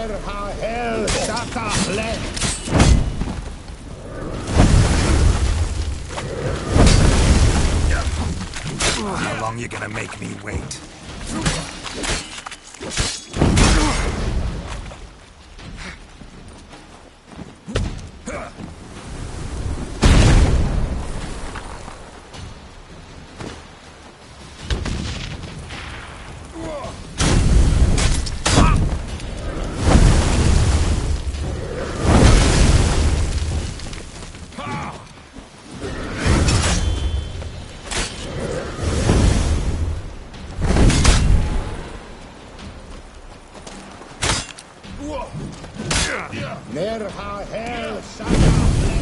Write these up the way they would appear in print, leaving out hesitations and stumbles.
Ner ha hel shaka le. How long you gonna make me wait? Ner ha hel shaka le.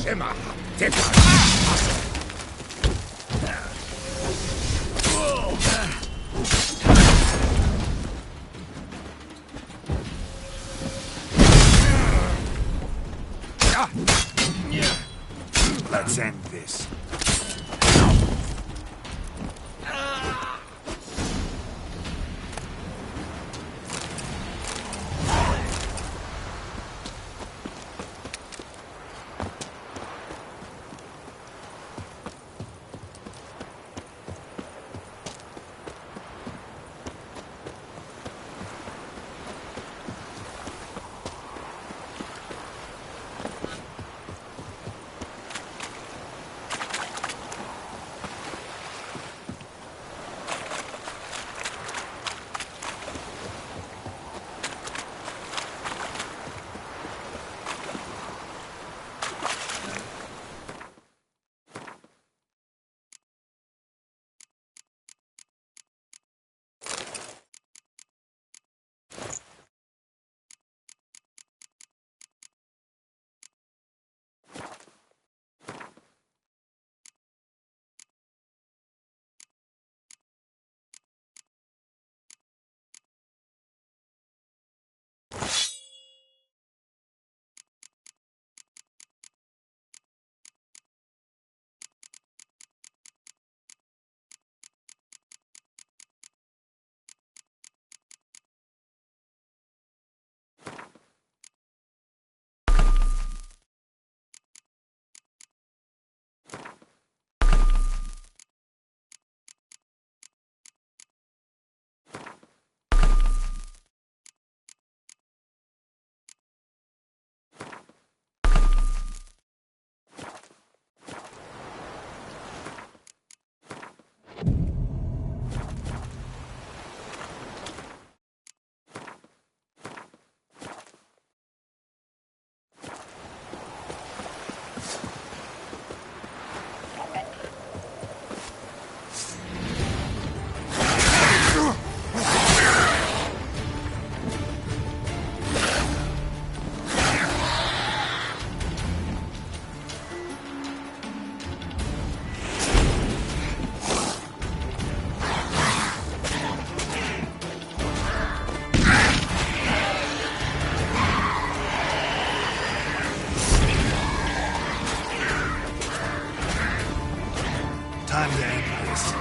Shema, Let's end this. Time to end this.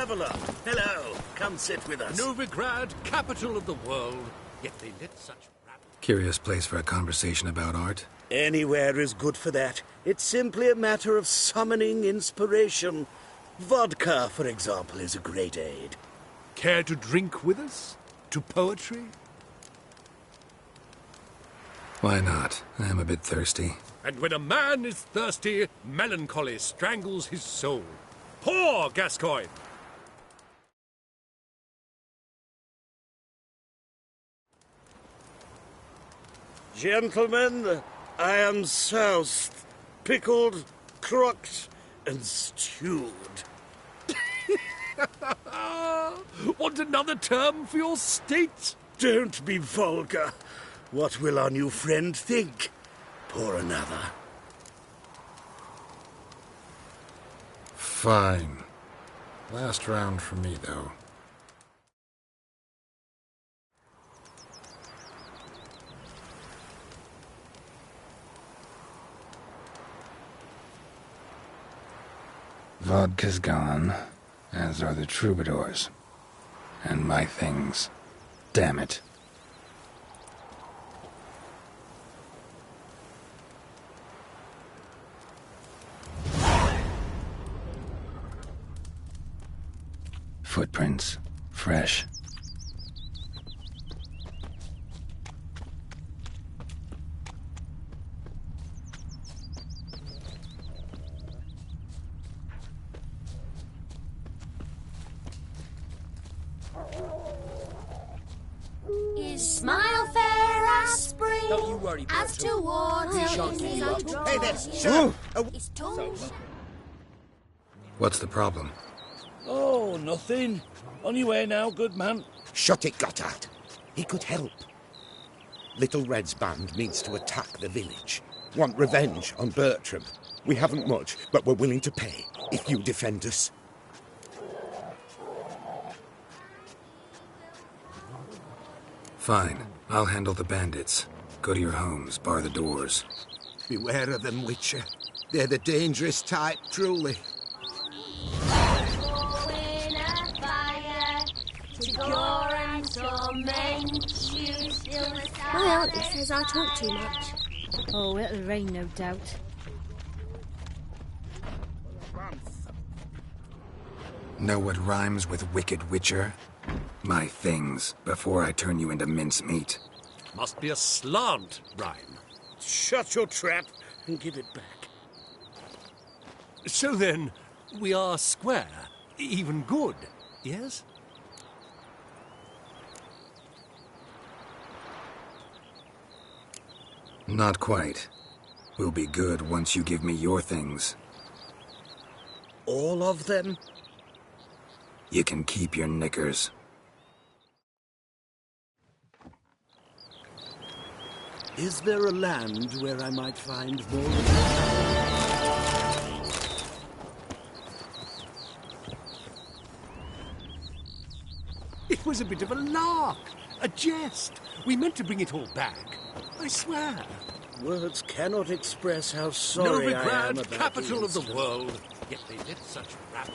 traveller. Hello. Come sit with us. Novigrad, capital of the world. Yet they let such Curious place for a conversation about art. Anywhere is good for that. It's simply a matter of summoning inspiration. Vodka, for example, is a great aid. Care to drink with us? To poetry? Why not? I am a bit thirsty. And when a man is thirsty, melancholy strangles his soul. Pour, Gascoigne! Gentlemen, I am soused, pickled, crocked, and stewed. Want another term for your state? Don't be vulgar. What will our new friend think? Pour another. Fine. Last round for me, though. Vodka's gone, as are the troubadours. And my things. Damn it. Footprints. Fresh. Smile fair as spring. Don't you worry, as Bertram. towards We shan't give you up. Hey there, sir. sir. What's the problem? Oh, nothing. On your way now, good man. Shut it, Gotthard. He could help. Little Red's band means to attack the village. Want revenge on Bertram. We haven't much, but we're willing to pay if you defend us. Fine. I'll handle the bandits. Go to your homes, bar the doors. Beware of them, Witcher. They're the dangerous type, truly. My auntie says I talk too much. Oh, it'll rain, no doubt. Know what rhymes with wicked Witcher? My things, before I turn you into mincemeat. Must be a slant rhyme. Shut your trap and give it back. So then, we are square, even good, yes? Not quite. We'll be good once you give me your things. All of them? You can keep your knickers. Is there a land where I might find more? It was a bit of a lark, a jest. We meant to bring it all back. I swear. Words cannot express how sorry I am Novigrad, about capital of the incident. world. Yet they let such rabble.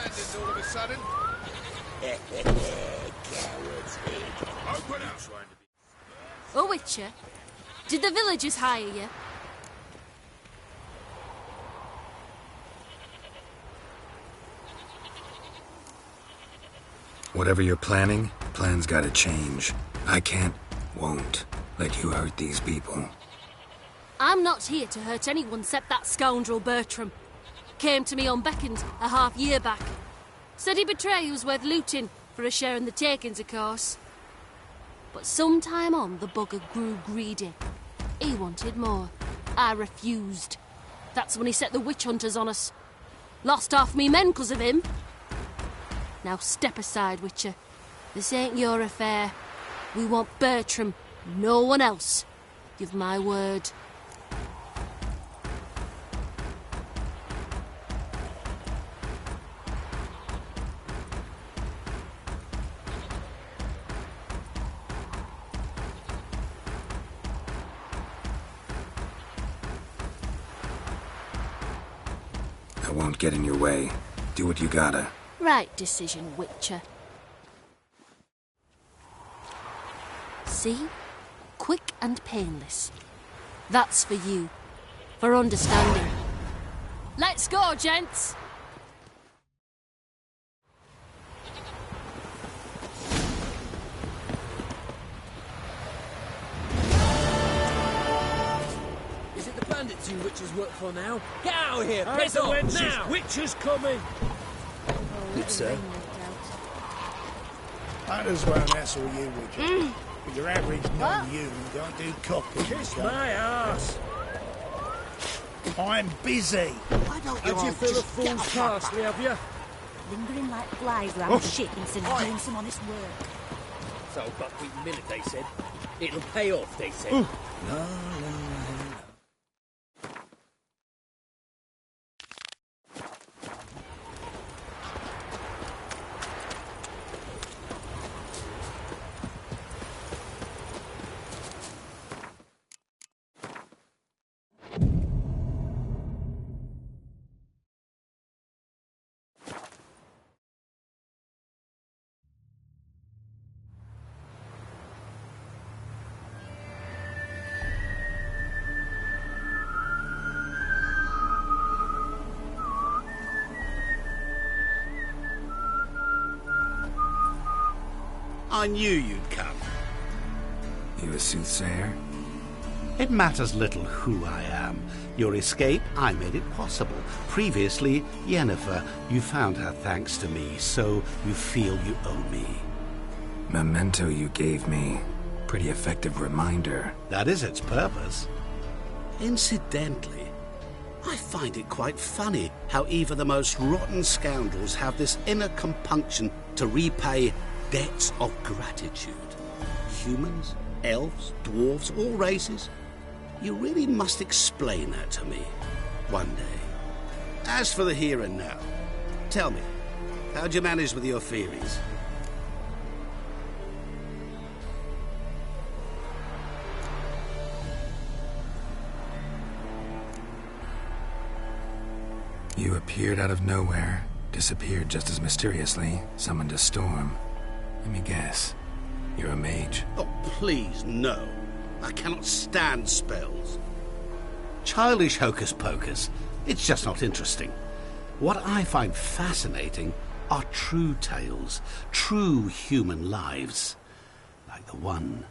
abandoned all of a sudden. Open up. Oh, Witcher, did the villagers hire you? Whatever you're planning, plan's gotta change. I can't, won't, let you hurt these people. I'm not here to hurt anyone except that scoundrel Bertram. Came to me unbeckoned a half-year back. Said he'd betray who's worth looting, for a share in the takings, of course. But some time on, the bugger grew greedy. He wanted more. I refused. That's when he set the witch hunters on us. Lost half me men 'cause of him. Now step aside, Witcher. This ain't your affair. We want Bertram, no one else. Give my word. I won't get in your way. Do what you gotta. Right decision, Witcher. See? Quick and painless. That's for you. For understanding. Let's go, gents! Is it the bandits you witches work for now? Get out of here! Piss off now! Witcher's coming! Good sir. Might as well hassle you, would you? With your average non-human, don't do copy. Kiss my ass! I'm busy. Why don't you all fill a just fool's parsley, have you? Lingering like flies around shit instead of doing some honest work. So buckwheat millet, they said. It'll pay off, they said. No. I knew you'd come. You a soothsayer? It matters little who I am. Your escape, I made it possible. Previously, Yennefer, you found her thanks to me, so you feel you owe me. Memento you gave me. Pretty effective reminder. That is its purpose. Incidentally, I find it quite funny how even the most rotten scoundrels have this inner compunction to repay debts of gratitude. Humans, elves, dwarves, all races. You really must explain that to me one day. As for the here and now, tell me, how'd you manage with your theories? You appeared out of nowhere, disappeared just as mysteriously, summoned a storm. Let me guess. You're a mage. Oh, please, no. I cannot stand spells. Childish hocus-pocus. It's just not interesting. What I find fascinating are true tales, true human lives, like the one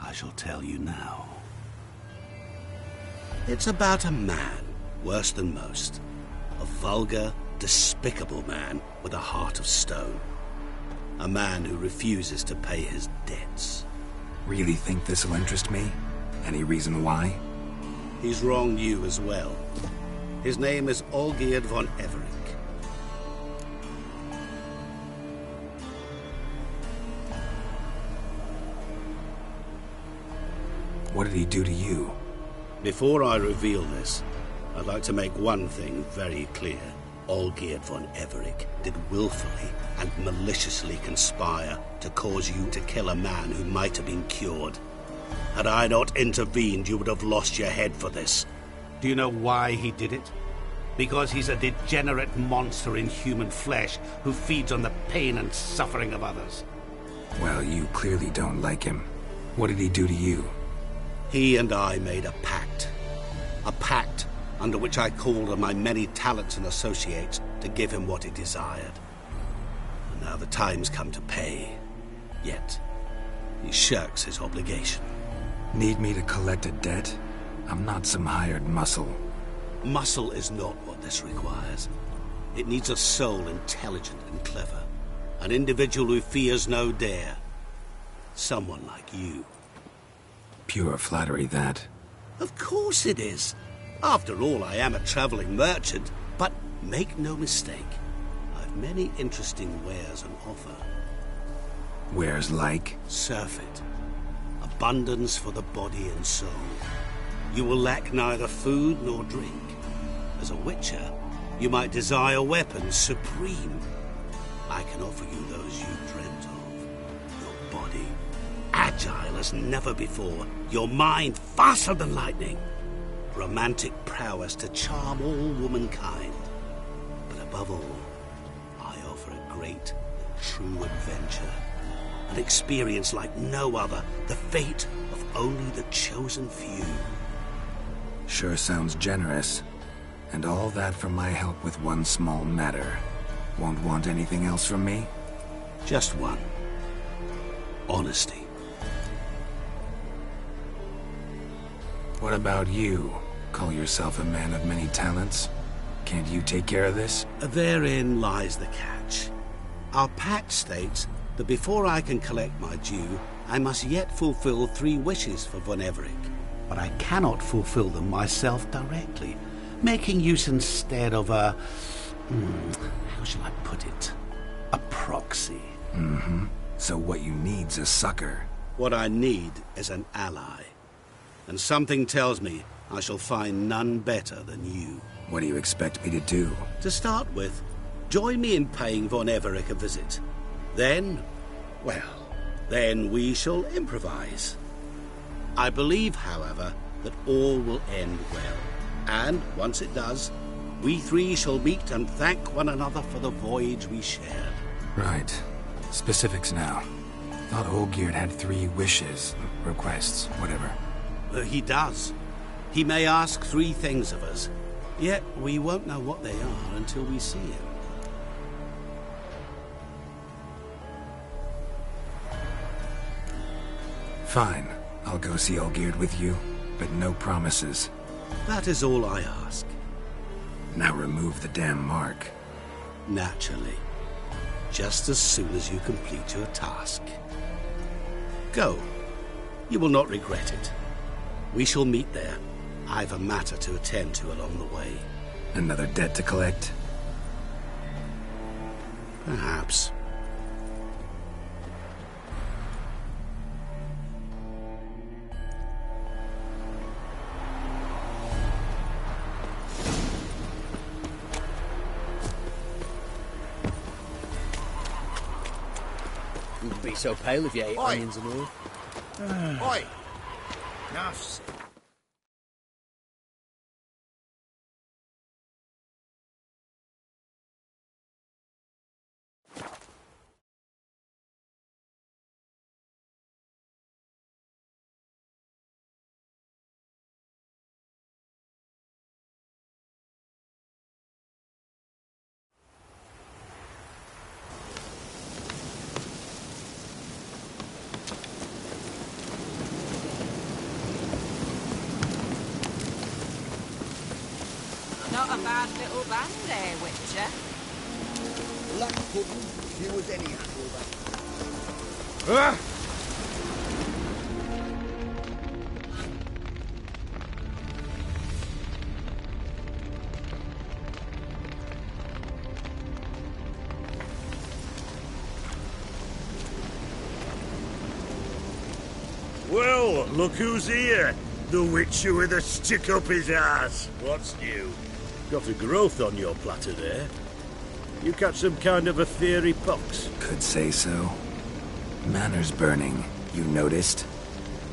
I shall tell you now. It's about a man, worse than most. A vulgar, despicable man with a heart of stone. A man who refuses to pay his debts. Really think this'll interest me? Any reason why? He's wronged you as well. His name is Olgierd von Everink. What did he do to you? Before I reveal this, I'd like to make one thing very clear. Olgierd von Everink did willfully and maliciously conspire to cause you to kill a man who might have been cured. Had I not intervened, you would have lost your head for this. Do you know why he did it? because he's a degenerate monster in human flesh who feeds on the pain and suffering of others. Well, you clearly don't like him. What did he do to you? He and I made a pact. A pact under which I called on my many talents and associates to give him what he desired. And now the time's come to pay. Yet, he shirks his obligation. Need me to collect a debt? I'm not some hired muscle. Muscle is not what this requires. It needs a soul intelligent and clever. An individual who fears no dare. Someone like you. Pure flattery, that. Of course it is. After all, I am a traveling merchant. But make no mistake, I've many interesting wares on offer. Wares like? Surfeit. Abundance for the body and soul. You will lack neither food nor drink. As a witcher, you might desire weapons supreme. I can offer you those you dreamt of. Your body, agile as never before. Your mind, faster than lightning. Romantic prowess to charm all womankind. But above all, I offer a great, true adventure. An experience like no other. The fate of only the chosen few. Sure sounds generous. And all that for my help with one small matter. Won't want anything else from me? Just one. Honesty. What about you? Call yourself a man of many talents? Can't you take care of this? Therein lies the catch. Our pact states that before I can collect my due, I must yet fulfill 3 wishes for Von Everec. But I cannot fulfill them myself directly, making use instead of a... how shall I put it? A proxy. Mm-hmm. So what you need's a sucker. What I need is an ally. And something tells me I shall find none better than you. What do you expect me to do? To start with, join me in paying Von Everec a visit. Then, well, then we shall improvise. I believe, however, that all will end well. And, once it does, we 3 shall meet and thank one another for the voyage we shared. Right. Specifics now. Thought Olgierd had 3 wishes, requests, whatever. He does. He may ask 3 things of us, yet we won't know what they are until we see him. Fine. I'll go see Olgierd with you, but no promises. That is all I ask. Now remove the damn mark. Naturally. Just as soon as you complete your task. Go. You will not regret it. We shall meet there. I've a matter to attend to along the way. Another debt to collect? Perhaps. You'd be so pale if you ate onions and all. Oi! Nuffs. Not a bad little band there, Witcher. Luck pudding, if you was any handle Well, look who's here. The Witcher with a stick up his ass. What's new? Got a growth on your platter there. You catch some kind of a fiery pox? Could say so. Manor's burning. You noticed?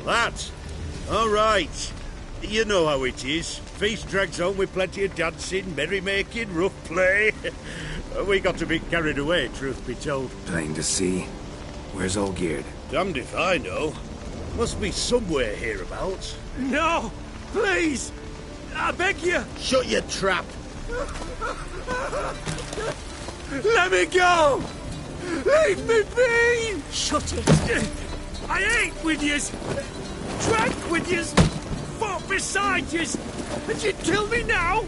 That? All right. You know how it is. Feast drags on with plenty of dancing, merrymaking, rough play. We got a bit carried away, truth be told. Plain to see. Where's Olgierd? Damned if I know. Must be somewhere hereabouts. No! Please! I beg you! Shut your trap! Let me go! Leave me be! Shut it! I ate with yous! Drank with yous! Fought beside yous! And you'd kill me now?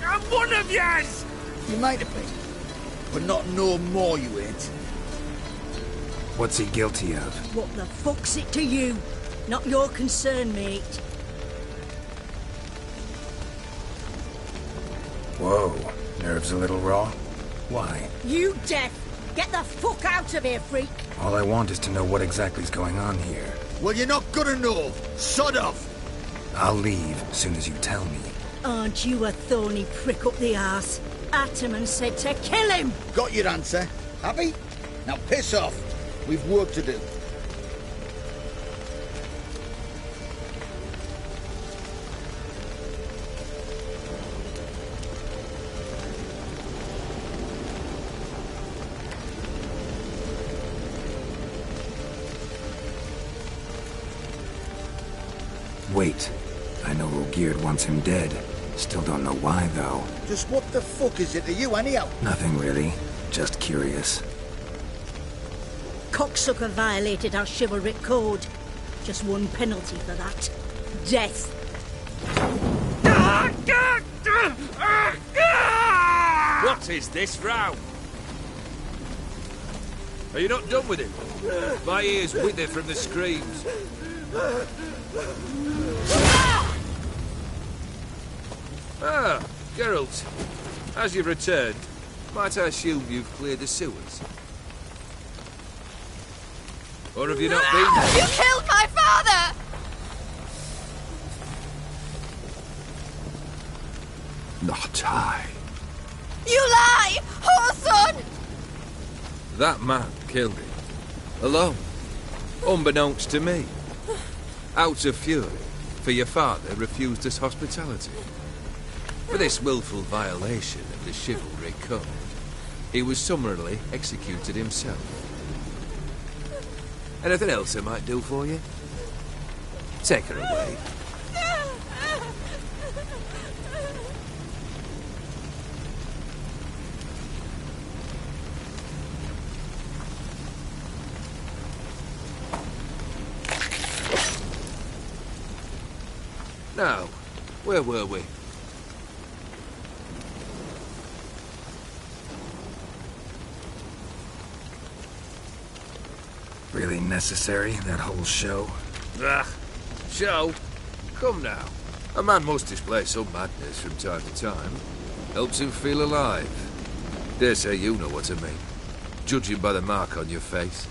I'm one of yous! You might have been, but not no more you ain't. What's he guilty of? What the fuck's it to you? Not your concern, mate. Whoa, nerves a little raw? Why? You deaf! Get the fuck out of here, freak! All I want is to know what exactly is going on here. Well, you're not gonna know. Sod off! I'll leave as soon as you tell me. Aren't you a thorny prick up the arse? Ataman said to kill him! Got your answer. Happy? Now piss off. We've work to do. Wait. I know Olgierd wants him dead. Still don't know why, though. Just what the fuck is it to you, anyhow? Nothing really. Just curious. Cocksucker violated our chivalric code. Just one penalty for that. Death. What is this row? Are you not done with him? My ears wither from the screams. Ah, Geralt. As you've returned, might I assume you've cleared the sewers? Or have you not been there? You killed my father! Not I. You lie! Whoreson! That man killed him. Alone. Unbeknownst to me. Out of fury, for your father refused us hospitality. For this willful violation of the chivalry code, he was summarily executed himself. Anything else I might do for you? Take her away. Now, where were we? Really necessary, that whole show? Ah, show? Come now. A man must display some madness from time to time. Helps him feel alive. Dare say you know what I mean. Judging by the mark on your face.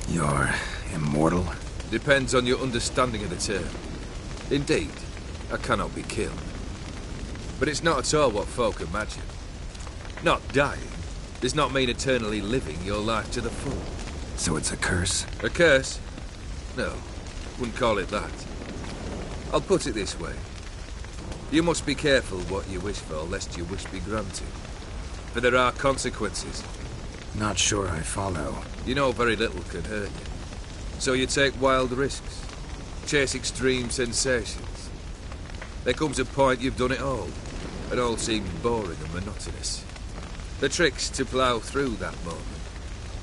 You're immortal? Depends on your understanding of the term. Indeed, I cannot be killed. But it's not at all what folk imagine. Not dying does not mean eternally living your life to the full. So it's a curse? A curse? No, wouldn't call it that. I'll put it this way. You must be careful what you wish for, lest your wish be granted. For there are consequences. Not sure I follow. You know very little can hurt you. So you take wild risks. Chase extreme sensations. There comes a point you've done it all. It all seems boring and monotonous. The trick's to plough through that moment.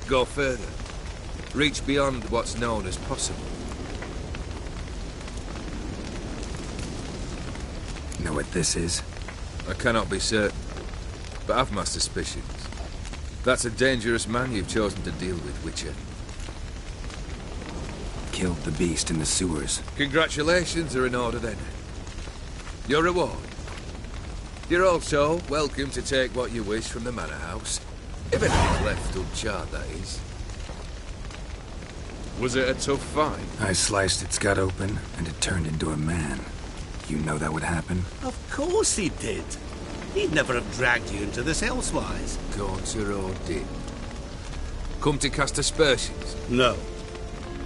Go further. Reach beyond what's known as possible. Know what this is? I cannot be certain, but I've my suspicions. That's a dangerous man you've chosen to deal with, Witcher. Killed the beast in the sewers. Congratulations are in order then. Your reward. You're also welcome to take what you wish from the manor house. If anything's left uncharred, that is. Was it a tough fight? I sliced its gut open, and it turned into a man. You know that would happen? Of course he did. He'd never have dragged you into this elsewise. Gaunter or did. Come to cast aspersions? No.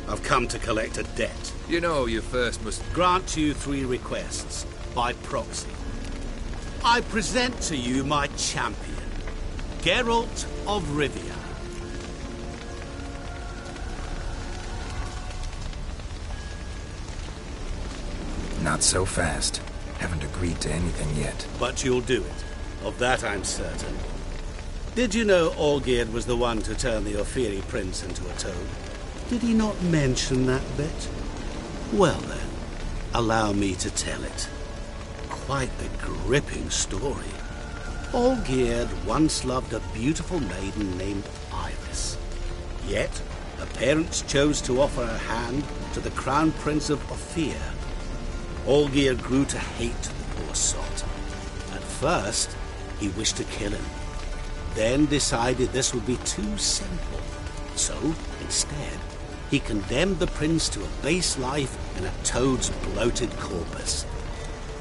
I've come to collect a debt. You know you first must... Grant you 3 requests, by proxy. I present to you my champion, Geralt of Rivia. Not so fast. Haven't agreed to anything yet. But you'll do it. Of that I'm certain. Did you know Olgierd was the one to turn the Ophiri prince into a toad? Did he not mention that bit? Well then, allow me to tell it. Quite the gripping story. Olgierd once loved a beautiful maiden named Iris. Yet, her parents chose to offer her hand to the Crown Prince of Ophir. Olgierd grew to hate the poor sot. At first, he wished to kill him. Then decided this would be too simple. So, instead, he condemned the prince to a base life in a toad's bloated corpus.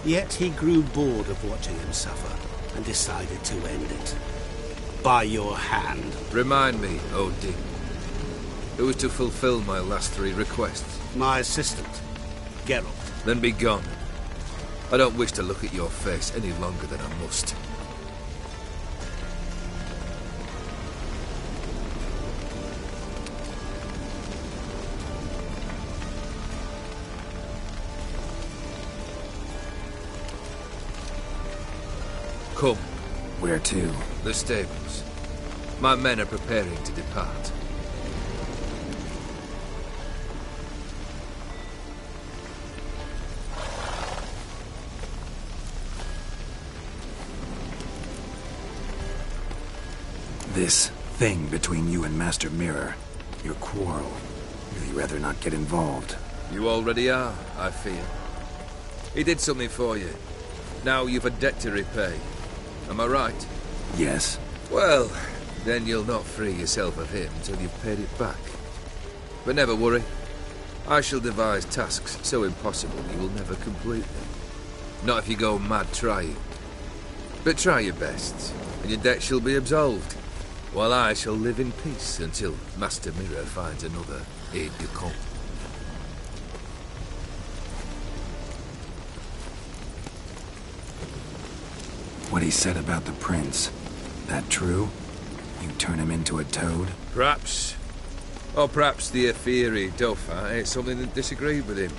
Yet he grew bored of watching him suffer and decided to end it. By your hand. Remind me, Odin. Who is to fulfill my last 3 requests? My assistant, Geralt. Then be gone. I don't wish to look at your face any longer than I must. Come. Where to? The stables. My men are preparing to depart. This thing between you and Master Mirror, your quarrel, really rather not get involved. You already are, I fear. He did something for you. Now you've a debt to repay. Am I right? Yes. Well, then you'll not free yourself of him till you've paid it back. But never worry. I shall devise tasks so impossible you will never complete them. Not if you go mad trying. But try your best, and your debt shall be absolved. While I shall live in peace until Master Mirror finds another aide-de-camp. What he said about the prince, that true? You turn him into a toad? Perhaps. Or perhaps the Ophiri Dauphin ate something that disagreed with him.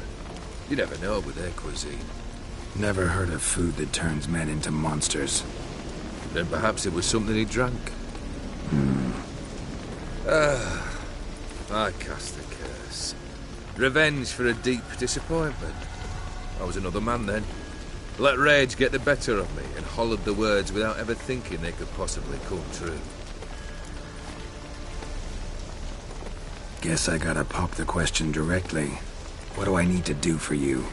You never know with their cuisine. Never heard of food that turns men into monsters. Then perhaps it was something he drank. I cast the curse. Revenge for a deep disappointment. I was another man then. Let rage get the better of me and hollered the words without ever thinking they could possibly come true. Guess I gotta pop the question directly. What do I need to do for you?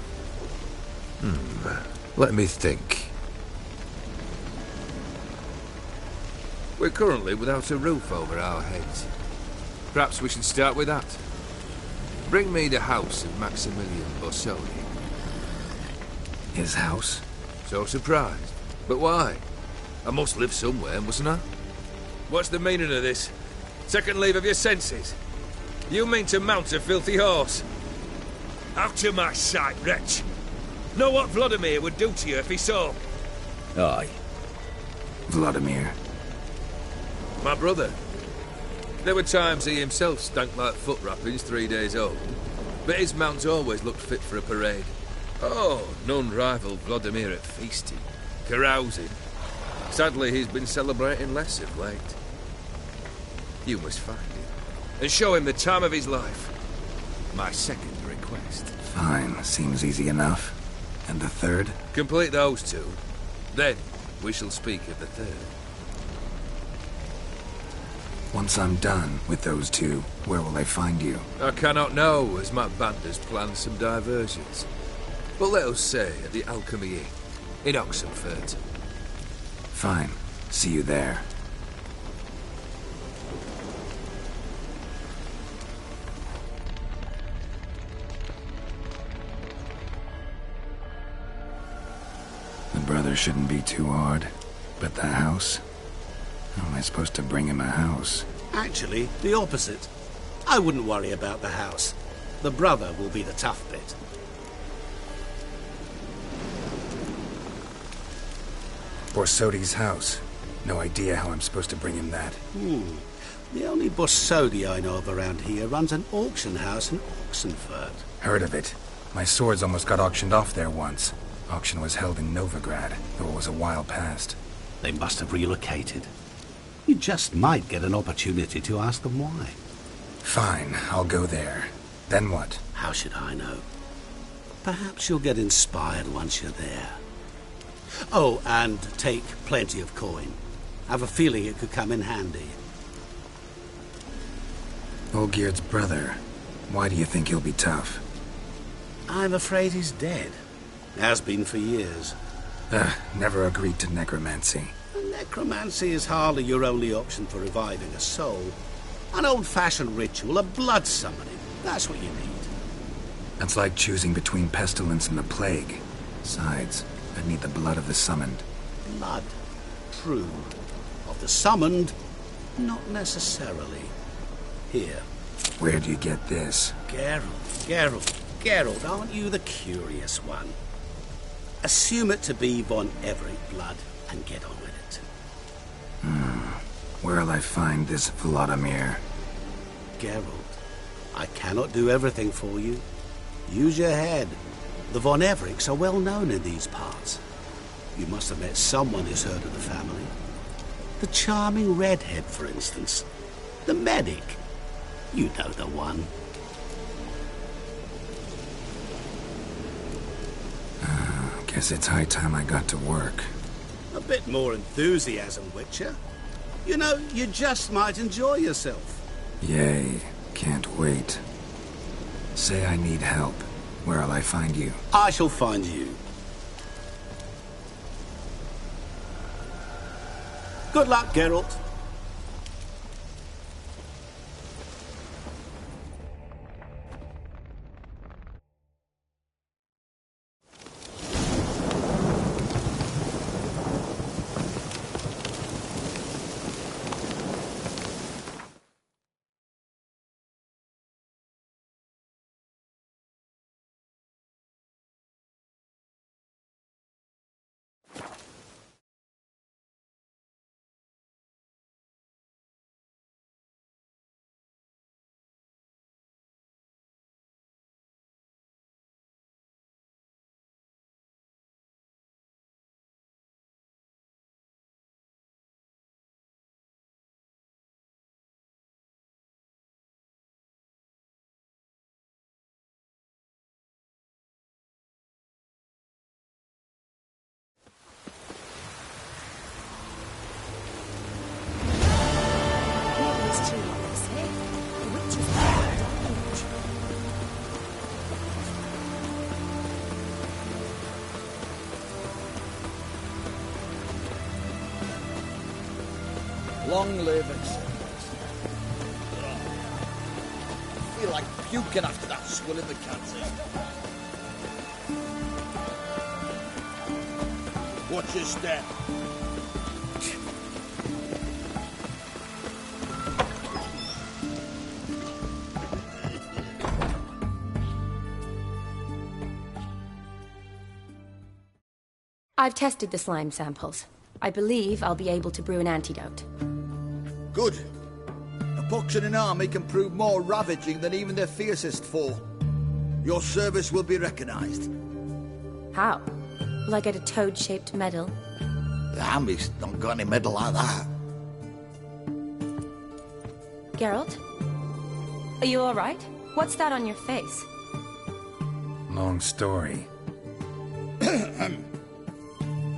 Let me think. We're currently without a roof over our heads. Perhaps we should start with that. Bring me the house of Maximilian Borsodi. His house? So surprised. But why? I must live somewhere, mustn't I? What's the meaning of this? Second leave of your senses? You mean to mount a filthy horse? Out of my sight, wretch! Know what Vladimir would do to you if he saw? Aye. Vladimir. My brother. There were times he himself stank like foot wrappings 3 days old, but his mount always looked fit for a parade. Oh, none rival Vladimir at feasting, carousing. Sadly, he's been celebrating less of late. You must find him, and show him the time of his life. My second request. Fine, seems easy enough. And the third? Complete those 2. Then, we shall speak of the third. Once I'm done with those 2, where will I find you? I cannot know, as my band has planned some diversions. But let us say at the Alchemy Inn, in Oxenfurt. Fine. See you there. The brother shouldn't be too hard. But the house? How am I supposed to bring him a house? Actually, the opposite. I wouldn't worry about the house. The brother will be the tough bit. Borsodi's house. No idea how I'm supposed to bring him that. The only Borsodi I know of around here runs an auction house in Oxenfurt. Heard of it. My swords almost got auctioned off there once. Auction was held in Novigrad, though it was a while past. They must have relocated. You just might get an opportunity to ask them why. Fine, I'll go there. Then what? How should I know? Perhaps you'll get inspired once you're there. Oh, and take plenty of coin. Have a feeling it could come in handy. Olgierd's brother. Why do you think he'll be tough? I'm afraid he's dead. Has been for years. Never agreed to necromancy. Necromancy is hardly your only option for reviving a soul. An old-fashioned ritual, a blood summoning. That's what you need. That's like choosing between pestilence and the plague. Besides, I'd need the blood of the summoned. Blood. True. Of the summoned, not necessarily. Here. Where do you get this? Geralt, aren't you the curious one? Assume it to be von Everett blood and get on with it. Where'll I find this Vladimir? Geralt, I cannot do everything for you. Use your head. The von Evericks are well known in these parts. You must have met someone who's heard of the family. The charming redhead, for instance. The medic. You know the one. Guess it's high time I got to work. A bit more enthusiasm, Witcher. You know, you just might enjoy yourself. Yay. Can't wait. Say I need help. Where'll I find you? I shall find you. Good luck, Geralt. Long live and service. I feel like puking after that swill in the canteen. Watch your step. I've tested the slime samples. I believe I'll be able to brew an antidote. Good. A pox in an army can prove more ravaging than even their fiercest foe. Your service will be recognized. How? Will I get a toad-shaped medal? The army's not got any medal like that. Geralt? Are you all right? What's that on your face? Long story.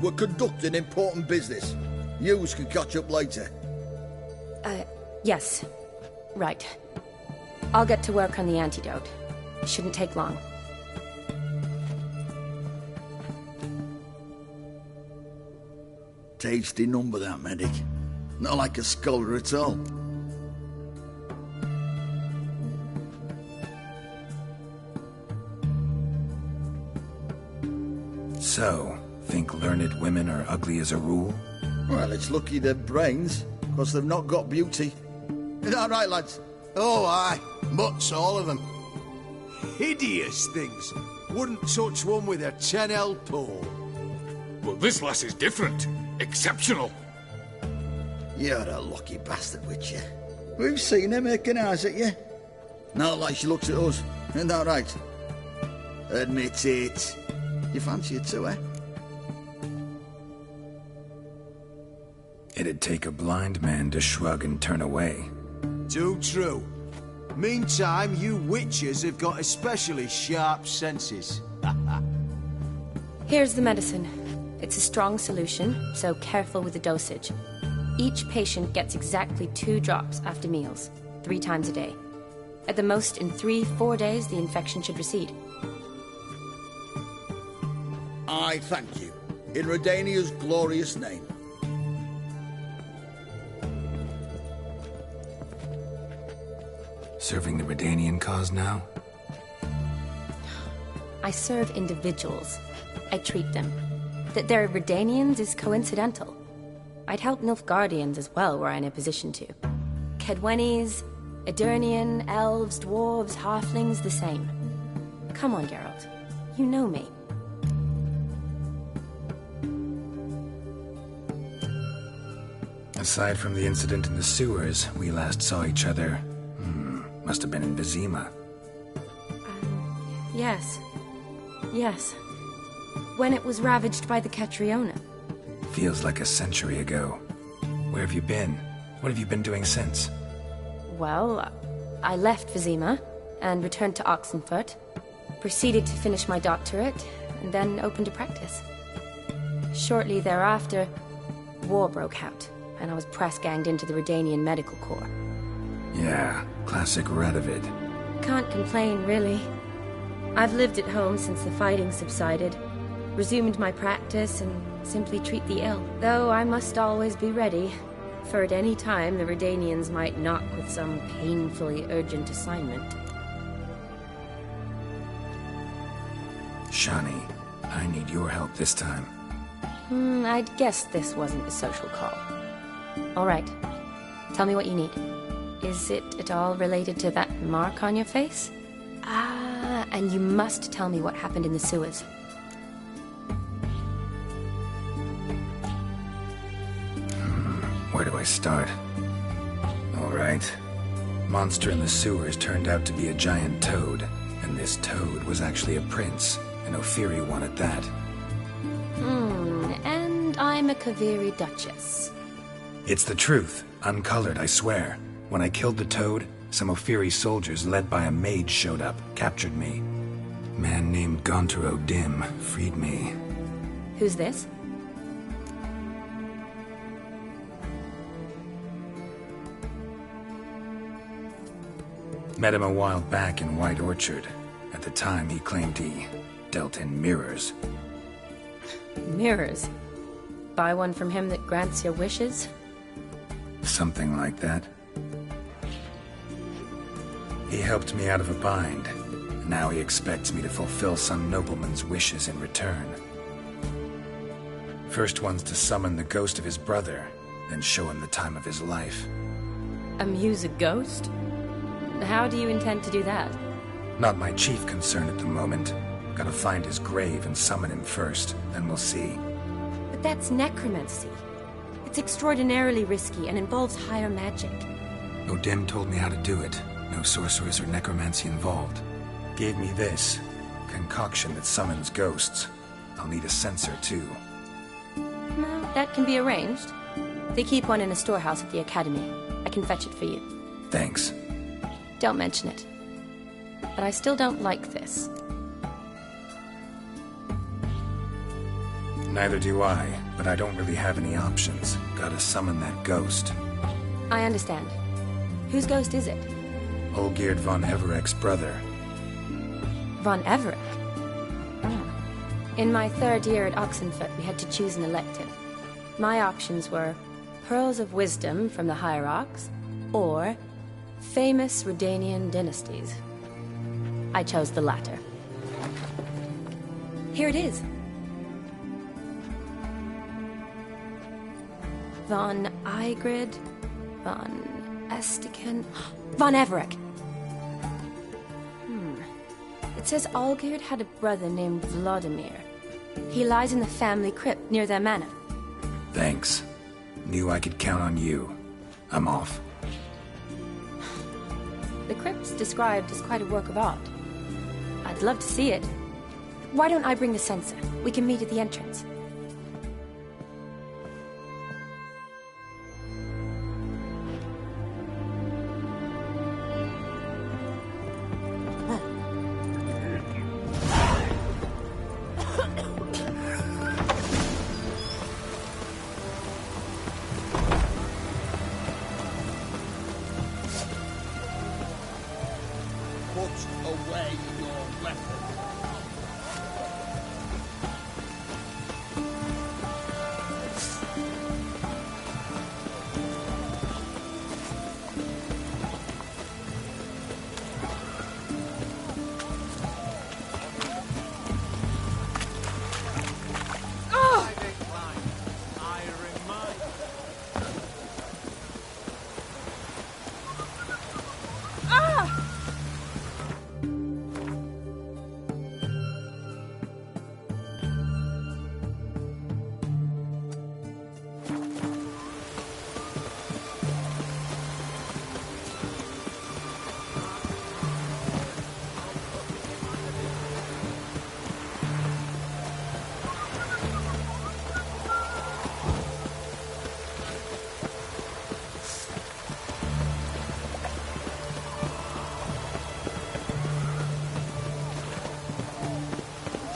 We're conducting important business. Yous can catch up later. Yes. Right. I'll get to work on the antidote. It shouldn't take long. Tasty number, that medic. Not like a scholar at all. So, think learned women are ugly as a rule? Well, it's lucky they've brains, because they've not got beauty. Is that right, lads? Oh, aye. Mutts, all of them. Hideous things. Wouldn't touch one with a 10L pole. But this lass is different. Exceptional. You're a lucky bastard, Witcher. We've seen her making eyes at you. Not like she looks at us. Isn't that right? Admit it. You fancy it too, eh? It'd take a blind man to shrug and turn away. Too true. Meantime, you witches have got especially sharp senses. Here's the medicine. It's a strong solution, so careful with the dosage. Each patient gets exactly 2 drops after meals, 3 times a day. At the most, in 3-4 days, the infection should recede. I thank you. In Redania's glorious name. Serving the Redanian cause now? I serve individuals. I treat them. That they're Redanians is coincidental. I'd help Nilfgaardians as well were I in a position to. Kedwenis, Edirnian, elves, dwarves, halflings, the same. Come on, Geralt. You know me. Aside from the incident in the sewers, we last saw each other... must have been in Vizima. Yes. Yes. When it was ravaged by the Catriona. Feels like a century ago. Where have you been? What have you been doing since? Well, I left Vizima and returned to Oxenfurt. Proceeded to finish my doctorate, and then opened a practice. Shortly thereafter, war broke out, and I was press-ganged into the Redanian Medical Corps. Yeah, classic Radovid. Can't complain, really. I've lived at home since the fighting subsided, resumed my practice, and simply treat the ill. Though I must always be ready, for at any time the Redanians might knock with some painfully urgent assignment. Shani, I need your help this time. I'd guess this wasn't a social call. All right. Tell me what you need. Is it at all related to that mark on your face? Ah, and you must tell me what happened in the sewers. Where do I start? All right. Monster in the sewers turned out to be a giant toad, and this toad was actually a prince, an Ophiri one at that. And I'm a Kaviri Duchess. It's the truth, uncolored, I swear. When I killed the toad, some Ophiri soldiers led by a mage showed up, captured me. A man named Gontaro Dim freed me. Who's this? Met him a while back in White Orchard. At the time, he claimed he dealt in mirrors. Mirrors? Buy one from him that grants your wishes? Something like that. He helped me out of a bind. Now he expects me to fulfill some nobleman's wishes in return. First one's to summon the ghost of his brother, then show him the time of his life. Amuse a ghost? How do you intend to do that? Not my chief concern at the moment. Gotta find his grave and summon him first, then we'll see. But that's necromancy. It's extraordinarily risky and involves higher magic. Odim told me how to do it. No sorcerers or necromancy involved. Gave me this concoction that summons ghosts. I'll need a censer, too. No, that can be arranged. They keep one in a storehouse at the academy. I can fetch it for you. Thanks. Don't mention it. But I still don't like this. Neither do I, but I don't really have any options. Gotta summon that ghost. I understand. Whose ghost is it? Olgierd von Everek's brother. Von Everek? Oh. In my 3rd year at Oxenfurt, we had to choose an elective. My options were Pearls of Wisdom from the Hierarchs, or famous Redanian dynasties. I chose the latter. Here it is. Von Igrid, von Estican... Von Everett. It says Olgerd had a brother named Vladimir. He lies in the family crypt near their manor. Thanks. Knew I could count on you. I'm off. The crypt's described as quite a work of art. I'd love to see it. Why don't I bring the censer? We can meet at the entrance.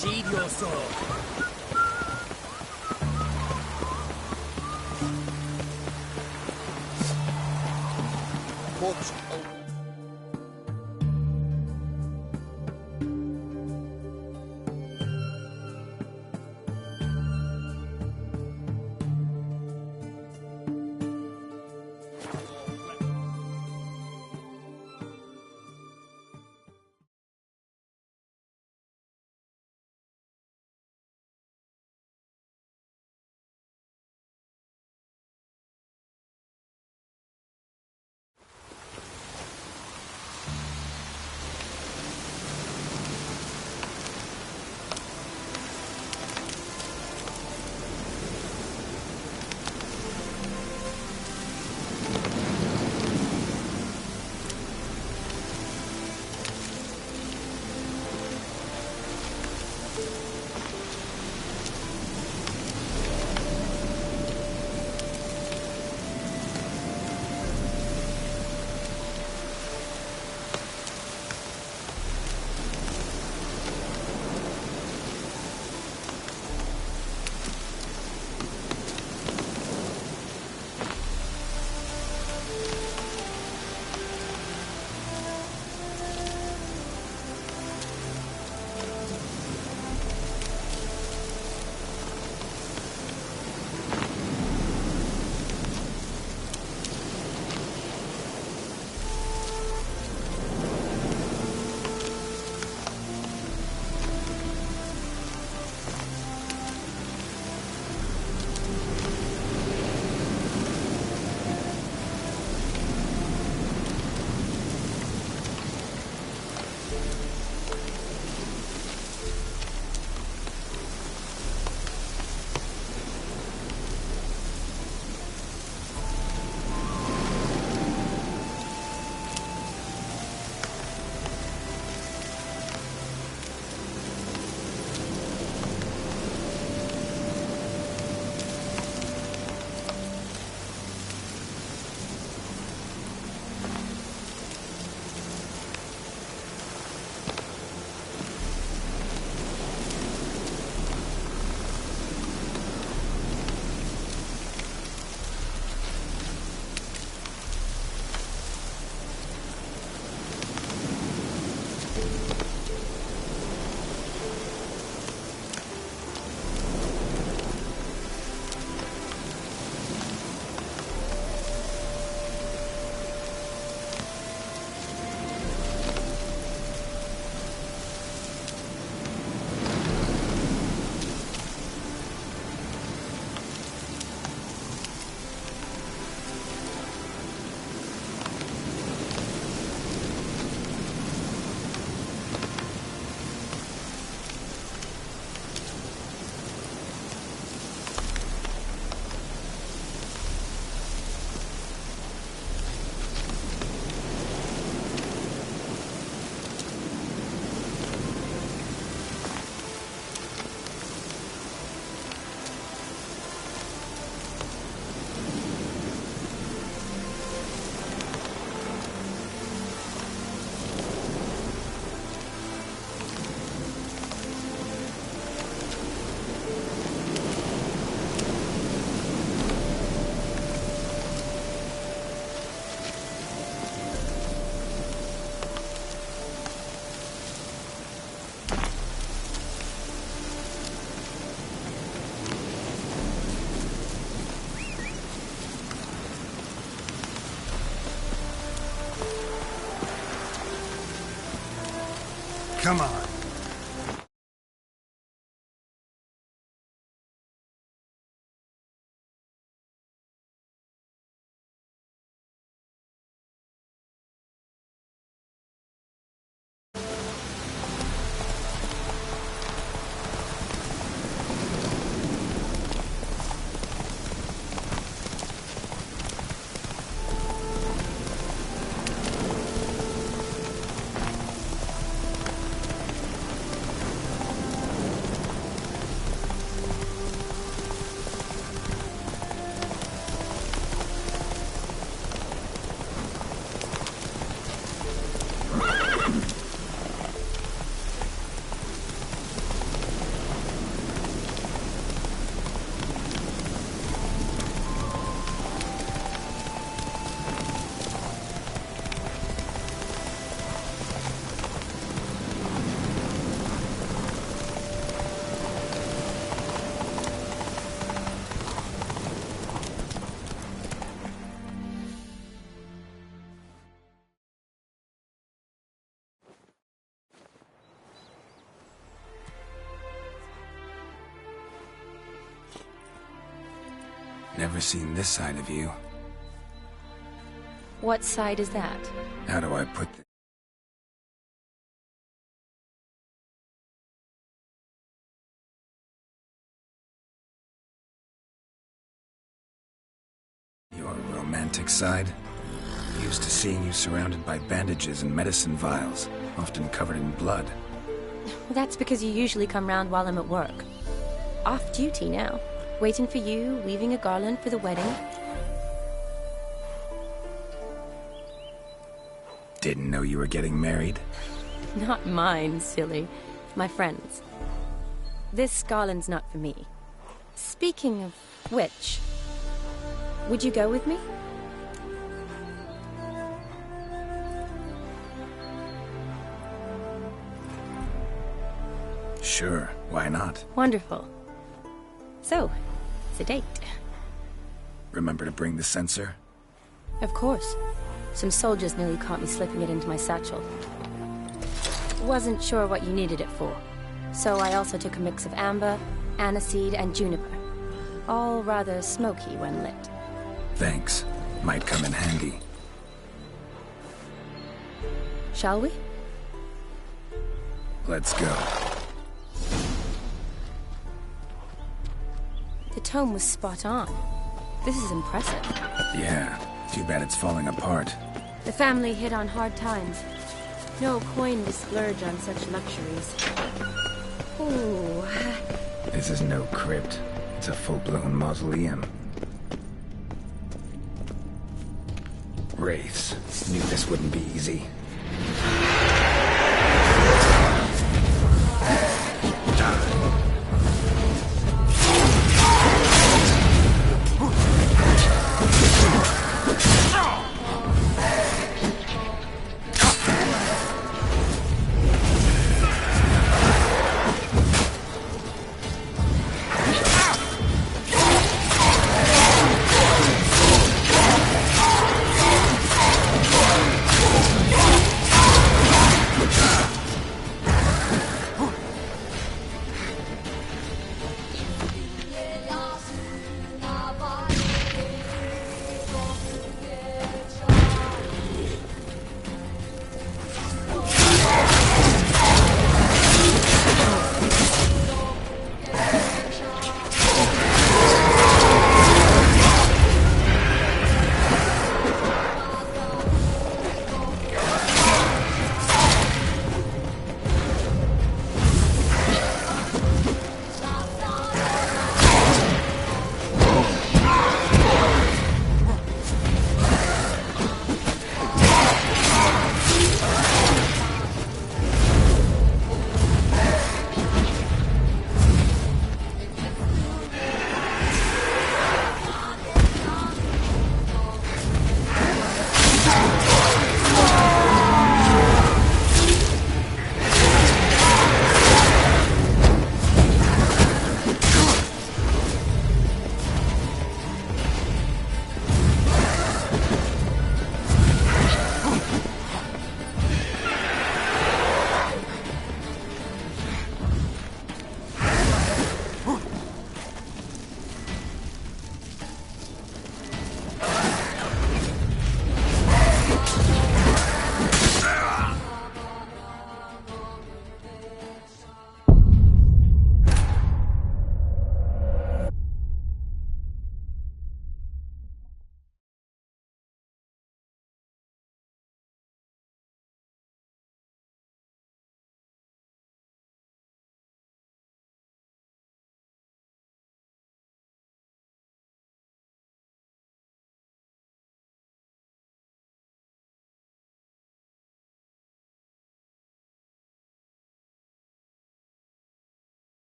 Sheathe your sword. Come on. Never seen this side of you. What side is that? How do I put this? Your romantic side? Used to seeing you surrounded by bandages and medicine vials, often covered in blood. Well, that's because you usually come round while I'm at work. Off duty now. Waiting for you, weaving a garland for the wedding. Didn't know you were getting married? Not mine, silly. My friend's. This garland's not for me. Speaking of which, would you go with me? Sure, why not? Wonderful. So, it's a date. Remember to bring the sensor? Of course. Some soldiers nearly caught me slipping it into my satchel. Wasn't sure what you needed it for, so I also took a mix of amber, aniseed, and juniper. All rather smoky when lit. Thanks. Might come in handy. Shall we? Let's go. The tome was spot on. This is impressive. Yeah, too bad it's falling apart. The family hit on hard times. No coin to splurge on such luxuries. Ooh. This is no crypt. It's a full-blown mausoleum. Wraiths. Knew this wouldn't be easy.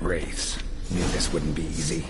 wraiths. Knew this wouldn't be easy.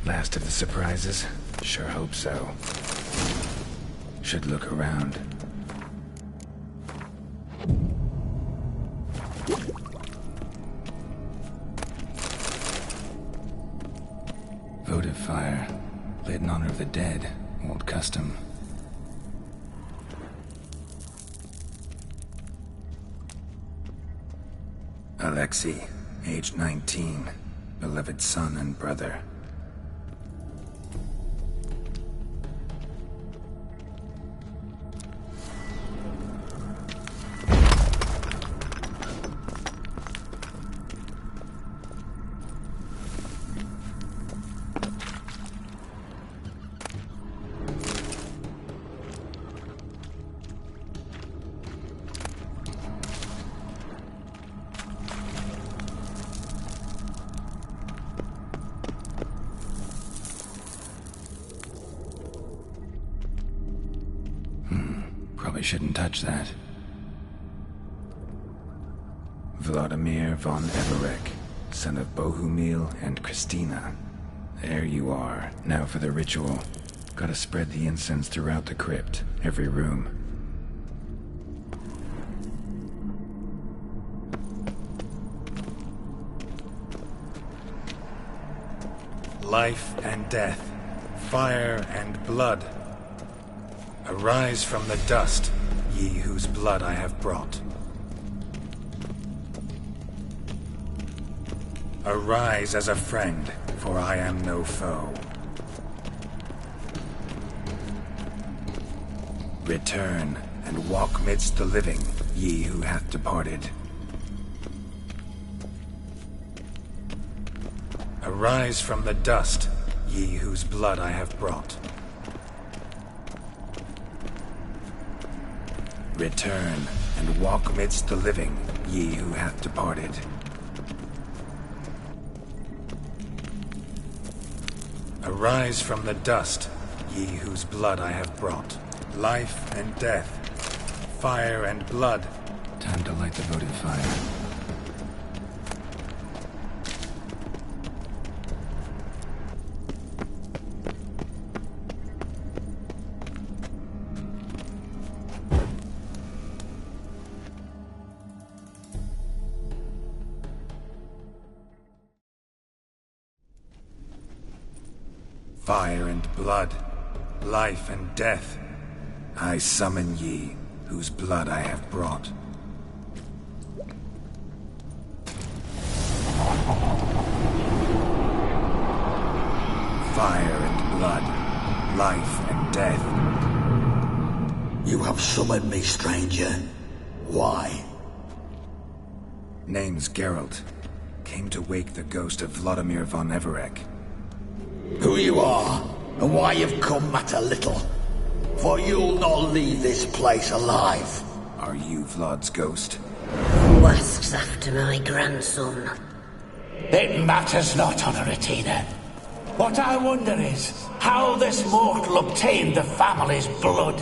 Last of the surprises? Sure hope so. Should look around. Votive fire. Lit in honor of the dead. Old custom. Alexei, age 19. Beloved son and brother. Probably shouldn't touch that. Vladimir von Everek, son of Bohumil and Christina. There you are. Now for the ritual. Gotta spread the incense throughout the crypt, every room. Life and death, fire and blood. Arise from the dust, ye whose blood I have brought. Arise as a friend, for I am no foe. Return and walk midst the living, ye who hath departed. Arise from the dust, ye whose blood I have brought. Return and walk midst the living, ye who hath departed. Arise from the dust, ye whose blood I have brought. Life and death, fire and blood. Time to light the votive fire. Fire and blood, life and death, I summon ye, whose blood I have brought. Fire and blood, life and death. You have summoned me, stranger. Why? Name's Geralt. Came to wake the ghost of Vladimir von Everek. Who you are, and why you've come matter little. For you'll not leave this place alive. Are you Vlad's ghost? Who asks after my grandson? It matters not, Honoratina. What I wonder is how this mortal obtained the family's blood.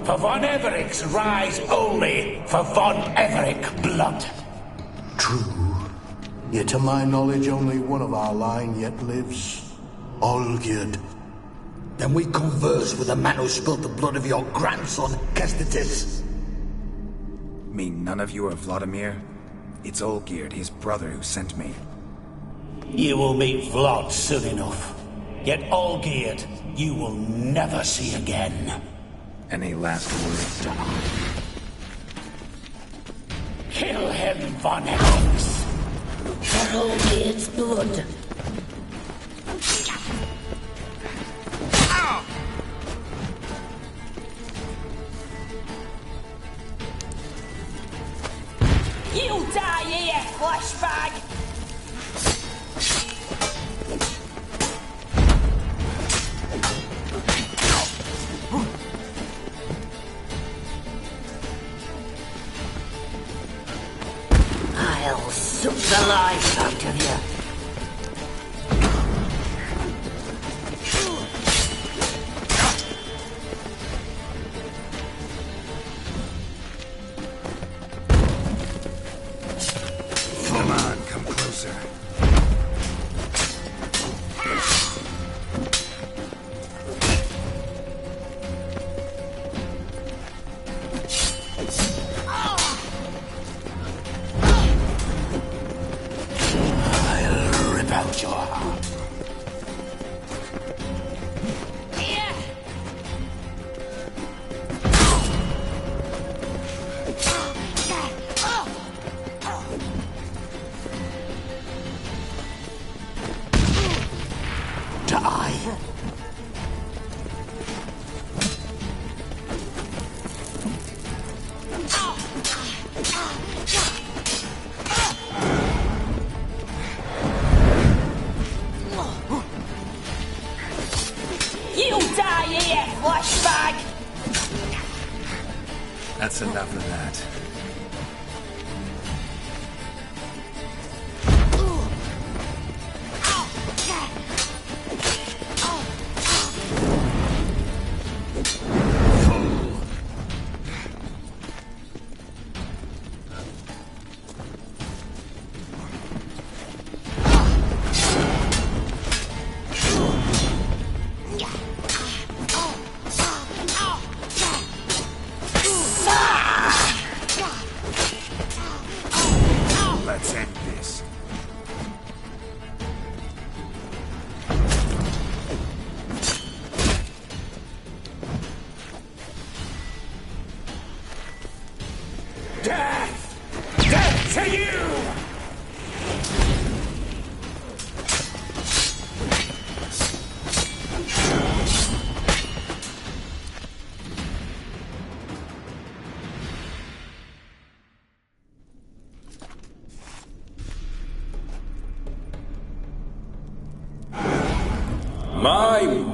For von Everek's rise only for von Everek blood. True. Yet to my knowledge only one of our line yet lives. Olgierd. Then we converse with the man who spilled the blood of your grandson, Kestitis. Mean none of you are Vladimir? It's Olgierd, his brother, who sent me. You will meet Vlad soon enough. Yet Olgierd, you will never see again. Any last words? Kill him, von Evereks. For Olgierd's blood. You die here, flashbag! I'll suck the life out of you. Come on, come closer. I'll rip out your heart. You die here, flashbag! That's enough of that. Death! Death to you!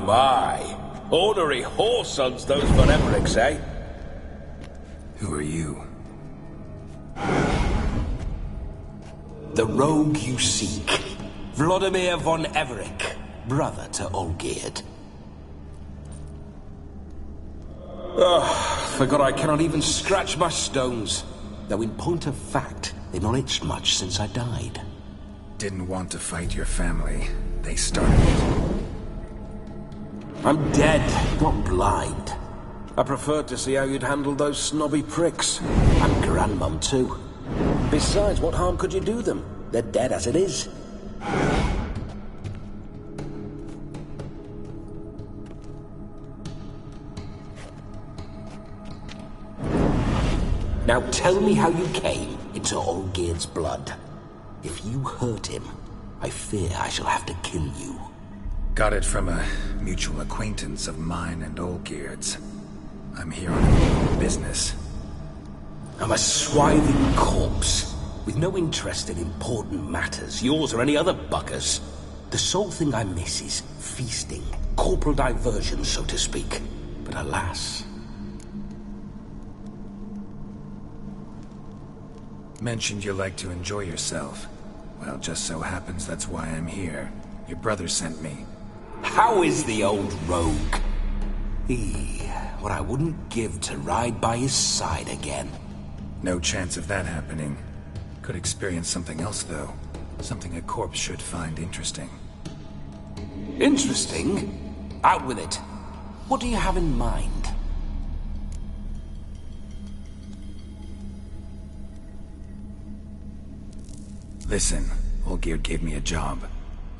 My. Ornery whoresons, those von Evericks, eh? Who are you? The rogue you seek. Vladimir von Everik, brother to Olgierd. Forgot I cannot even scratch my stones. Though in point of fact, they've not itched much since I died. Didn't want to fight your family. They started it. I'm dead, not blind. I preferred to see how you'd handle those snobby pricks. And Grandmum, too. Besides, what harm could you do them? They're dead as it is. Now tell me how you came into Olgierd's blood. If you hurt him, I fear I shall have to kill you. Got it from a mutual acquaintance of mine and Olgierd's. I'm here on business. I'm a swithing corpse, with no interest in important matters, yours or any other buggers. The sole thing I miss is feasting, corporal diversion, so to speak. But alas... Mentioned you like to enjoy yourself. Well, just so happens that's why I'm here. Your brother sent me. How is the old rogue? What I wouldn't give to ride by his side again. No chance of that happening. Could experience something else, though. Something a corpse should find interesting. Interesting? Out with it. What do you have in mind? Listen, Olgierd gave me a job.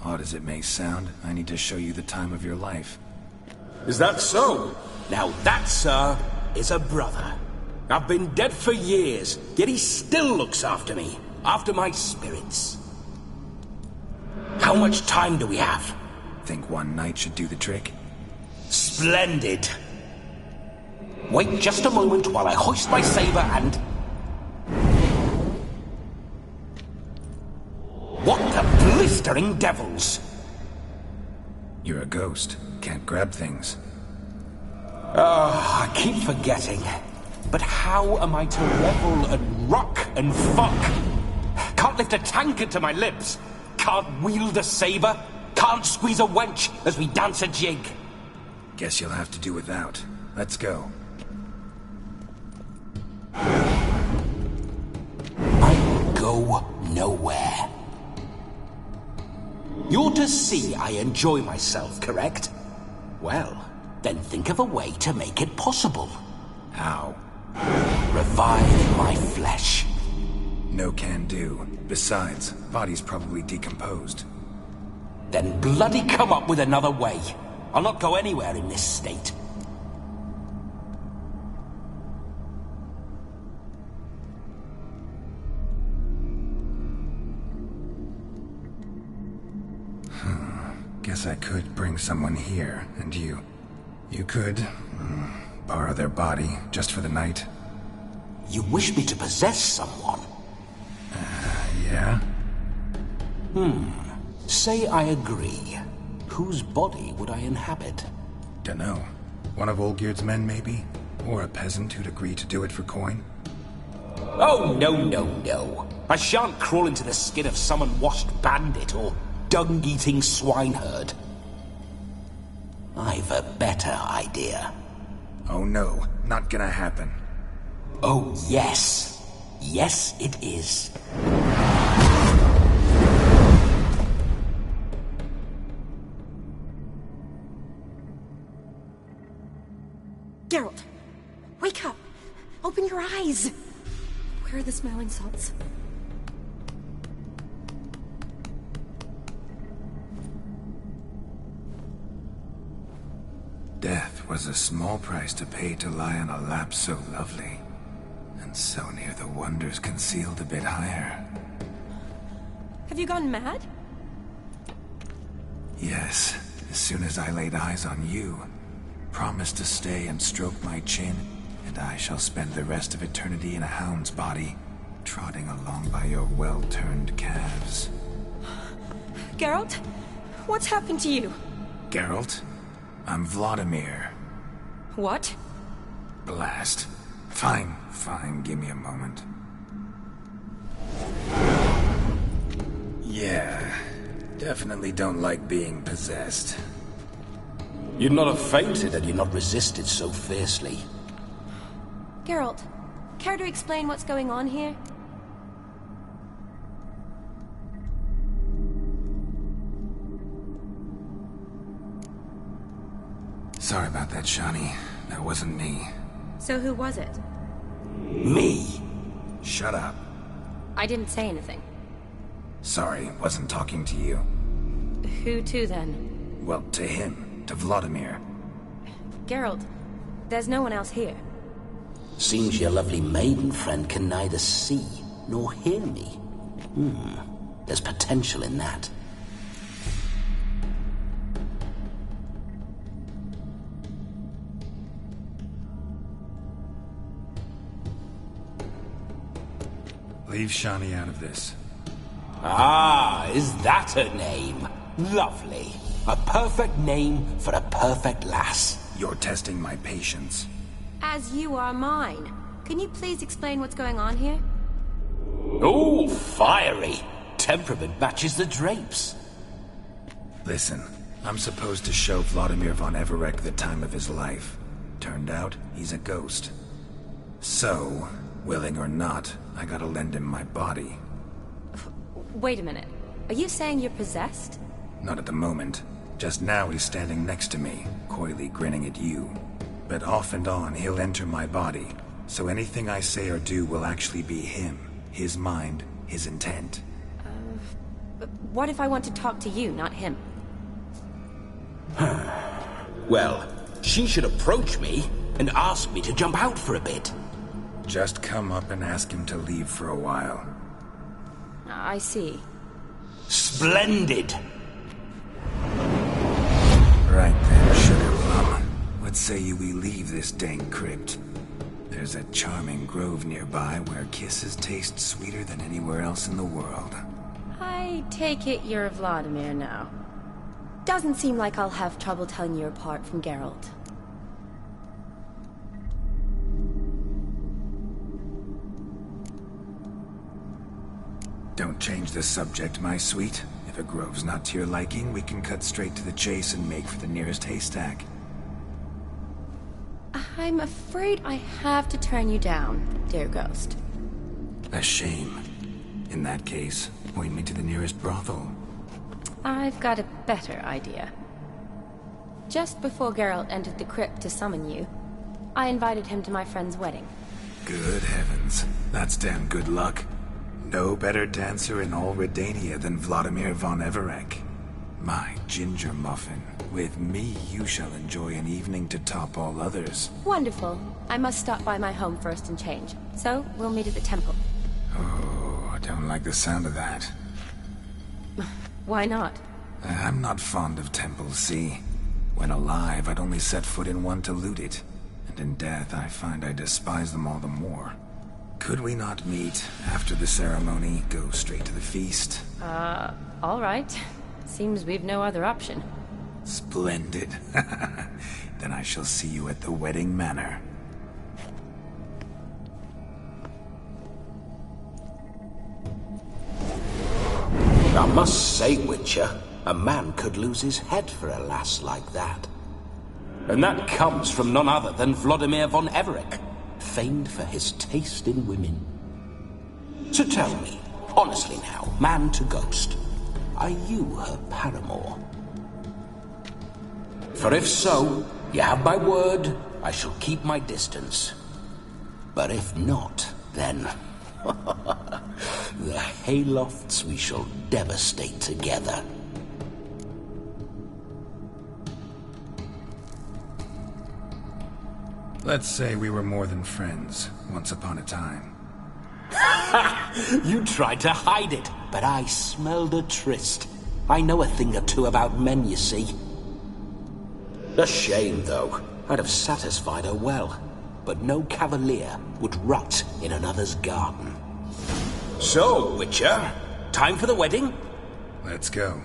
Odd as it may sound, I need to show you the time of your life. Is that so? Now that, sir, is a brother. I've been dead for years, yet he still looks after me, after my spirits. How much time do we have? Think one night should do the trick? Splendid. Wait just a moment while I hoist my saber and... What the blistering devils! You're a ghost. Can't grab things. I keep forgetting. But how am I to revel and rock and fuck? Can't lift a tankard to my lips. Can't wield a saber. Can't squeeze a wench as we dance a jig. Guess you'll have to do without. Let's go. I will go nowhere. You're to see I enjoy myself, correct? Well, then think of a way to make it possible. How? Revive my flesh. No can do. Besides, body's probably decomposed. Then bloody come up with another way. I'll not go anywhere in this state. Guess I could bring someone here, and you could borrow their body just for the night. You wish me to possess someone? Yeah? Say I agree. Whose body would I inhabit? Dunno. One of Olgierd's men, maybe? Or a peasant who'd agree to do it for coin? Oh, no. I shan't crawl into the skin of some unwashed bandit or dung-eating swineherd. I've a better idea. Oh no, not gonna happen. Oh yes. Yes, it is. Geralt, wake up. Open your eyes. Where are the smelling salts? Death was a small price to pay to lie on a lap so lovely. And so near the wonders concealed a bit higher. Have you gone mad? Yes, as soon as I laid eyes on you. Promise to stay and stroke my chin, and I shall spend the rest of eternity in a hound's body, trotting along by your well-turned calves. Geralt? What's happened to you? Geralt? I'm Vladimir. What? Blast. Fine, give me a moment. Yeah, definitely don't like being possessed. You'd not have fainted had you not resisted so fiercely. Geralt, care to explain what's going on here? Sorry about that, Shani. That wasn't me. So who was it? Me. Shut up. I didn't say anything. Sorry, wasn't talking to you. Who to then? Well, to him. To Vladimir. Geralt, there's no one else here. Seems your lovely maiden friend can neither see nor hear me. There's potential in that. Leave Shani out of this. Ah, is that her name? Lovely. A perfect name for a perfect lass. You're testing my patience. As you are mine. Can you please explain what's going on here? Oh, fiery. Temperament matches the drapes. Listen, I'm supposed to show Vladimir von Everec the time of his life. Turned out, he's a ghost. So, willing or not, I gotta lend him my body. Wait a minute. Are you saying you're possessed? Not at the moment. Just now he's standing next to me, coyly grinning at you. But off and on, he'll enter my body. So anything I say or do will actually be him. His mind, his intent. But what if I want to talk to you, not him? Well, she should approach me and ask me to jump out for a bit. Just come up and ask him to leave for a while. I see. Splendid! Right then, Sugar Plum. What say you we leave this dank crypt? There's a charming grove nearby where kisses taste sweeter than anywhere else in the world. I take it you're Vladimir now. Doesn't seem like I'll have trouble telling you apart from Geralt. Don't change the subject, my sweet. If a grove's not to your liking, we can cut straight to the chase and make for the nearest haystack. I'm afraid I have to turn you down, dear ghost. A shame. In that case, point me to the nearest brothel. I've got a better idea. Just before Geralt entered the crypt to summon you, I invited him to my friend's wedding. Good heavens. That's damn good luck. No better dancer in all Redania than Vladimir von Everec. My ginger muffin. With me, you shall enjoy an evening to top all others. Wonderful. I must stop by my home first and change. So, we'll meet at the temple. Oh, I don't like the sound of that. Why not? I'm not fond of temples, see? When alive, I'd only set foot in one to loot it. And in death, I find I despise them all the more. Could we not meet after the ceremony, go straight to the feast? All right. Seems we've no other option. Splendid. Then I shall see you at the wedding manor. I must say, Witcher, a man could lose his head for a lass like that. And that comes from none other than Vladimir von Everec, famed for his taste in women. So tell me, honestly now, man to ghost, are you her paramour? For if so, you have my word, I shall keep my distance. But if not, then the haylofts we shall devastate together. Let's say we were more than friends, once upon a time. You tried to hide it, but I smelled a tryst. I know a thing or two about men, you see. A shame, though. I'd have satisfied her well. But no cavalier would rot in another's garden. So, Witcher, time for the wedding? Let's go.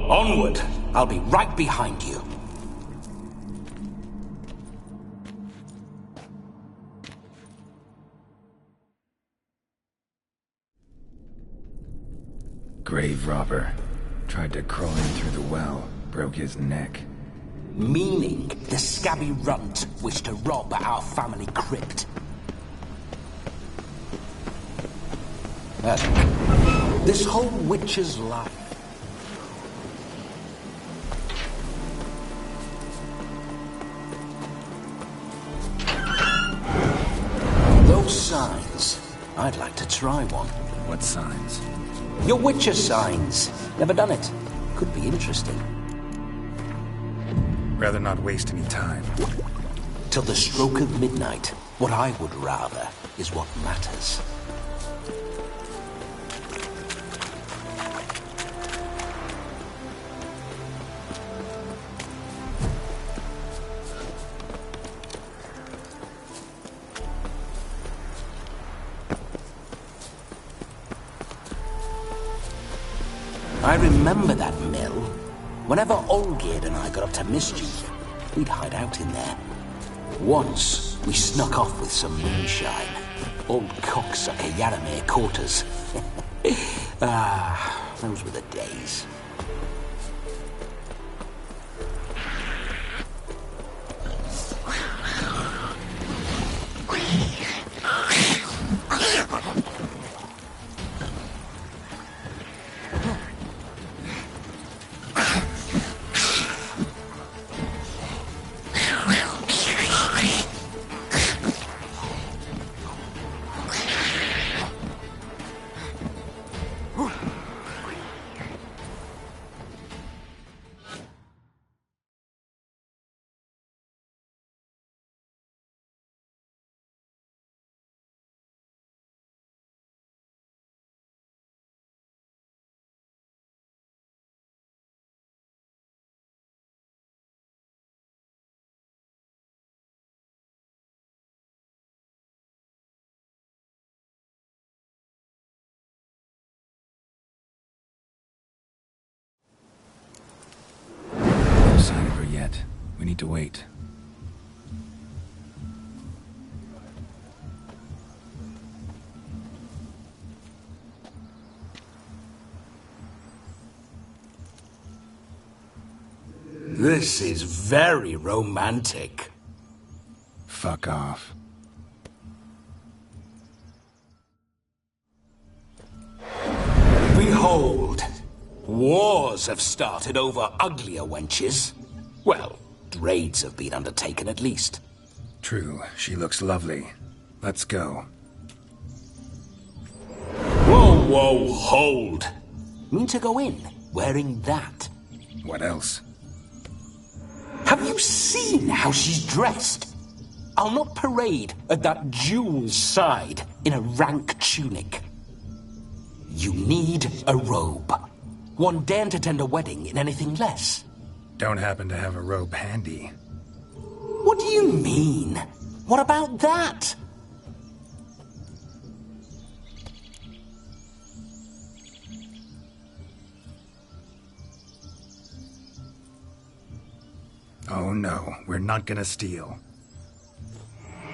Onward! I'll be right behind you. Grave robber. Tried to crawl in through the well, broke his neck. Meaning the scabby runt wished to rob our family crypt. This whole witcher's life. Those signs. I'd like to try one. What signs? Your witcher signs. Never done it. Could be interesting. Rather not waste any time. Till the stroke of midnight, what I would rather is what matters. I remember that mill. Whenever Olgerd and I got up to mischief, we'd hide out in there. Once, we snuck off with some moonshine. Old cocksucker Yaramir caught us. Those were the days. No sign of her yet. We need to wait. This is very romantic. Fuck off. Behold, wars have started over uglier wenches. Well, raids have been undertaken at least. True, she looks lovely. Let's go. Whoa, whoa, hold. Mean to go in wearing that? What else? Have you seen how she's dressed? I'll not parade at that jewel's side in a rank tunic. You need a robe. One daren't attend a wedding in anything less. Don't happen to have a robe handy. What do you mean? What about that? Oh no, we're not gonna steal.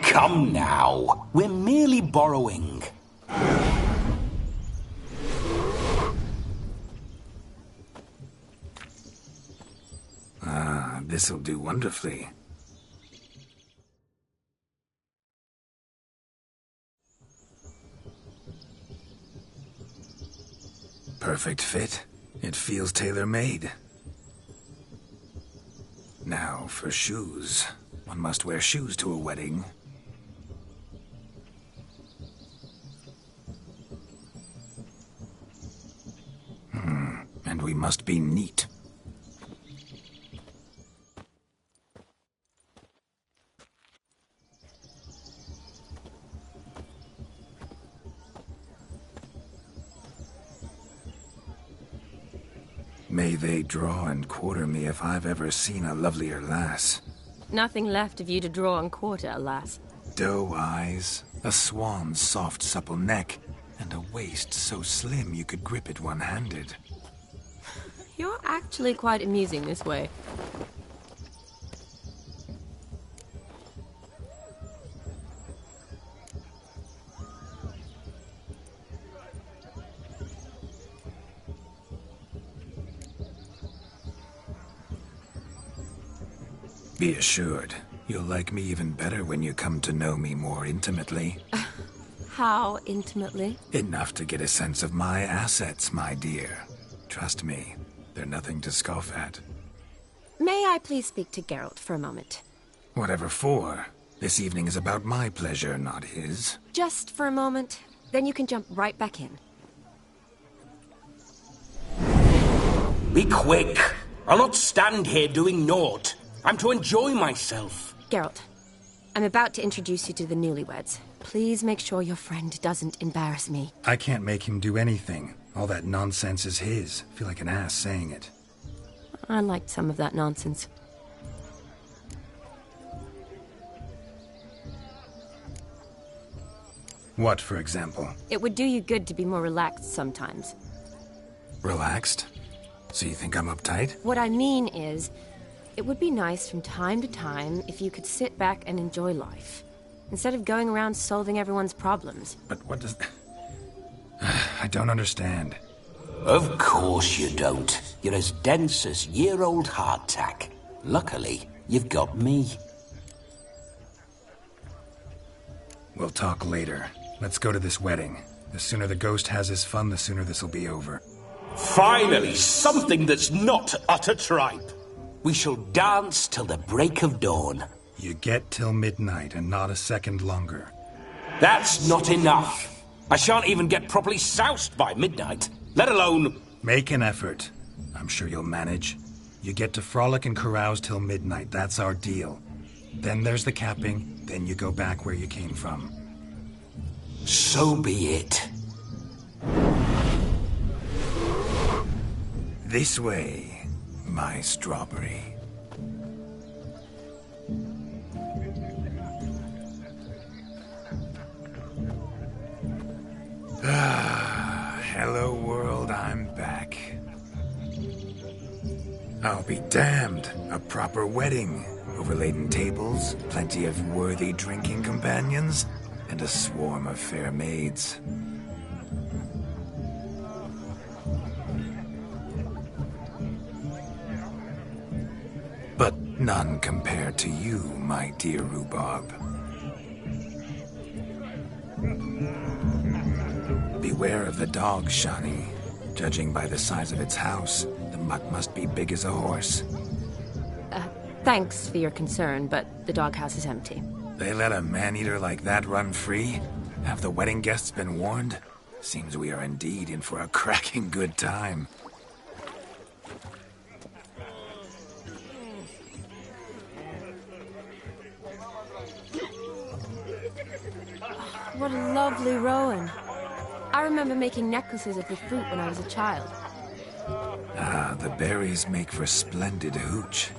Come now, we're merely borrowing. Ah, this'll do wonderfully. Perfect fit. It feels tailor-made. Now, for shoes. One must wear shoes to a wedding. And we must be neat. May they draw and quarter me if I've ever seen a lovelier lass. Nothing left of you to draw and quarter, alas. Doe eyes, a swan's soft supple neck, and a waist so slim you could grip it one-handed. You're actually quite amusing this way. Be assured, you'll like me even better when you come to know me more intimately. How intimately? Enough to get a sense of my assets, my dear. Trust me, they're nothing to scoff at. May I please speak to Geralt for a moment? Whatever for. This evening is about my pleasure, not his. Just for a moment, then you can jump right back in. Be quick! I'll not stand here doing naught. I'm to enjoy myself. Geralt, I'm about to introduce you to the newlyweds. Please make sure your friend doesn't embarrass me. I can't make him do anything. All that nonsense is his. I feel like an ass saying it. I liked some of that nonsense. What, for example? It would do you good to be more relaxed sometimes. Relaxed? So you think I'm uptight? What I mean is, it would be nice from time to time if you could sit back and enjoy life, instead of going around solving everyone's problems. But what does... I don't understand. Of course you don't. You're as dense as year-old hardtack. Luckily, you've got me. We'll talk later. Let's go to this wedding. The sooner the ghost has his fun, the sooner this'll be over. Finally, something that's not utter tripe. We shall dance till the break of dawn. You get till midnight and not a second longer. That's not enough. I shan't even get properly soused by midnight, let alone... Make an effort. I'm sure you'll manage. You get to frolic and carouse till midnight, that's our deal. Then there's the capping, then you go back where you came from. So be it. This way, my strawberry. Hello world, I'm back. I'll be damned. A proper wedding. Overladen tables, plenty of worthy drinking companions, and a swarm of fair maids. But none compared to you, my dear rhubarb. Beware of the dog, Shani. Judging by the size of its house, the mutt must be big as a horse. Thanks for your concern, but the doghouse is empty. They let a man-eater like that run free? Have the wedding guests been warned? Seems we are indeed in for a cracking good time. What a lovely rowan. I remember making necklaces of the fruit when I was a child. Ah, the berries make for splendid hooch.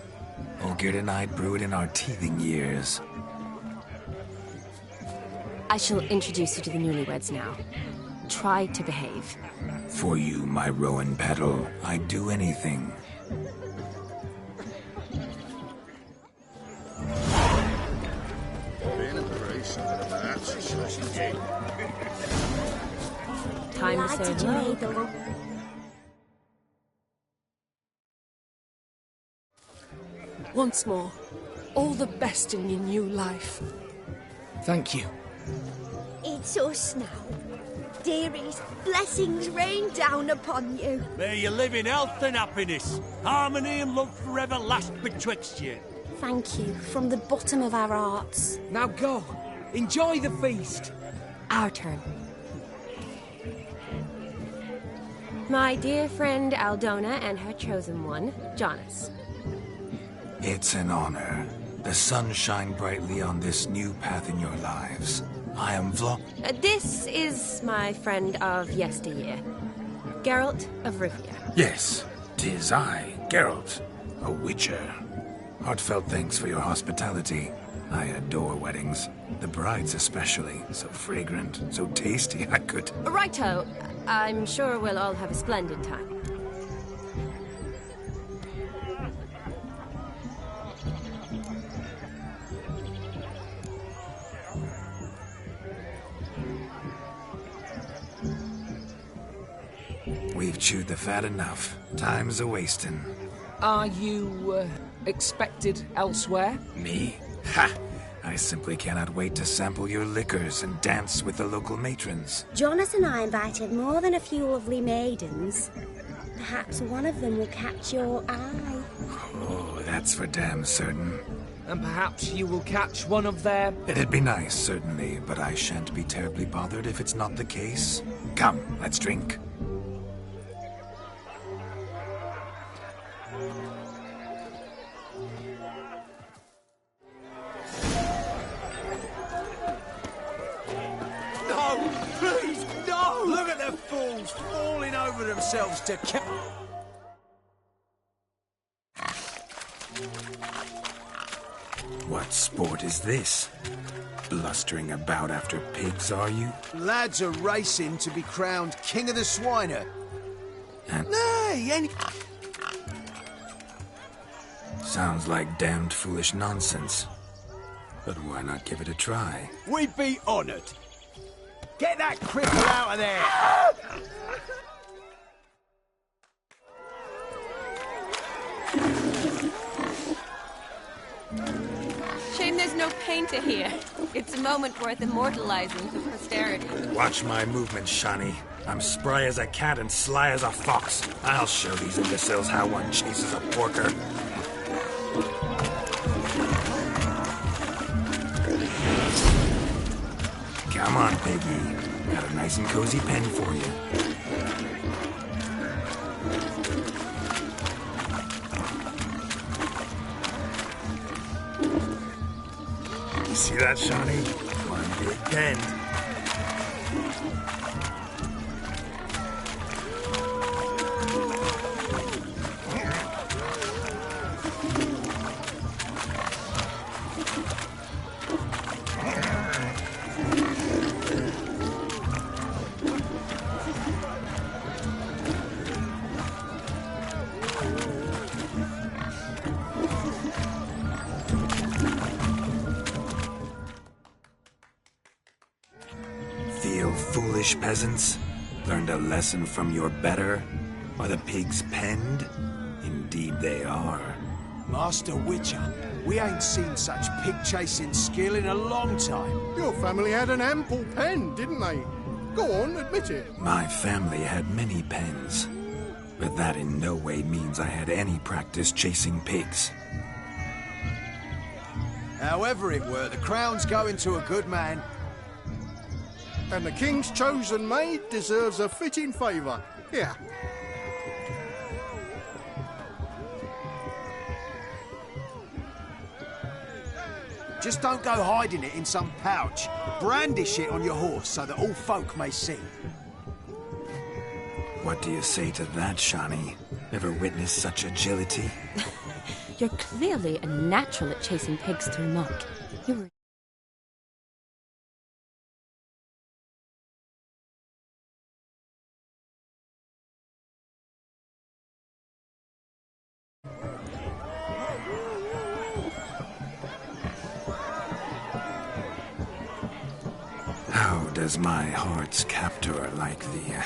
Olgerd and I brewed in our teething years. I shall introduce you to the newlyweds now. Try to behave. For you, my rowan petal, I'd do anything. Time to say hello. Once more, all the best in your new life. Thank you. It's us now. Dearies, blessings rain down upon you. May you live in health and happiness. Harmony and love forever last betwixt you. Thank you, from the bottom of our hearts. Now go. Enjoy the feast. Our turn. My dear friend Aldona and her chosen one, Jonas. It's an honor. The sun shine brightly on this new path in your lives. I am This is my friend of yesteryear, Geralt of Rivia. Yes, 'Tis I, Geralt, a witcher. Heartfelt thanks for your hospitality. I adore weddings. The brides especially. So fragrant, so tasty, I could... Righto. I'm sure we'll all have a splendid time. We've chewed the fat enough. Time's a-wasting. Are you, expected elsewhere? Me? Ha! I simply cannot wait to sample your liquors and dance with the local matrons. Jonas and I invited more than a few lovely maidens. Perhaps one of them will catch your eye. Oh, that's for damn certain. And perhaps you will catch one of their... It'd be nice, certainly, but I shan't be terribly bothered if it's not the case. Come, let's drink. Please, no! Look at the fools falling over themselves to kill. What sport is this? Blustering about after pigs, are you? Lads are racing to be crowned King of the Swiner. And Nay, any... sounds like damned foolish nonsense. But why not give it a try? We'd be honoured. Get that cripple out of there! Shame there's no painter here. It's a moment worth immortalizing for posterity. Watch my movement, Shani. I'm spry as a cat and sly as a fox. I'll show these imbeciles how one chases a porker. Come on, Piggy. Got a nice and cozy pen for you. You see that, Shani? One big pen. Foolish peasants, learned a lesson from your better? Are the pigs penned? Indeed they are. Master Witcher, we ain't seen such pig-chasing skill in a long time. Your family had an ample pen, didn't they? Go on, admit it. My family had many pens, but that in no way means I had any practice chasing pigs. However it were, the crown's going to a good man. And the king's chosen maid deserves a fitting favour. Here. Just don't go hiding it in some pouch. Brandish it on your horse so that all folk may see. What do you say to that, Shani? Ever witnessed such agility? You're clearly a natural at chasing pigs through muck. You were... How does my heart's captor like the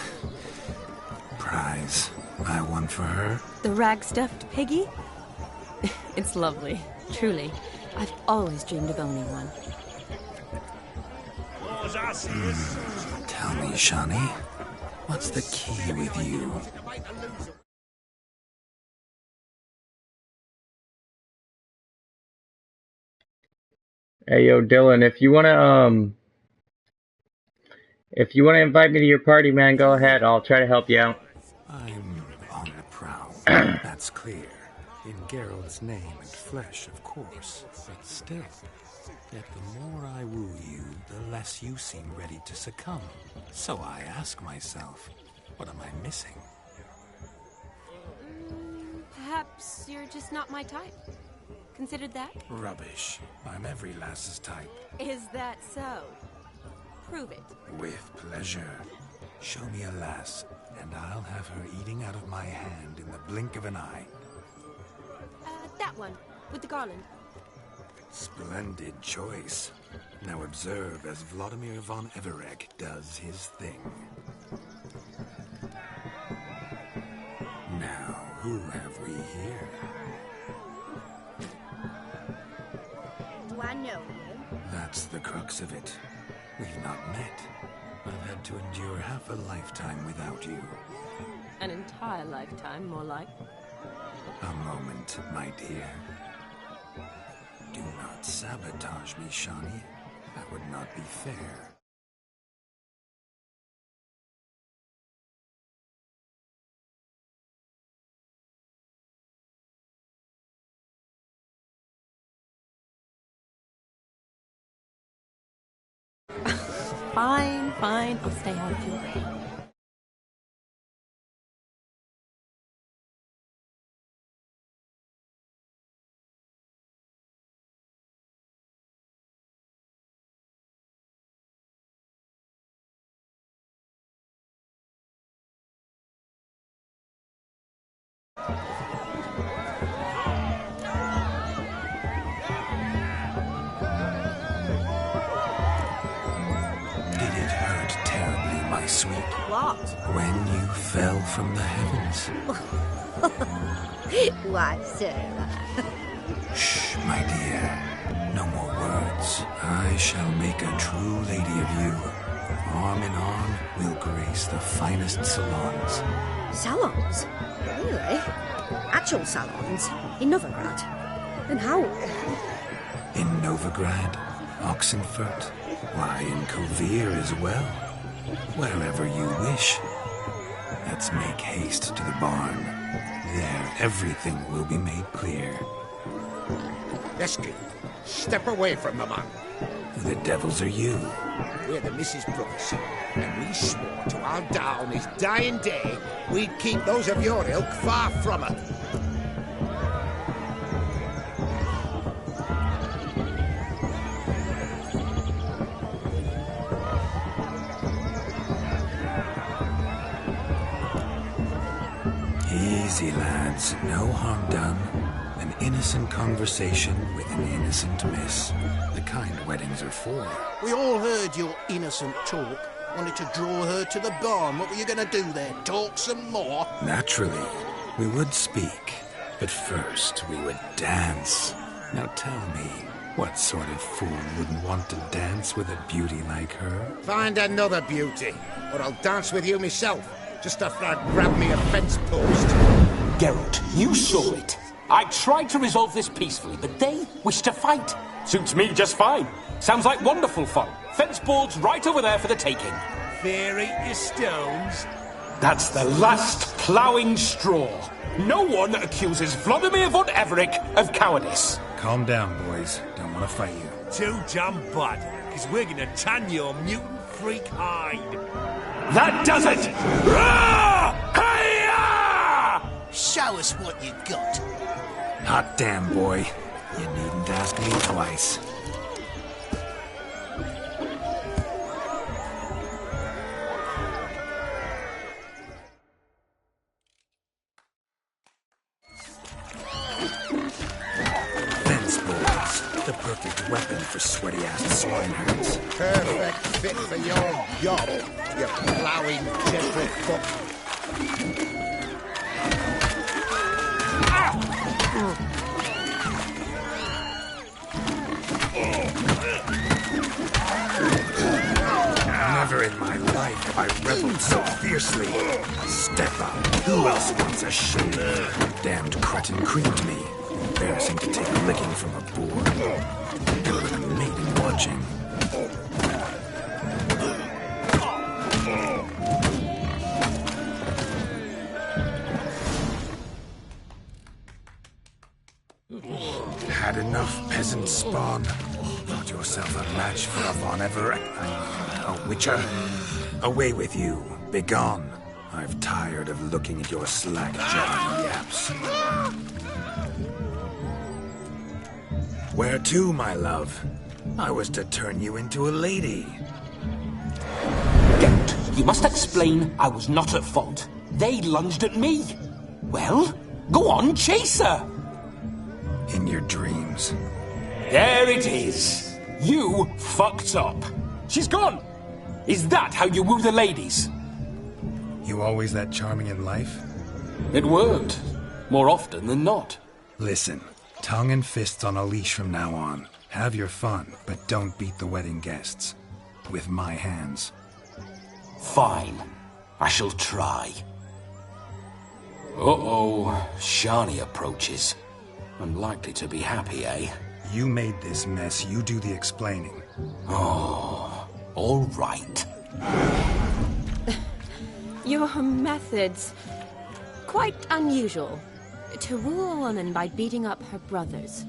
prize I won for her? The rag-stuffed piggy? It's lovely, truly. I've always dreamed of owning one. Tell me, Shani, what's the key with you? Hey, yo, Dylan, if you wanna invite me to your party, man, go ahead. I'll try to help you out. I'm on the prowl. That's clear. In Geralt's name and flesh, of course. But still, yet the more I woo you, the less you seem ready to succumb. So I ask myself, what am I missing? Perhaps you're just not my type. Considered that? Rubbish. I'm every lass's type. Is that so? Prove it. With pleasure. Show me a lass, and I'll have her eating out of my hand in the blink of an eye. That one, with the garland. Splendid choice. Now observe as Vladimir von Everek does his thing. Now, who have we here? Do I know you? That's the crux of it. We've not met. I've had to endure half a lifetime without you. An entire lifetime, more like. A moment, my dear. Do not sabotage me, Shawnee. That would not be fair. Fine, fine. I'll stay out of your way. Sweet. What? When you fell from the heavens. Why, Sarah? Shh, my dear. No more words. I shall make a true lady of you. Arm in arm, we'll grace the finest salons. Salons? Really? Actual salons? In Novigrad? And how? In Novigrad, Oxenfurt, why, in Kovir as well. Wherever you wish. Let's make haste to the barn. There, everything will be made clear. Lesky, step away from the man. Who the devils are you? We're the Mrs. Brothers, and we swore to our da on his dying day we'd keep those of your ilk far from her. Easy, lads. No harm done. An innocent conversation with an innocent miss. The kind weddings are for. We all heard your innocent talk. Wanted to draw her to the barn. What were you going to do there? Talk some more? Naturally. We would speak. But first, we would dance. Now tell me, what sort of fool wouldn't want to dance with a beauty like her? Find another beauty, or I'll dance with you myself. Just after I'd grabbed me a fence post. Geralt, you saw it. I tried to resolve this peacefully, but they wish to fight. Suits me just fine. Sounds like wonderful fun. Fence boards right over there for the taking. Fear eat your stones. That's the last ploughing straw. No one accuses Vladimir von Everek of cowardice. Calm down, boys. Don't want to fight you. Too damn bad, because we're going to tan your mutant freak hide. That does it! Show us what you got. Hot damn, boy. You needn't ask me twice. Fence boards. The perfect weapon for sweaty-ass swineherds. Perfect fit for your job, you ploughing gentlefolk. Never in my life have I reveled so fiercely. Step up. Who else wants a shave? Damned cretin creamed me. Embarrassing to take a licking from a boar. There was a maiden watching. Had enough, peasant spawn. Thought yourself a match for a Von Everett. A witcher. Away with you. Begone. I've tired of looking at your slack-jawed yaps. Where to, my love? I was to turn you into a lady. Geralt, you must explain I was not at fault. They lunged at me. Well, go on, chase her. In your dreams. There it is. You fucked up. She's gone. Is that how you woo the ladies? You always that charming in life? It worked. More often than not. Listen, tongue and fists on a leash from now on. Have your fun, but don't beat the wedding guests. With my hands. Fine. I shall try. Uh-oh. Shani approaches. Unlikely to be happy, eh? You made this mess. You do the explaining. Oh, all right. Your methods... quite unusual. To woo a woman by beating up her brothers.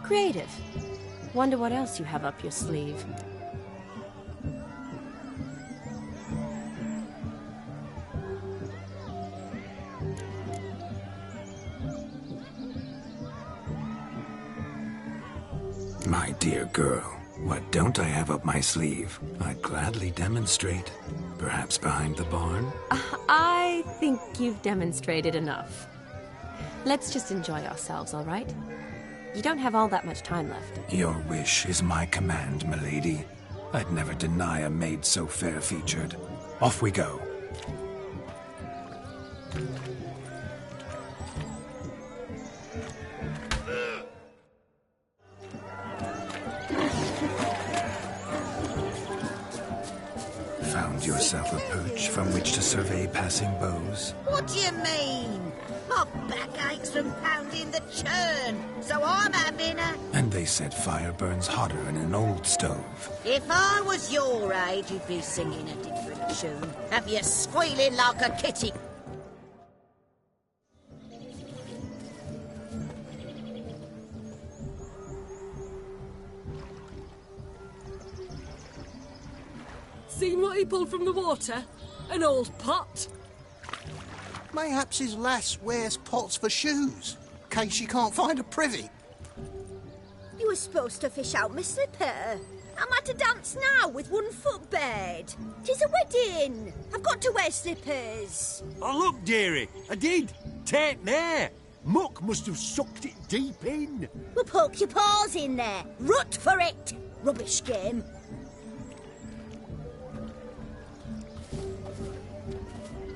Creative. Wonder what else you have up your sleeve. My dear girl, what don't I have up my sleeve? I'd gladly demonstrate. Perhaps behind the barn? I think you've demonstrated enough. Let's just enjoy ourselves, all right? You don't have all that much time left. Your wish is my command, milady. I'd never deny a maid so fair-featured. Off we go. Found yourself a perch from which to survey passing beaux? What do you mean? My back aches from pounding the churn, so I'm having a... And they said fire burns hotter in an old stove. If I was your age, you'd be singing a different tune. Have you squealing like a kitty? Seen what he pulled from the water? An old pot. Mayhaps his lass wears pots for shoes, in case she can't find a privy. You were supposed to fish out my slipper. I'm at a dance now with one foot bed. 'Tis a wedding. I've got to wear slippers. Oh, look, dearie, I did. Tain't there. Muck must have sucked it deep in. Well, poke your paws in there. Rut for it. Rubbish game.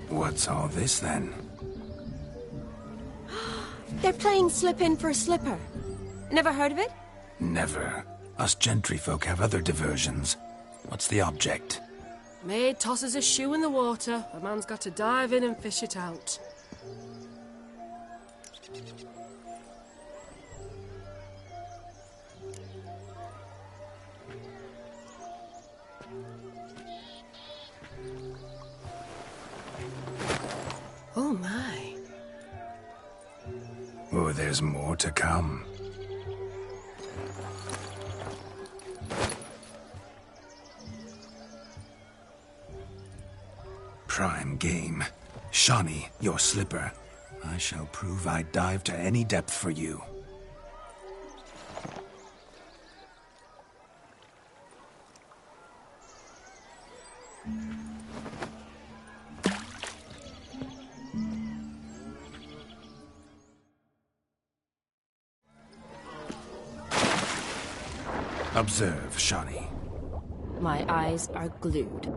What's all this, then? They're playing slip-in for a slipper. Never heard of it? Never. Us gentry folk have other diversions. What's the object? Maid tosses a shoe in the water. A man's got to dive in and fish it out. Oh, my. Oh, there's more to come. Prime game. Shawnee, your slipper. I shall prove I dive to any depth for you. Observe, Shawnee. My eyes are glued.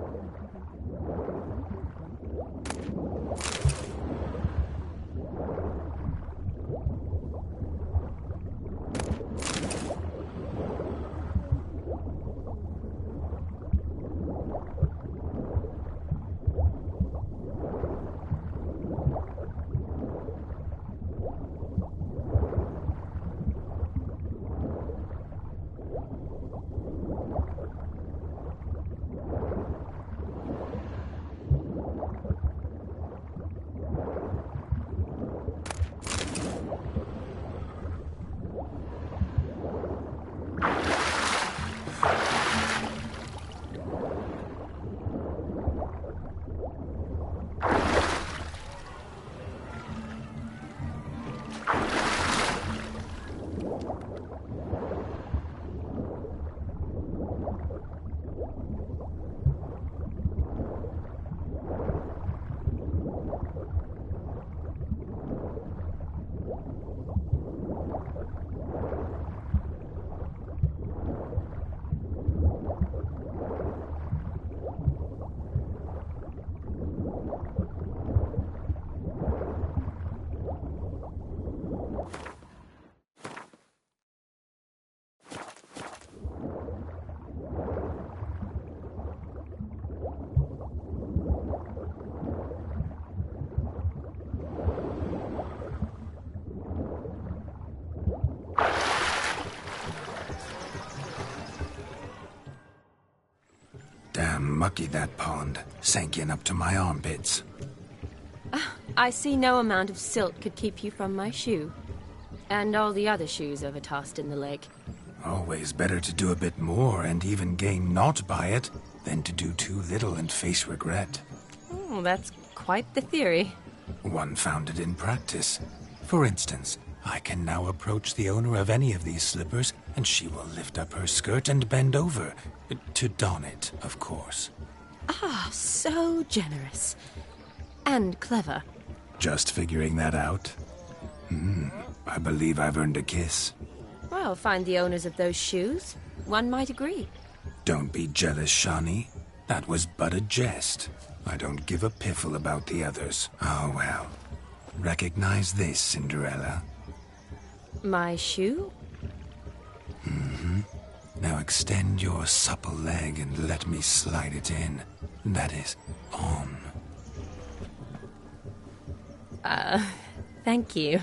Damn mucky, that pond. Sank in up to my armpits. I see no amount of silt could keep you from my shoe. And all the other shoes overtossed in the lake. Always better to do a bit more and even gain naught by it than to do too little and face regret. Oh, that's quite the theory. One founded in practice. For instance, I can now approach the owner of any of these slippers, and she will lift up her skirt and bend over. To don it, of course. Ah, so generous. And clever. Just figuring that out? I believe I've earned a kiss. Well, find the owners of those shoes. One might agree. Don't be jealous, Shawnee. That was but a jest. I don't give a piffle about the others. Oh, well. Recognize this, Cinderella. My shoe? Now extend your supple leg and let me slide it in. That is, on. Thank you.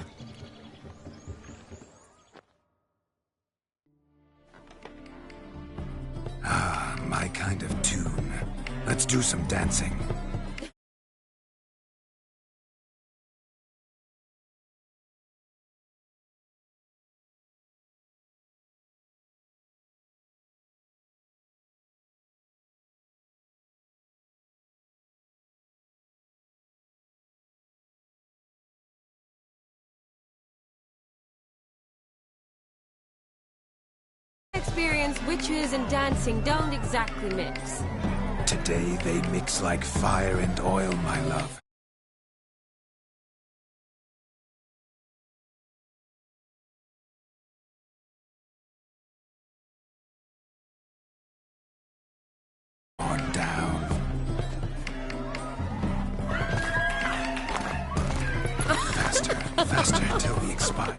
Ah, my kind of tune. Let's do some dancing. Experience witches and dancing don't exactly mix. Today they mix like fire and oil, my love. On down. Faster, faster till we expire.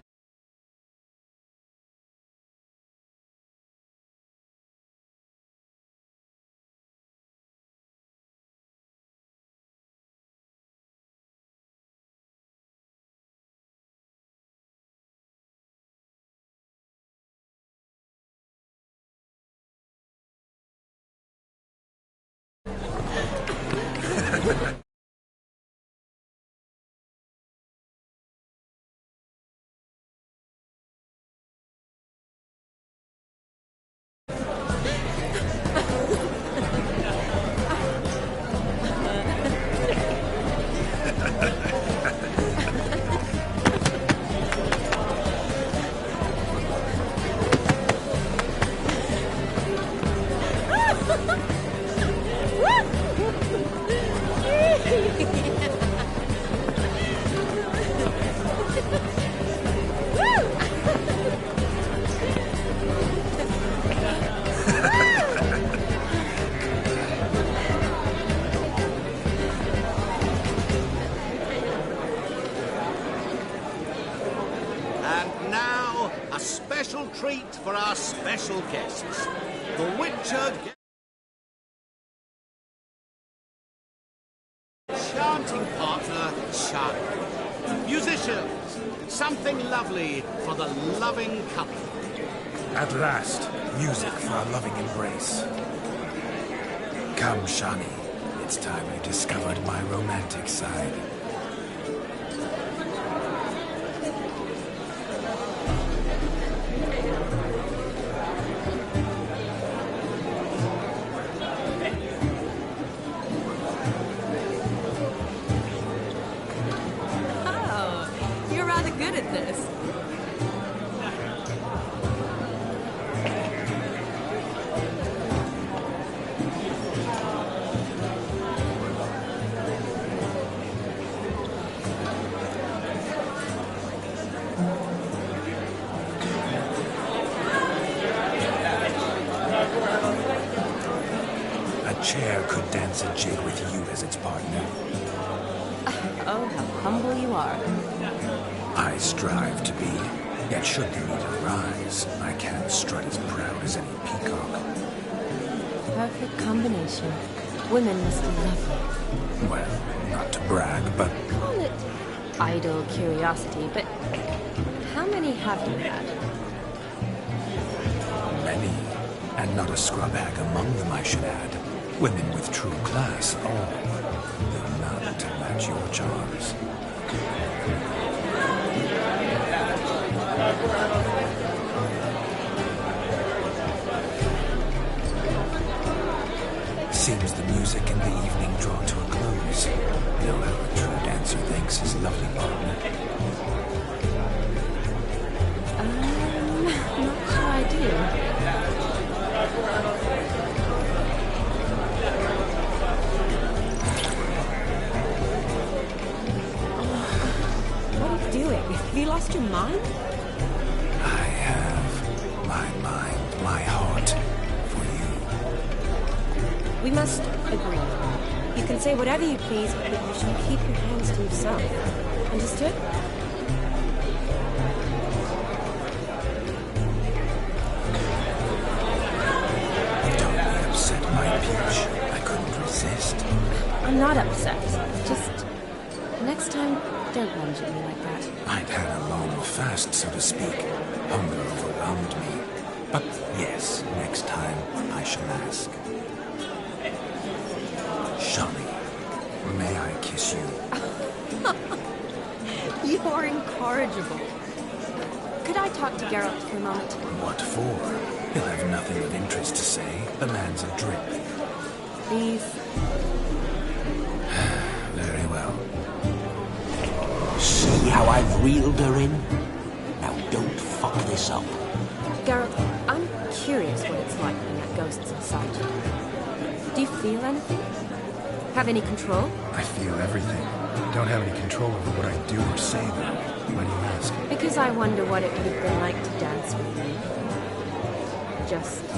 Treat for our special guests. The Witcher chanting partner, Charlie. Musicians, something lovely for the loving couple. At last, music for a loving embrace. Come, Shawnee. It's time you discovered my romantic side. Chair could dance a jig with you as its partner. Oh, how humble you are. I strive to be, yet should the need arise, I can't strut as proud as any peacock. Perfect combination. Women must love you. Well, not to brag, but... Call it idle curiosity, but how many have you had? Many, and not a scrub hag among them, I should add. Women with true class, all. They're none to match your charms. Seems the music in the evening draw to a close. Now how a true dancer thanks his lovely partner. Not sure I do. What are you doing? Have you lost your mind? I have my mind, my heart for you. We must agree. You can say whatever you please, but you should keep your hands to yourself. Understood? Don't be upset, my peach. I couldn't resist. I'm not upset. Just next time, don't lunge at me like that. I'd had a long fast, so to speak. Hunger overwhelmed me. But yes, next time I shall ask. Shani, may I kiss you? You're incorrigible. Could I talk to Geralt for a moment? What for? He'll have nothing of interest to say. The man's adrift. Please. Very well. See how I've reeled her in? Now don't fuck this up. Geralt, I'm curious what it's like when that ghost's inside you. Do you feel anything? Have any control? I feel everything. Don't have any control over what I do or say, though. Why do you ask? Because I wonder what it would have been like to dance with you. Just you.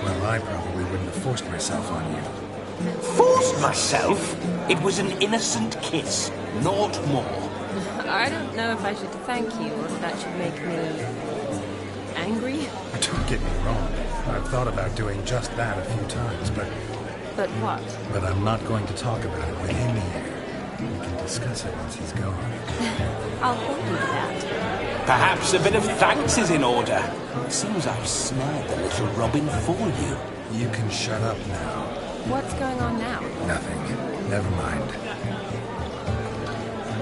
Well, I probably wouldn't have forced myself on you. Forced myself? It was an innocent kiss, naught more. I don't know if I should thank you or if that should make me angry. Don't get me wrong. I've thought about doing just that a few times, but what? But I'm not going to talk about it with him here. We can discuss it once he's gone. I'll hold you to that. Perhaps a bit of thanks is in order. Seems I've snared the little robin for you. You can shut up now. What's going on now? Nothing. Never mind.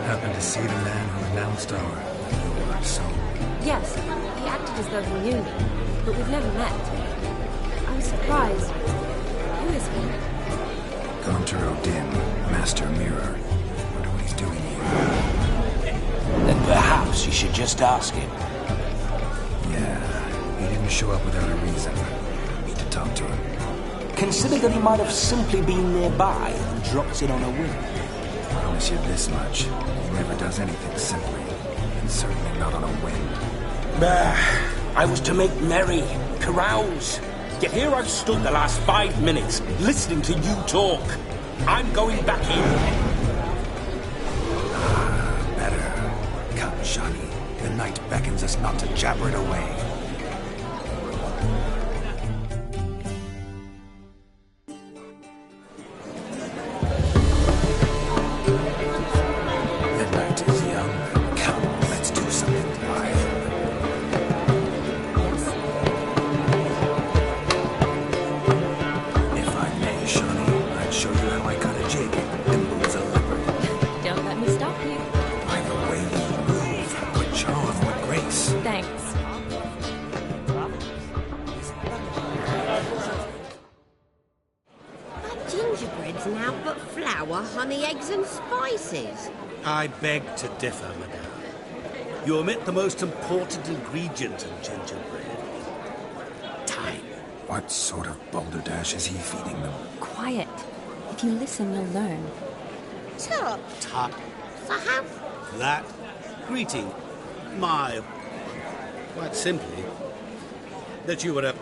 Happened to see the man who announced our song. Yes, he acted as though he knew me, but we've never met. I was surprised. Who is he? Gaunter Odin, Master Mirror. Wonder what he's doing here. Then perhaps you should just ask him. Yeah, he didn't show up without a reason. Need to talk to him. Consider that he might have simply been nearby and dropped in on a whim. Promise you this much. He never does anything simply. And certainly not on a whim. I was to make merry, carouse. Yet here I've stood the last 5 minutes, listening to you talk. I'm going back in. Better. Come, Shani. The night beckons us not to jabber it away. I beg to differ, madame. You omit the most important ingredient in gingerbread. Time. What sort of balderdash is he feeding them? Quiet. If you listen, you'll learn. Top. Top. For how? That. Greeting. My. Quite simply, that you were a...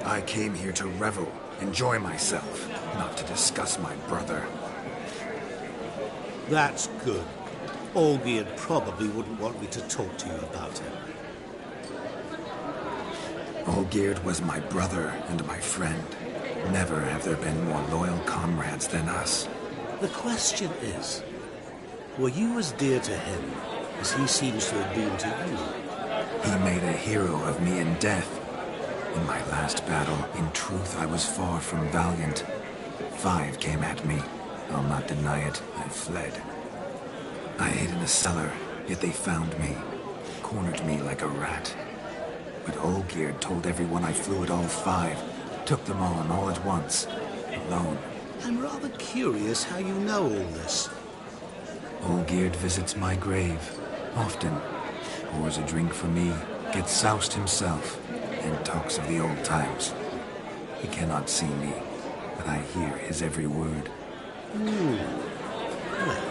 I came here to revel, enjoy myself, not to discuss my brother. That's good. Olgierd probably wouldn't want me to talk to you about him. Olgierd was my brother and my friend. Never have there been more loyal comrades than us. The question is, were you as dear to him as he seems to have been to you? He made a hero of me in death. In my last battle, in truth, I was far from valiant. 5 came at me. I'll not deny it, I fled. I hid in a cellar, yet they found me, cornered me like a rat. But Olgierd told everyone I flew at all 5, took them on all at once, alone. I'm rather curious how you know all this. Olgierd visits my grave, often. Pours a drink for me, gets soused himself, and talks of the old times. He cannot see me, but I hear his every word. Well,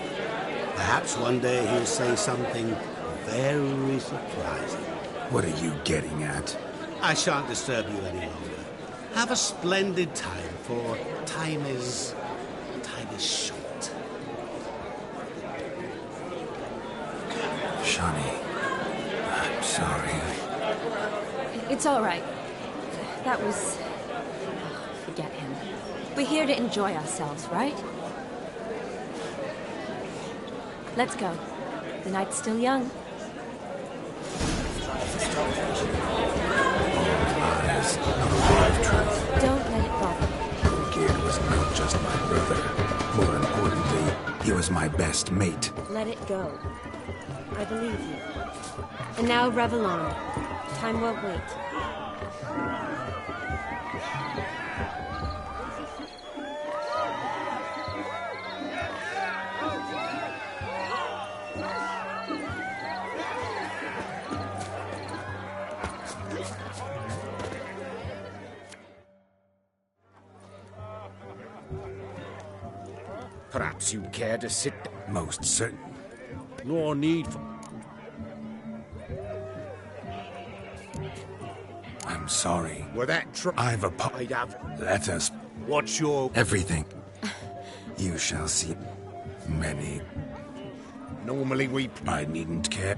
perhaps one day he'll say something very surprising. What are you getting at? I shan't disturb you any longer. Have a splendid time, for time is short. Shani, I'm sorry. It's all right. That was... forget him. We're here to enjoy ourselves, right? Let's go. The night's still young. Lies, not a word of truth. Don't let it bother you. Olgierd was not just my brother. More importantly, he was my best mate. Let it go. I believe you. And now revel on. Time won't wait. Perhaps you care to sit down. Most certain. No need for... I'm sorry. Were that I've I'd have... Let us... What's your... Everything. You shall see many. Normally we... I needn't care.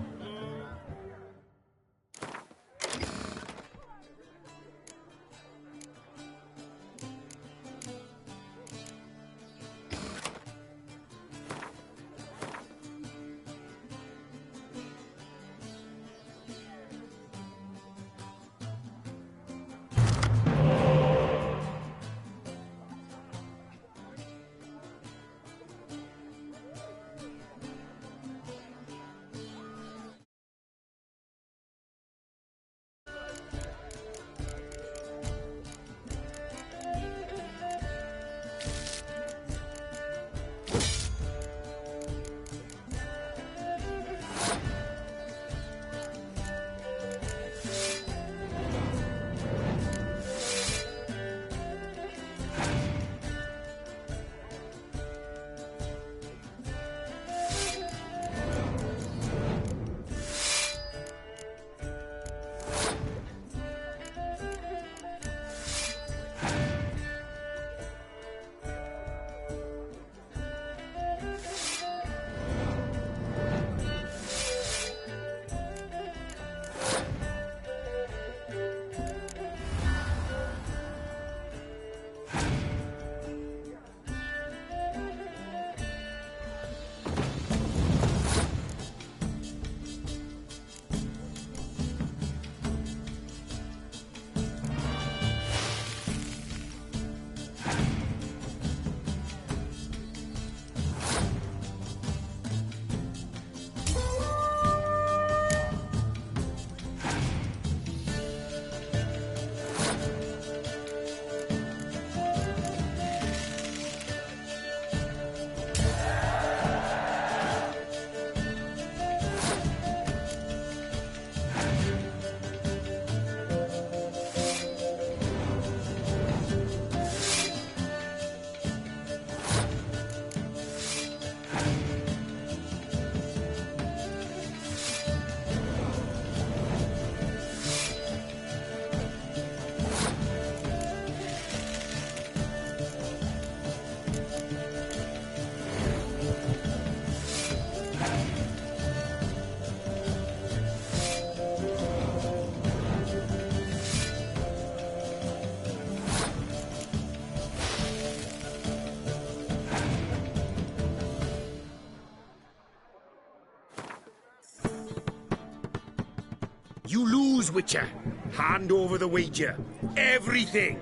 You lose, Witcher. Hand over the wager. Everything.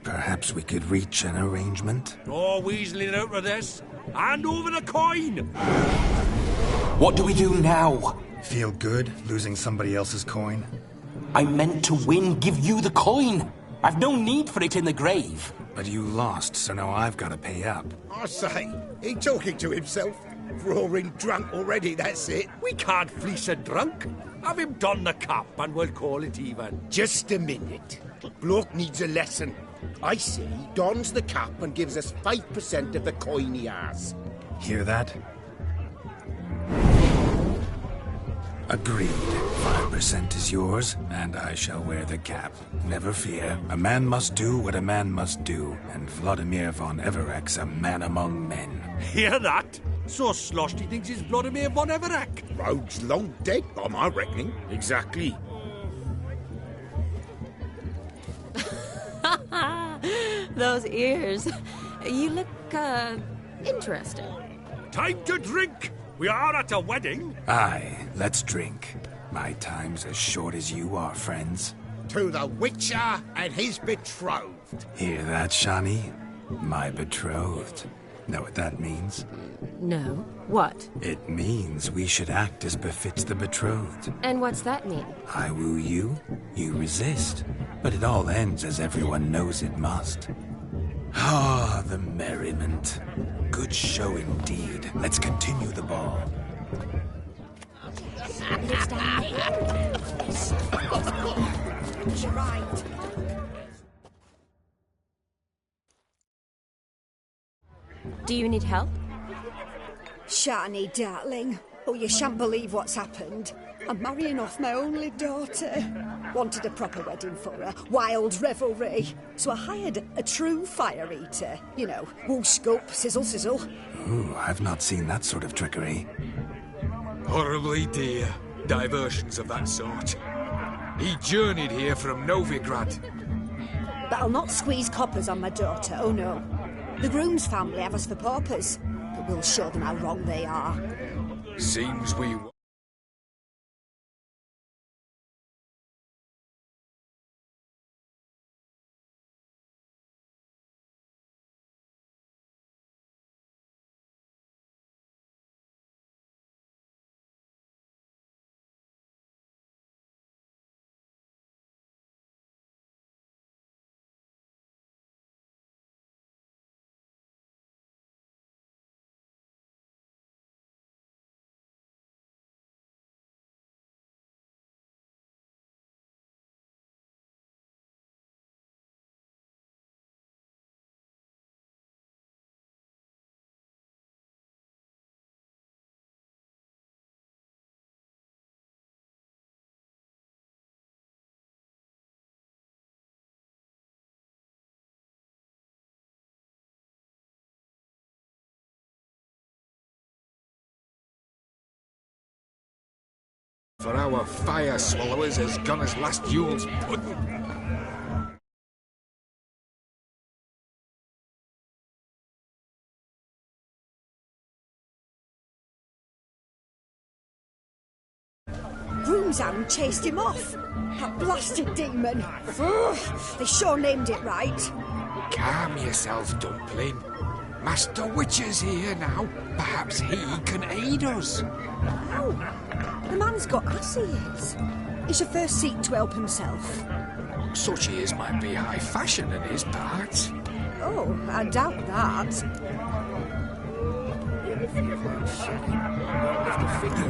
Perhaps we could reach an arrangement? No weaseling out of this. Hand over the coin. What do we do now? Feel good losing somebody else's coin? I meant to win, give you the coin. I've no need for it in the grave. But you lost, so now I've got to pay up. I say, he talking to himself. Roaring drunk already, that's it. We can't fleece a drunk. Have him don the cap and we'll call it even. Just a minute. Bloke needs a lesson. I say he dons the cap and gives us 5% of the coin he has. Hear that? Agreed. 5% is yours, and I shall wear the cap. Never fear. A man must do what a man must do, and Vladimir von Everek's a man among men. Hear that? So sloshed he thinks he's Vladimir von Everek. Rogue's long dead, by my reckoning. Exactly. Those ears. You look, interesting. Time to drink! We are at a wedding. Aye, let's drink. My time's as short as you are, friends. To the Witcher and his betrothed. Hear that, Shani? My betrothed. Know what that means? No. What? It means we should act as befits the betrothed. And what's that mean? I woo you, you resist. But it all ends as everyone knows it must. Ah, the merriment. Good show indeed. Let's continue the ball. You're right. Do you need help? Shani, darling. Oh, you shan't believe what's happened. I'm marrying off my only daughter. Wanted a proper wedding for her, wild revelry. So I hired a true fire eater. You know, whoosh, scope, sizzle, sizzle. Ooh, I've not seen that sort of trickery. Horribly dear diversions of that sort. He journeyed here from Novigrad. But I'll not squeeze coppers on my daughter, oh no. The groom's family have us for paupers, but we'll show them how wrong they are. Seems we... For our fire swallowers has gone as last Yule's pudding. Groomshound chased him off. That blasted demon. Ugh, they sure named it right. Calm yourself, Dumpling. Master Witcher's here now. Perhaps he can aid us. Oh, the man's got ass ears. It's your first seat to help himself. Such ears might be high fashion in his parts. Oh, I doubt that. You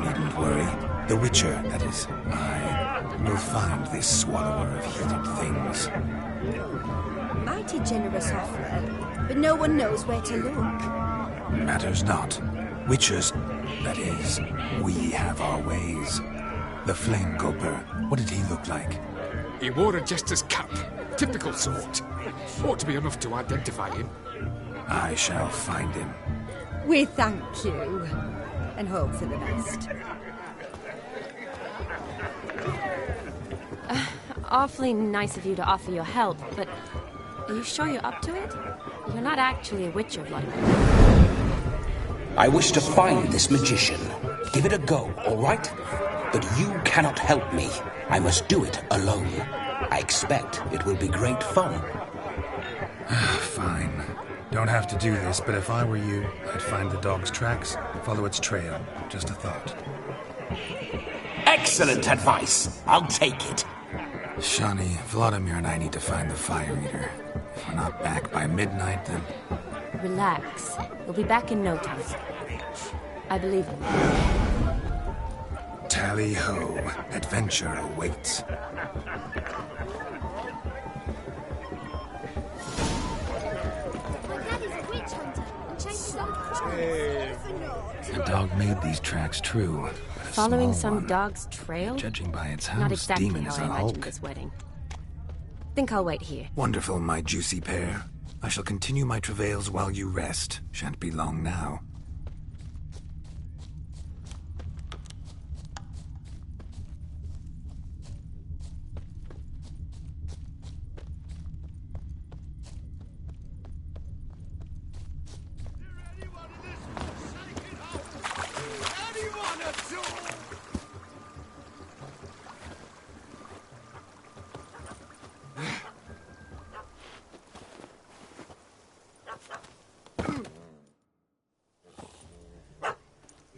needn't worry. The Witcher, that is, I, will find this swallower of heated things. Mighty generous offer, but no one knows where to look. Matters not. Witchers, that is, we have our ways. The Flame Gulper, what did he look like? He wore a jester's cap. Typical sort. Ought to be enough to identify him. I shall find him. We thank you, and hope for the best. Awfully nice of you to offer your help, but are you sure you're up to it? You're not actually a Witcher, Vladimir. I wish to find this magician. Give it a go, all right? But you cannot help me. I must do it alone. I expect it will be great fun. Fine. Don't have to do this, but if I were you, I'd find the dog's tracks, follow its trail. Just a thought. Excellent advice. I'll take it. Shani, Vladimir and I need to find the fire eater. If we're not back by midnight, then... Relax. We'll be back in no time. I believe in you. Tally-ho. Adventure awaits. The dog made these tracks true. Following some dog's trail? Judging by its Not house, exactly demon how is I a imagined hulk. this wedding. Think I'll wait here. Wonderful, my juicy pair. I shall continue my travails while you rest. Shan't be long now.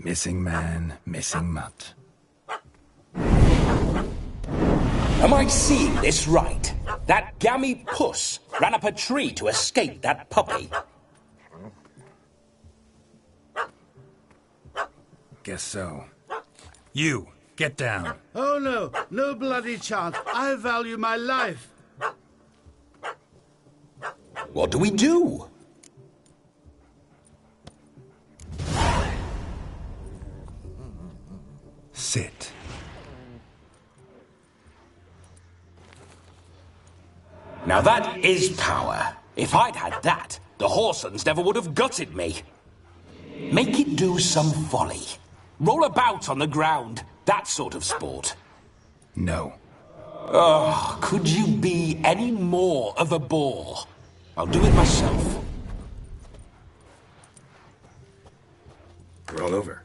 Missing man, missing mutt. Am I seeing this right? That gammy puss ran up a tree to escape that puppy. Guess so. You, get down. Oh no, no bloody chance. I value my life. What do we do? Sit. Now that is power. If I'd had that, the Horsons never would have gutted me. Make it do some folly. Roll about on the ground. That sort of sport. No. Oh, could you be any more of a bore? I'll do it myself. Roll over.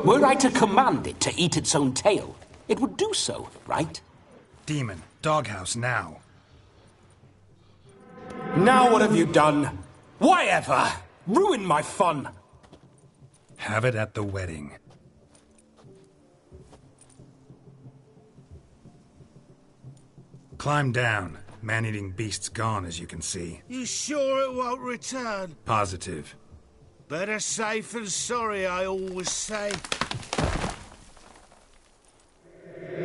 Were I to command it to eat its own tail, it would do so, right? Demon, doghouse now. Now what have you done? Why ever? Ruin my fun. Have it at the wedding. Climb down. Man-eating beast's gone, as you can see. You sure it won't return? Positive. Better safe than sorry, I always say.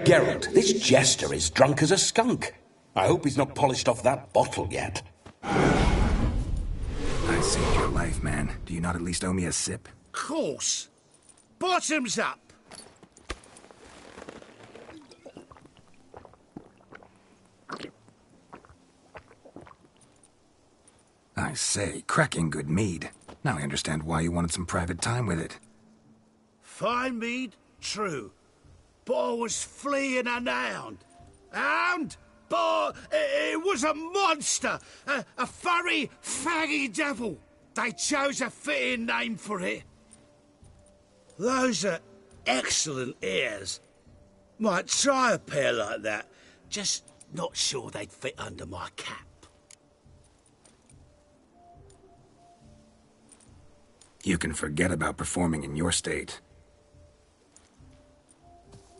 Geralt, this jester is drunk as a skunk. I hope he's not polished off that bottle yet. I saved your life, man. Do you not at least owe me a sip? Course. Bottoms up. I say, cracking good mead. Now I understand why you wanted some private time with it. Fine mead, true. But I was fleeing an hound. Hound? But it was a monster. A furry, faggy devil. They chose a fitting name for it. Those are excellent ears. Might try a pair like that. Just not sure they'd fit under my cap. You can forget about performing in your state.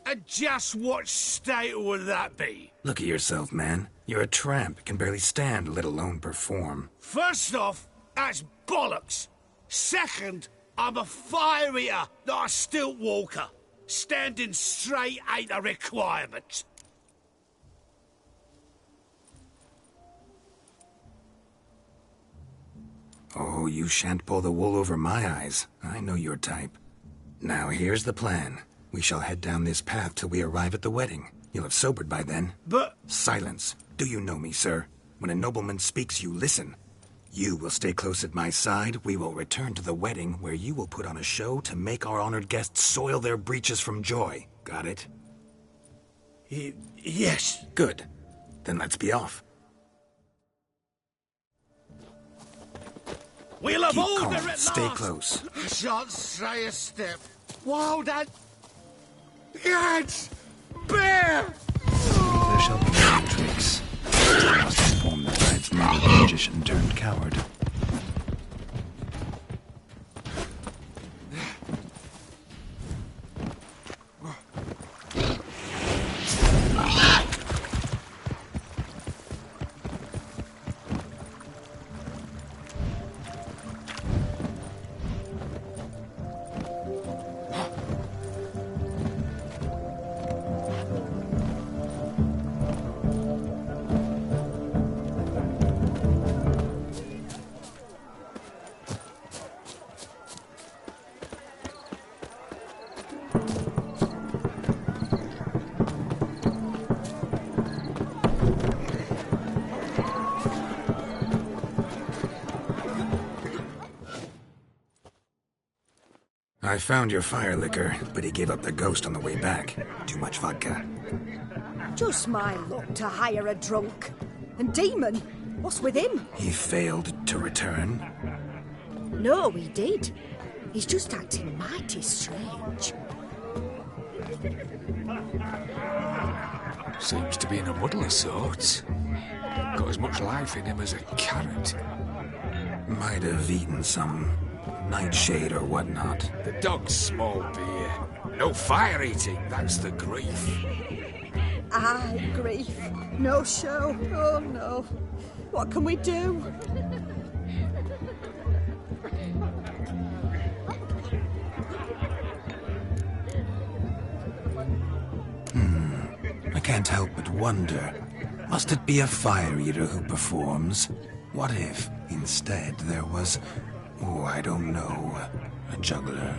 And just what state would that be? Look at yourself, man. You're a tramp, can barely stand, let alone perform. First off, that's bollocks. Second, I'm a fire eater, not a stilt walker. Standing straight ain't a requirement. Oh, you shan't pull the wool over my eyes. I know your type. Now here's the plan. We shall head down this path till we arrive at the wedding. You'll have sobered by then. But... Silence. Do you know me, sir? When a nobleman speaks, you listen. You will stay close at my side. We will return to the wedding, where you will put on a show to make our honored guests soil their breeches from joy. Got it? Yes. Good. Then let's be off. We'll have Keep all calm. her at Stay last. close. I shan't stray a step. Wild and... Yes! Bear! There shall be no tricks. I must inform the bridesmaid the magician turned coward. I found your fire liquor, but he gave up the ghost on the way back. Too much vodka. Just my luck to hire a drunk. And Demon, what's with him? He failed to return. No, he did. He's just acting mighty strange. Seems to be in a muddle of sorts. Got as much life in him as a carrot. Might have eaten some nightshade or whatnot. The dog's small beer. No fire eating, that's the grief. Aye, grief. No show. Oh no. What can we do? I can't help but wonder. Must it be a fire eater who performs? What if, instead, there was... oh, I don't know. A juggler.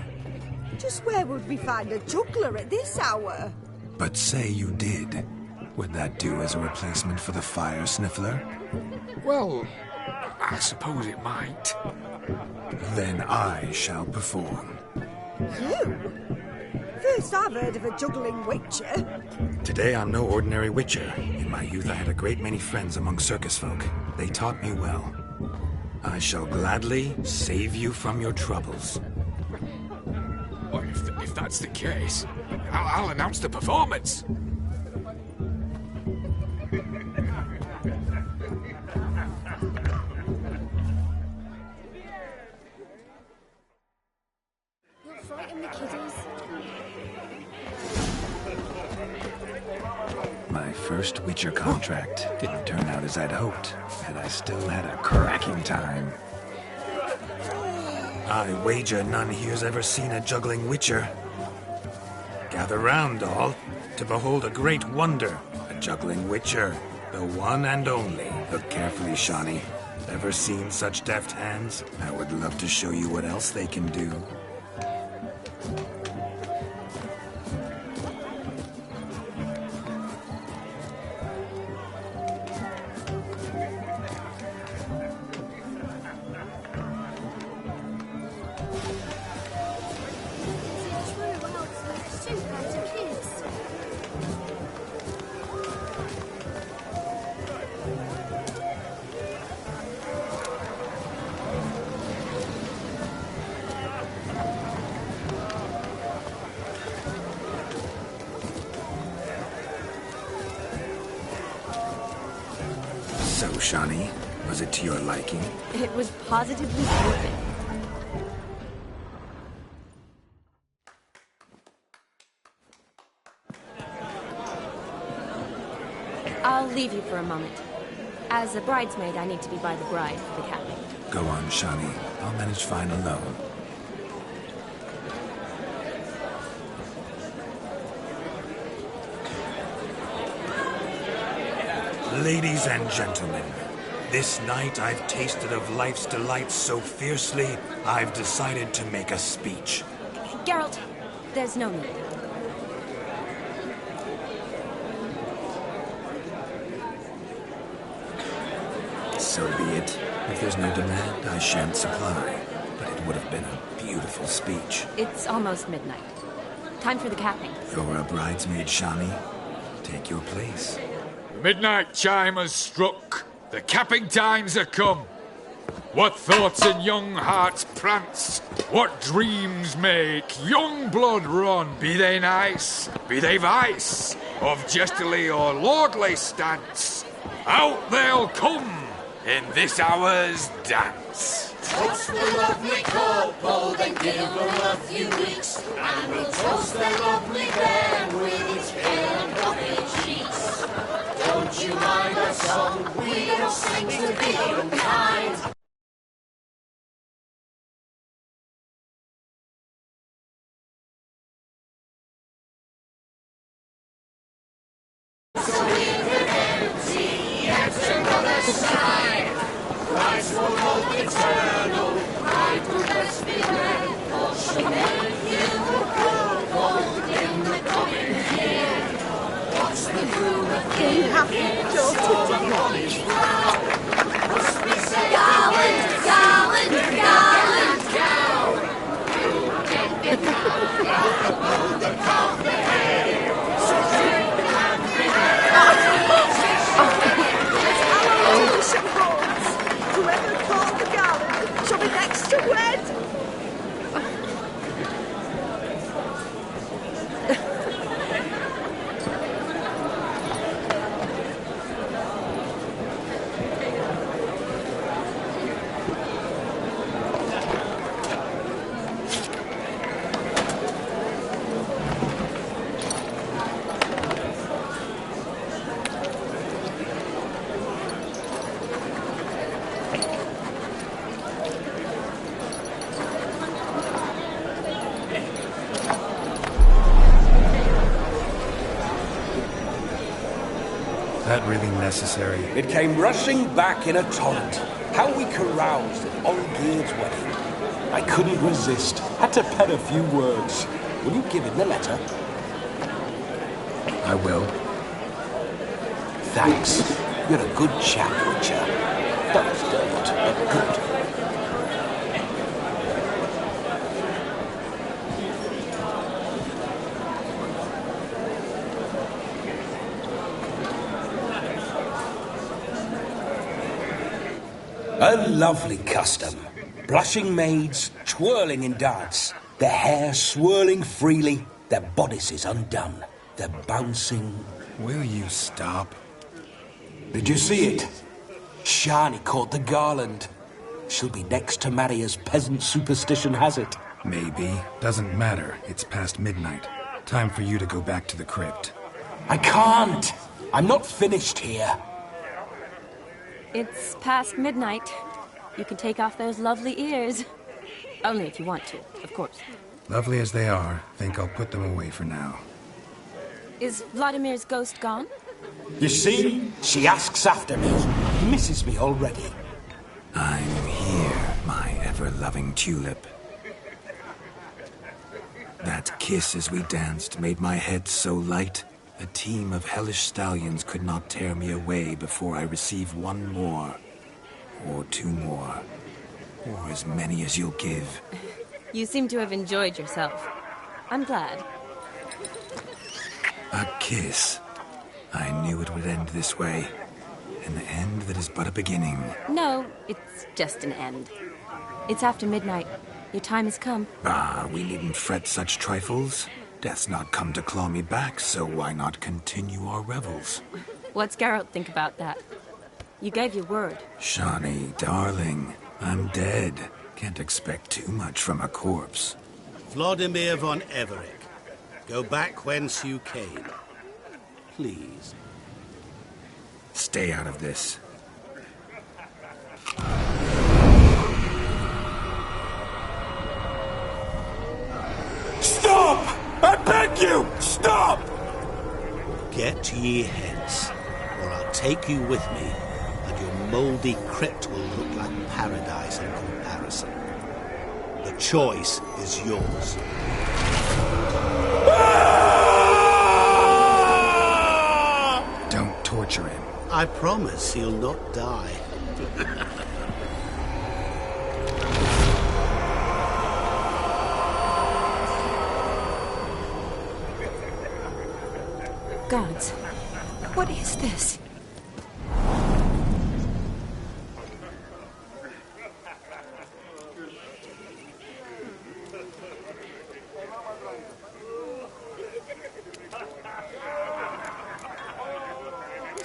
Just where would we find a juggler at this hour? But say you did. Would that do as a replacement for the fire sniffler? Well, I suppose it might. Then I shall perform. You? First I've heard of a juggling witcher. Today I'm no ordinary witcher. In my youth I had a great many friends among circus folk. They taught me well. I shall gladly save you from your troubles. Well, if that's the case, I'll announce the performance. You'll frighten the kiddies. My first Witcher contract didn't turn out as I'd hoped, and I still had a cracking time. I wager none here's ever seen a juggling Witcher. Gather round, all, to behold a great wonder, a juggling Witcher, the one and only. Look carefully, Shawnee. Ever seen such deft hands? I would love to show you what else they can do. So, Shawnee, was it to your liking? It was positively perfect. I'll leave you for a moment. As a bridesmaid, I need to be by the bride for the capping. Go on, Shawnee. I'll manage fine alone. Ladies and gentlemen, this night I've tasted of life's delights so fiercely, I've decided to make a speech. Geralt, there's no need. So be it. If there's no demand, I shan't supply. But it would have been a beautiful speech. It's almost midnight. Time for the capping. You're a bridesmaid, Shawnee. Take your place. The midnight chime has struck. The capping times are come. What thoughts in young hearts prance? What dreams make young blood run? Be they nice, be they vice, of jestily or lordly stance, out they'll come in this hour's dance. Toast the lovely couple, then give them a few weeks, and we'll toast their lovely band with its pale and puffy cheeks. Don't you mind our song, we don't sing to be unkind. So we can empty at another side. Christ will hope eternal, I will best be ready, for she'll make you gold in the coming year. What's the groom of King Happy Daughter? Must be said, Garland, Garland, Garland, cow. You get the cow, the cow, the hay. So drink and be Whoever caught the garland shall be next to wed. That really necessary? It came rushing back in a torrent. How we caroused at Olgierd's wedding. I couldn't resist. Had to pen a few words. Will you give him the letter? I will. Thanks. You're a good chap, Witcher. Don't dirt, but good. A lovely custom. Blushing maids, twirling in dance, their hair swirling freely, their bodices undone, their bouncing... Will you stop? Did you see it? Shani caught the garland. She'll be next to marry as peasant superstition has it. Maybe. Doesn't matter. It's past midnight. Time for you to go back to the crypt. I can't! I'm not finished here. It's past midnight. You can take off those lovely ears. Only if you want to, of course. Lovely as they are, think I'll put them away for now. Is Vladimir's ghost gone? You see? She asks after me. Misses me already. I'm here, my ever-loving tulip. That kiss as we danced made my head so light. A team of hellish stallions could not tear me away before I receive one more. Or two more. Or as many as you'll give. You seem to have enjoyed yourself. I'm glad. A kiss. I knew it would end this way. An end that is but a beginning. No, it's just an end. It's after midnight. Your time has come. Ah, we needn't fret such trifles. Death's not come to claw me back, so why not continue our revels? What's Geralt think about that? You gave your word. Shani, darling, I'm dead. Can't expect too much from a corpse. Vladimir von Everett, go back whence you came. Please. Stay out of this. Stop! I beg you! Stop! Get ye hence, or I'll take you with me, and your mouldy crypt will look like paradise in comparison. The choice is yours. Don't torture him. I promise he'll not die. Gods, what is this?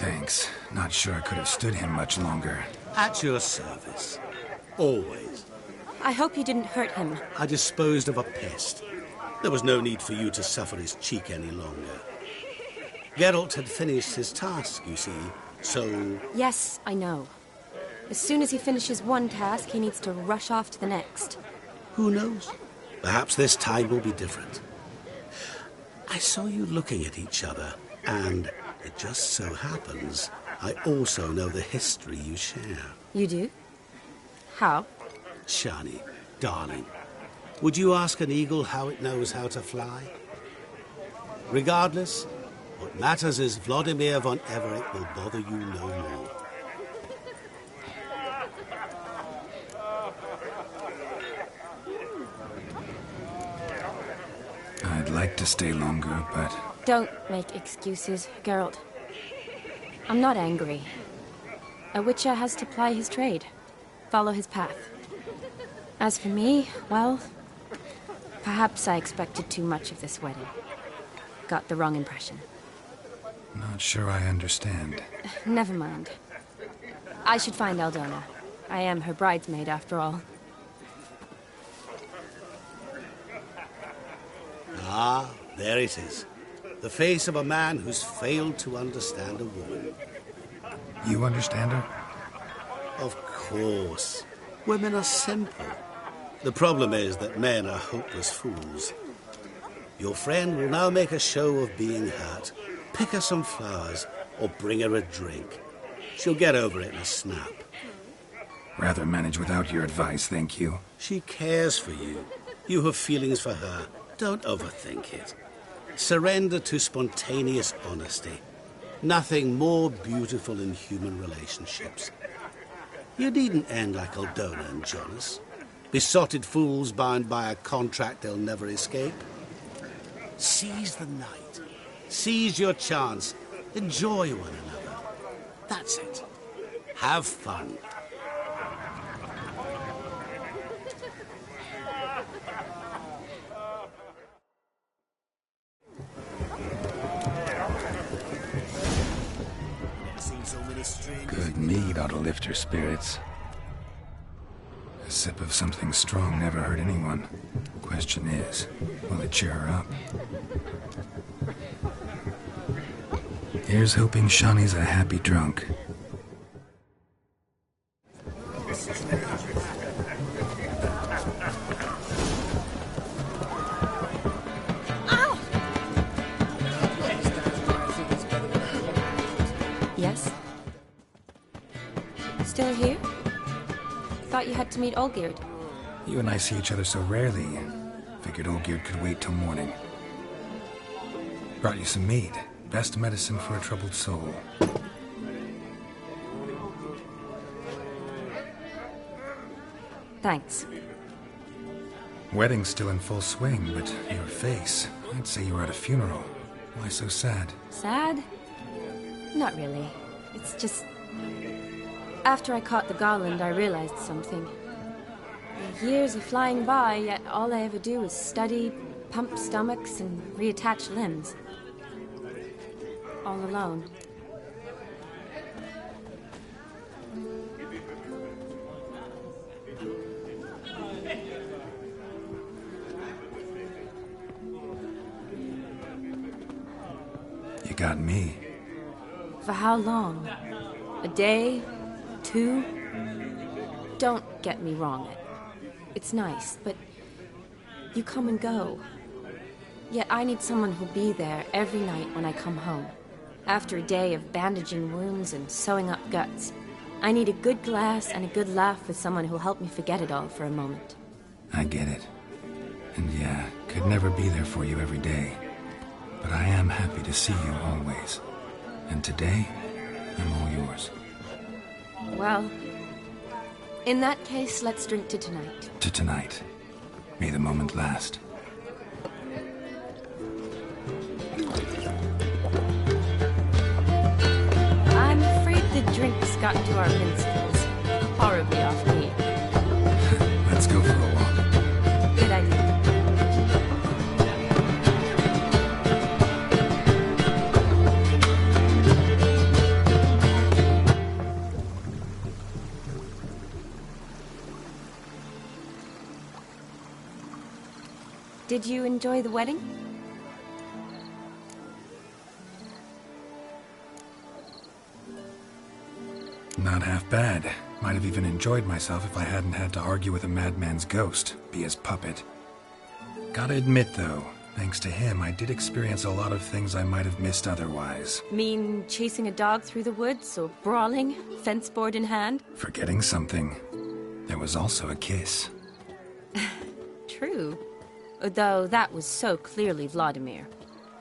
Thanks. Not sure I could have stood him much longer. At your service. Always. I hope you didn't hurt him. I disposed of a pest. There was no need for you to suffer his cheek any longer. Geralt had finished his task, you see, so... Yes, I know. As soon as he finishes one task, he needs to rush off to the next. Who knows? Perhaps this time will be different. I saw you looking at each other, and it just so happens I also know the history you share. You do? How? Shani, darling, would you ask an eagle how it knows how to fly? Regardless, what matters is Vladimir von Everett will bother you no more. I'd like to stay longer, but... Don't make excuses, Geralt. I'm not angry. A witcher has to ply his trade, follow his path. As for me, well, perhaps I expected too much of this wedding. Got the wrong impression. Not sure I understand. Never mind. I should find Aldona. I am her bridesmaid, after all. Ah, there it is. The face of a man who's failed to understand a woman. You understand her? Of course. Women are simple. The problem is that men are hopeless fools. Your friend will now make a show of being hurt, pick her some flowers, or bring her a drink. She'll get over it in a snap. Rather manage without your advice, thank you. She cares for you. You have feelings for her. Don't overthink it. Surrender to spontaneous honesty. Nothing more beautiful in human relationships. You needn't end like Aldona and Jonas. Besotted fools bound by a contract they'll never escape. Seize the night. Seize your chance. Enjoy one another. That's it. Have fun. Good mead ought to lift her spirits. A sip of something strong never hurt anyone. Question is, will it cheer her up? Here's hoping Shani's a happy drunk. Yes? Still here? Thought you had to meet Olgierd. You and I see each other so rarely. Figured Olgierd could wait till morning. Brought you some mead. Best medicine for a troubled soul. Thanks. Wedding's still in full swing, but your face, I'd say you were at a funeral. Why so sad? Sad? Not really. It's just... After I caught the garland, I realized something. The years are flying by, yet all I ever do is study, pump stomachs, and reattach limbs. All alone. You got me. For how long? A day? 2? Don't get me wrong. It's nice, but you come and go. Yet I need someone who'll be there every night when I come home. After a day of bandaging wounds and sewing up guts, I need a good glass and a good laugh with someone who'll help me forget it all for a moment. I get it. And yeah, could never be there for you every day. But I am happy to see you always. And today, I'm all yours. Well, in that case, let's drink to tonight. To tonight. May the moment last. I'm afraid the drinks got to our minstrels. Horribly off key. Let's go for a walk. Good idea. Did you enjoy the wedding? Not half bad. Might have even enjoyed myself if I hadn't had to argue with a madman's ghost, be his puppet. Gotta admit, though, thanks to him, I did experience a lot of things I might have missed otherwise. Mean chasing a dog through the woods, or brawling, fence board in hand? Forgetting something. There was also a kiss. True. Though that was so clearly Vladimir.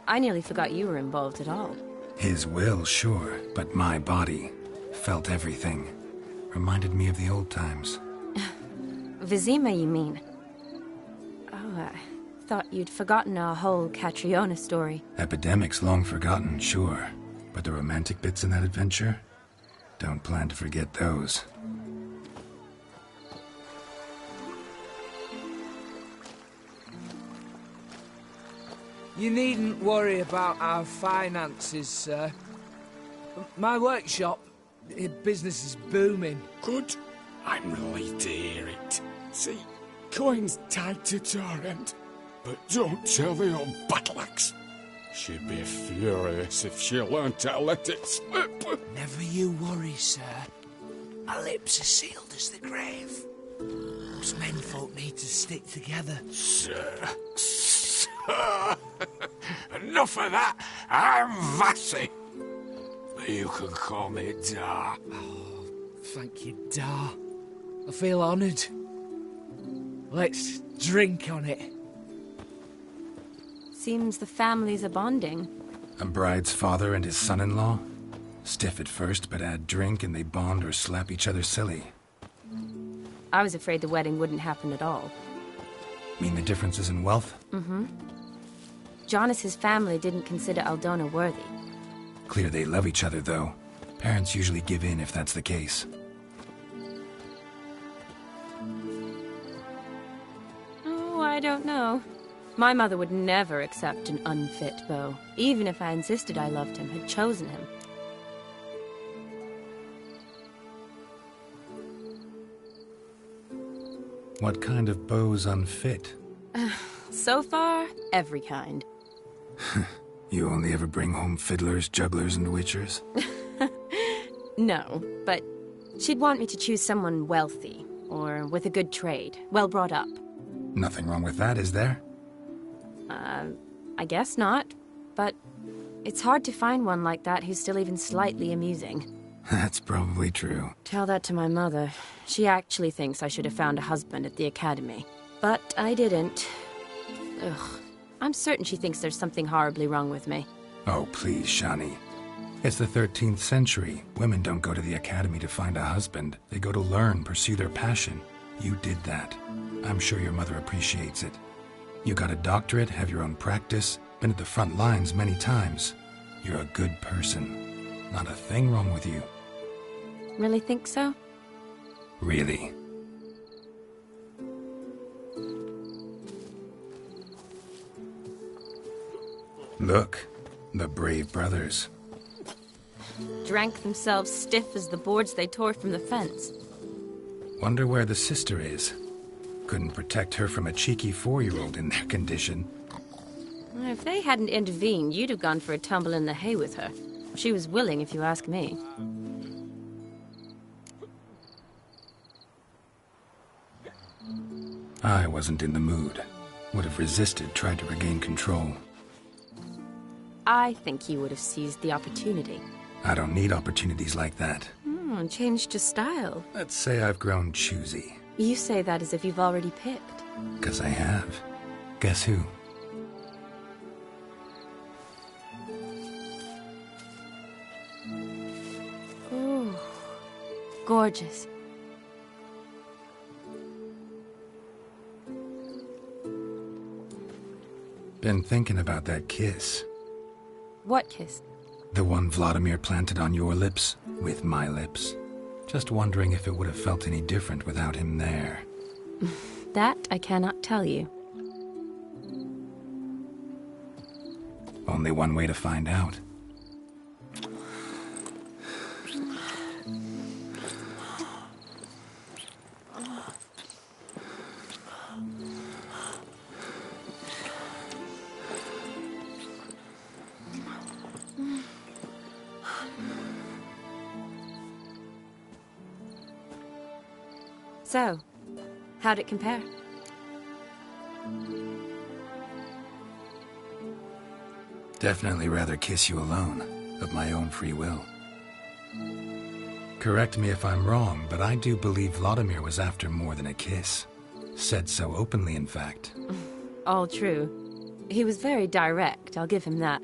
I nearly forgot you were involved at all. His will, sure, but my body felt everything. Reminded me of the old times. Vizima, you mean? Oh, I thought you'd forgotten our whole Catriona story. Epidemics long forgotten, sure. But the romantic bits in that adventure? Don't plan to forget those. You needn't worry about our finances, sir. My workshop, business is booming. Good. I'm relieved to hear it. See, coin's tied to Torrent, but don't tell the old battle-axe. She'd be furious if she learned to let it slip. Never you worry, sir. My lips are sealed as the grave. Us menfolk need to stick together. Sir. Enough of that. I'm Vassy. You can call me Dar. Oh, thank you, Dar. I feel honoured. Let's drink on it. Seems the families are bonding. A bride's father and his son-in-law? Stiff at first, but add drink and they bond or slap each other silly. I was afraid the wedding wouldn't happen at all. Mean the differences in wealth? Mm-hmm. Jonas's family didn't consider Aldona worthy. Clear they love each other, though. Parents usually give in if that's the case. Oh, I don't know. My mother would never accept an unfit beau, even if I insisted I loved him, had chosen him. What kind of beau's unfit? So far, every kind. You only ever bring home fiddlers, jugglers, and witchers? No, but she'd want me to choose someone wealthy, or with a good trade, well brought up. Nothing wrong with that, is there? I guess not, but it's hard to find one like that who's still even slightly amusing. That's probably true. Tell that to my mother. She actually thinks I should have found a husband at the academy. But I didn't. Ugh. I'm certain she thinks there's something horribly wrong with me. Oh, please, Shani. It's the 13th century. Women don't go to the academy to find a husband. They go to learn, pursue their passion. You did that. I'm sure your mother appreciates it. You got a doctorate, have your own practice, been at the front lines many times. You're a good person. Not a thing wrong with you. Really think so? Really. Look, the brave brothers. Drank themselves stiff as the boards they tore from the fence. Wonder where the sister is. Couldn't protect her from a cheeky 4-year-old in their condition. If they hadn't intervened, you'd have gone for a tumble in the hay with her. She was willing, if you ask me. I wasn't in the mood. Would have resisted, tried to regain control. I think you would have seized the opportunity. I don't need opportunities like that. Changed your style. Let's say I've grown choosy. You say that as if you've already picked. 'Cause I have. Guess who? Ooh, gorgeous. Been thinking about that kiss. What kiss? The one Vladimir planted on your lips, with my lips. Just wondering if it would have felt any different without him there. That I cannot tell you. Only one way to find out. So, how'd it compare? Definitely rather kiss you alone, of my own free will. Correct me if I'm wrong, but I do believe Vladimir was after more than a kiss. Said so openly, in fact. All true. He was very direct, I'll give him that.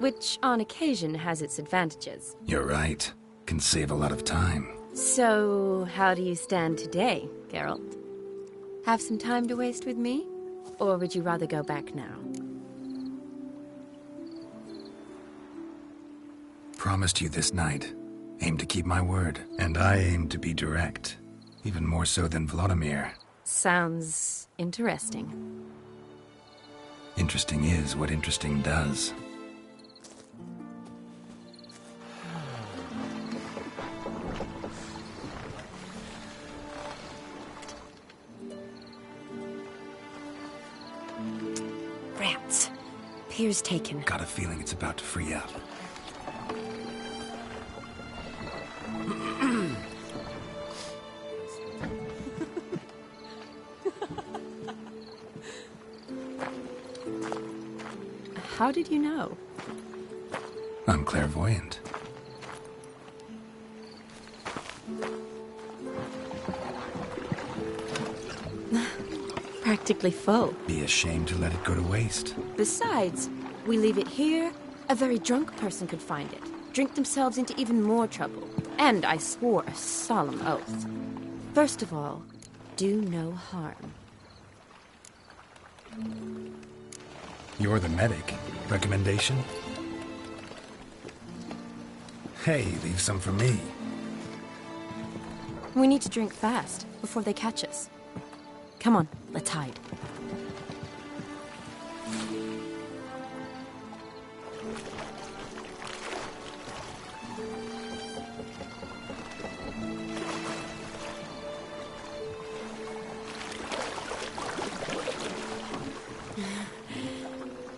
Which, on occasion, has its advantages. You're right. Can save a lot of time. So, how do you stand today, Geralt? Have some time to waste with me? Or would you rather go back now? Promised you this night. Aim to keep my word. And I aim to be direct. Even more so than Vladimir. Sounds interesting. Interesting is what interesting does. Rats. Pier's taken. Got a feeling it's about to free up. How did you know? I'm clairvoyant. Practically full. Be ashamed to let it go to waste. Besides, we leave it here, a very drunk person could find it, drink themselves into even more trouble. And I swore a solemn oath. First of all, do no harm. You're the medic. Recommendation? Hey, leave some for me. We need to drink fast, before they catch us. Come on, let's hide.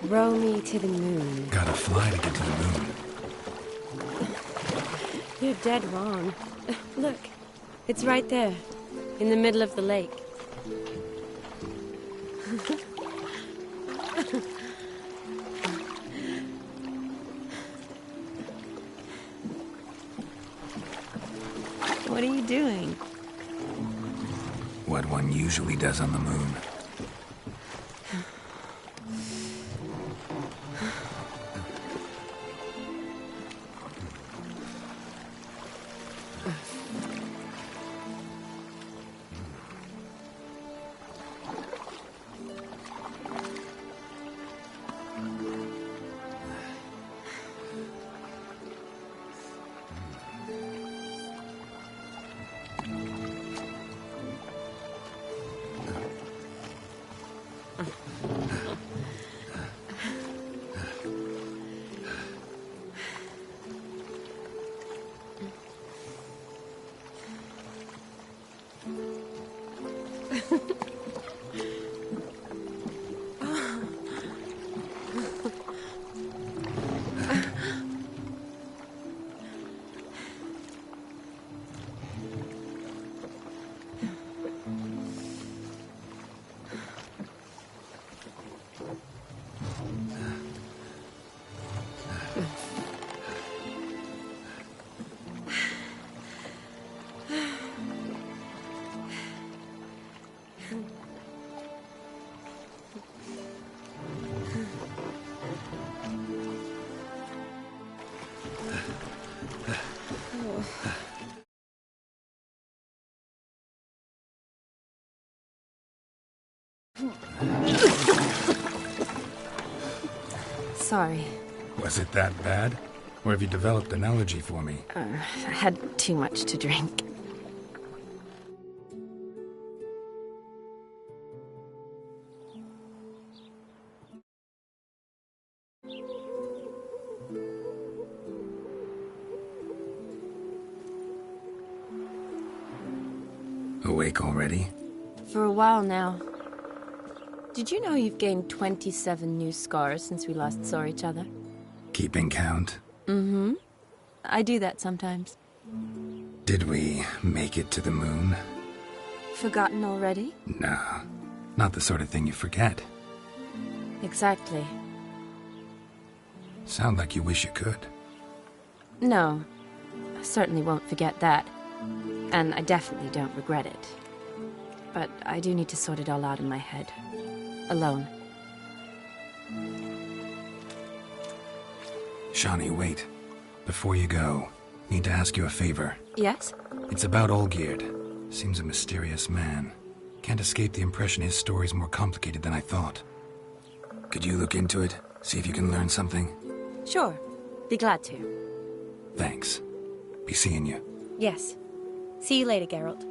Row me to the moon. Gotta fly to get to the moon. You're dead wrong. Look, it's right there, in the middle of the lake. What are you doing? What one usually does on the moon. Sorry. Was it that bad? Or have you developed an allergy for me? I had too much to drink. Awake already? For a while now. Did you know you've gained 27 new scars since we last saw each other? Keeping count? Mm-hmm. I do that sometimes. Did we make it to the moon? Forgotten already? Nah, not the sort of thing you forget. Exactly. Sound like you wish you could. No, I certainly won't forget that. And I definitely don't regret it. But I do need to sort it all out in my head. Alone. Shawnee, wait. Before you go, need to ask you a favor. Yes? It's about Olgierd. Seems a mysterious man. Can't escape the impression his story's more complicated than I thought. Could you look into it? See if you can learn something? Sure. Be glad to. Thanks. Be seeing you. Yes. See you later, Geralt.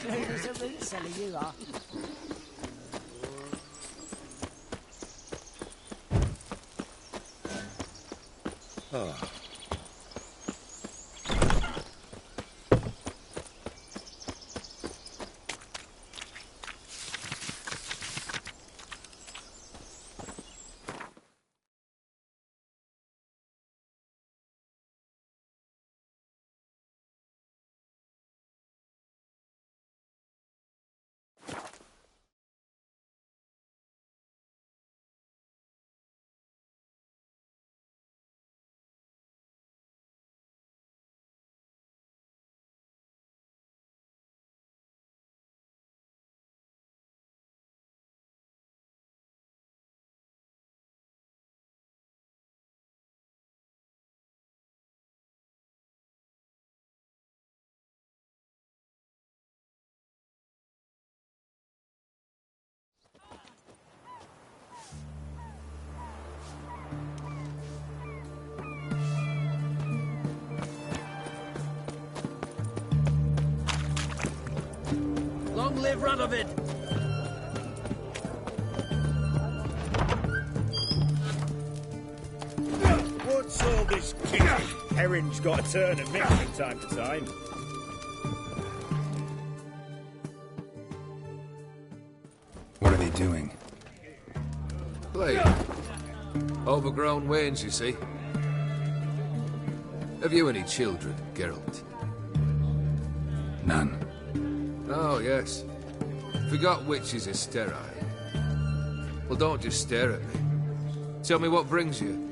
There's a root cellar, you are. Oh. Long live Radovid! What's all this kick? Herring's got a turn and mix from time to time. What are they doing? Play. Overgrown wains, you see. Have you any children, Geralt? None. Oh, yes. Forgot witches are sterile. Well, don't just stare at me. Tell me what brings you.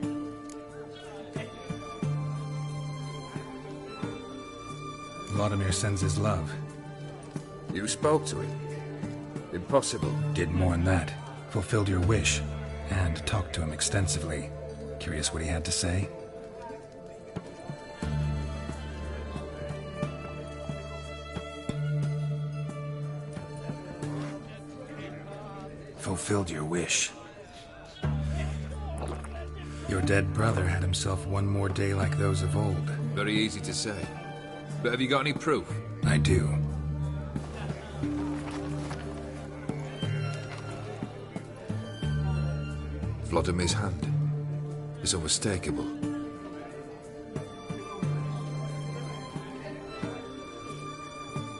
Vladimir sends his love. You spoke to him? Impossible. Did more than that. Fulfilled your wish. And talked to him extensively. Curious what he had to say? Fulfilled your wish. Your dead brother had himself one more day like those of old. Very easy to say. But have you got any proof? I do. Vladimir's hand is unmistakable.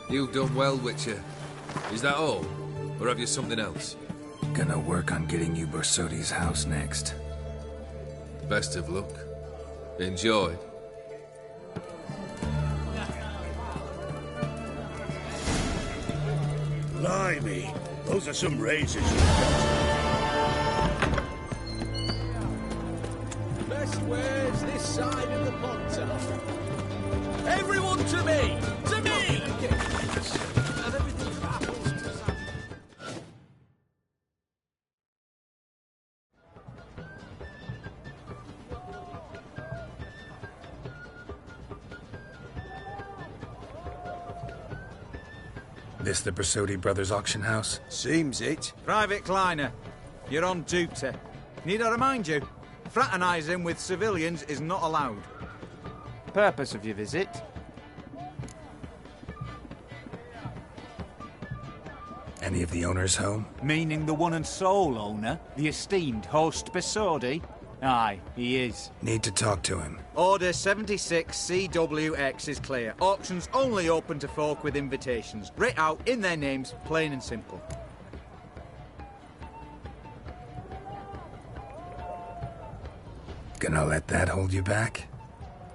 You've done well, Witcher. Is that all? Or have you something else? Gonna work on getting you Borsodi's house next. Best of luck. Enjoy. Blimey, those are some razors you've got. Best wares this side of the pond. Everyone to me! To me! And everything happens to some... This the Bersodi Brothers auction house? Seems it. Private Kleiner, you're on duty. Need I remind you, fraternising with civilians is not allowed. Purpose of your visit? Any of the owners home? Meaning the one and sole owner, the esteemed host Bersodi? Aye, he is. Need to talk to him. Order 76 CWX is clear. Auctions only open to folk with invitations. Writ out in their names, plain and simple. Gonna let that hold you back?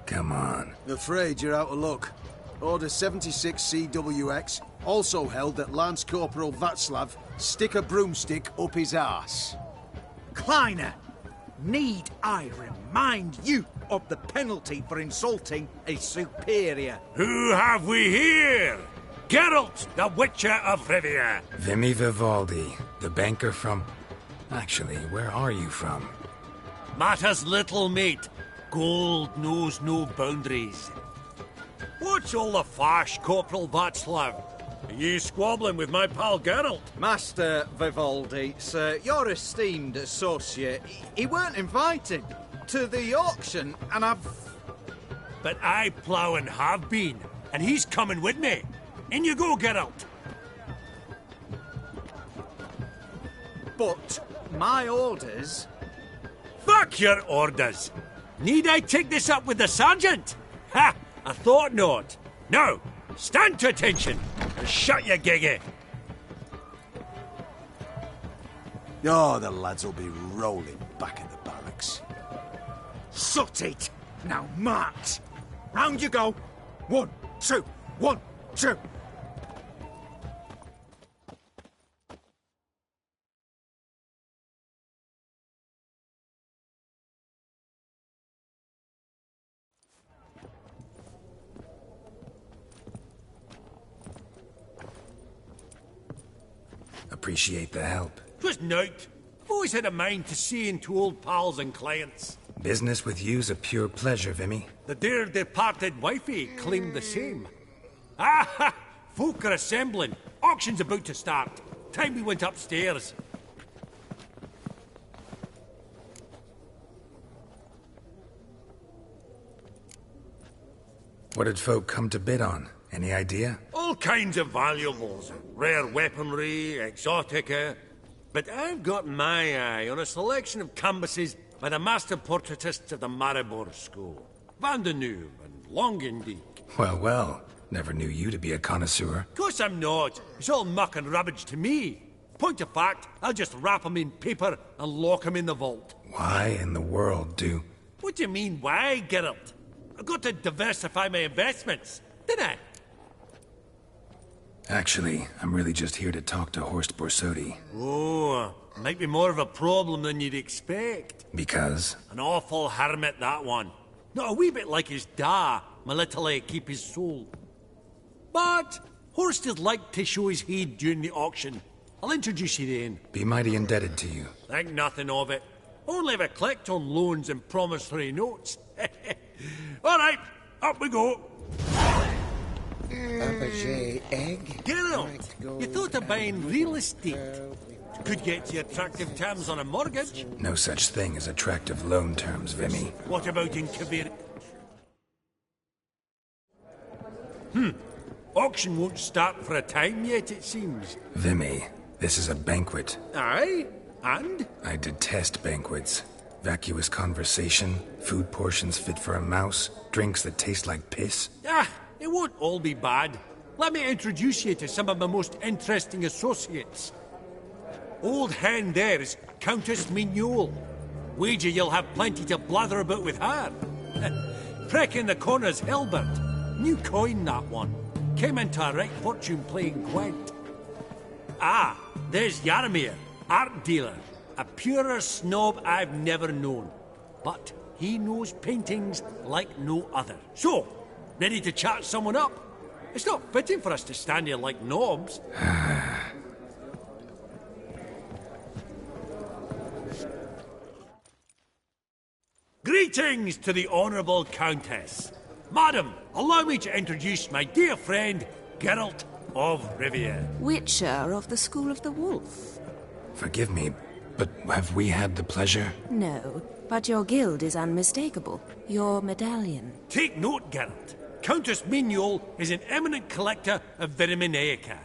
Come on. Afraid you're out of luck. Order 76 CWX, also held that Lance Corporal Václav stick a broomstick up his arse. Kleiner, need I remind you of the penalty for insulting a superior? Who have we here? Geralt, the Witcher of Rivia. Vimy Vivaldi, the banker from... Actually, where are you from? Matters little, mate. Gold knows no boundaries. What's all the fash, Corporal Václav? Are you squabbling with my pal Geralt? Master Vivaldi, sir, your esteemed associate, he weren't invited to the auction, and I've... But I plough and have been, and he's coming with me. In you go, Geralt. But my orders... Fuck your orders! Need I take this up with the sergeant? Ha! I thought not. Now, stand to attention and shut your giggy. Oh, the lads will be rolling back at the barracks. Sut it! Now march! Round you go! 1, 2, 1, 2! Appreciate the help. 'Twas nowt. Always had a mind to see into old pals and clients. Business with you's a pure pleasure, Vimy. The dear departed wifey claimed the same. Ah ha! Folk are assembling. Auction's about to start. Time we went upstairs. What did folk come to bid on? Any idea? All kinds of valuables. Rare weaponry, exotica. But I've got my eye on a selection of canvases by the master portraitists of the Maribor School. Van de Neuve and Longendijk. Well, well. Never knew you to be a connoisseur. Course I'm not. It's all muck and rubbish to me. Point of fact, I'll just wrap 'em in paper and lock 'em in the vault. Why in the world do... What do you mean, why, Geralt? I've got to diversify my investments, didn't I? Actually, I'm really just here to talk to Horst Bersodi. Oh, might be more of a problem than you'd expect. Because? An awful hermit, that one. Not a wee bit like his da, my little keep his soul. But Horst would like to show his head during the auction. I'll introduce you then. Be mighty indebted to you. Think nothing of it. Only if I collect on loans and promissory notes. All right, up we go. Egg. Geralt, you thought of buying real estate. Could get you attractive terms on a mortgage. No such thing as attractive loan terms, Vimy. What about in Kavir? Auction won't start for a time yet, it seems. Vimy, this is a banquet. Aye, and? I detest banquets. Vacuous conversation, food portions fit for a mouse, drinks that taste like piss. Ah, it won't all be bad. Let me introduce you to some of my most interesting associates. Old hen there is Countess Mignol. Wager you'll have plenty to blather about with her. Prick in the corner's Hilbert. New coin, that one. Came into a right fortune playing Gwent. Ah, there's Jaromir, art dealer. A purer snob I've never known. But he knows paintings like no other. So, ready to chat someone up? It's not fitting for us to stand here like knobs. Greetings to the Honourable Countess. Madam, allow me to introduce my dear friend, Geralt of Rivia. Witcher of the School of the Wolf. Forgive me, but have we had the pleasure? No, but your guild is unmistakable. Your medallion. Take note, Geralt. Countess Mignol is an eminent collector of Vitaminaica.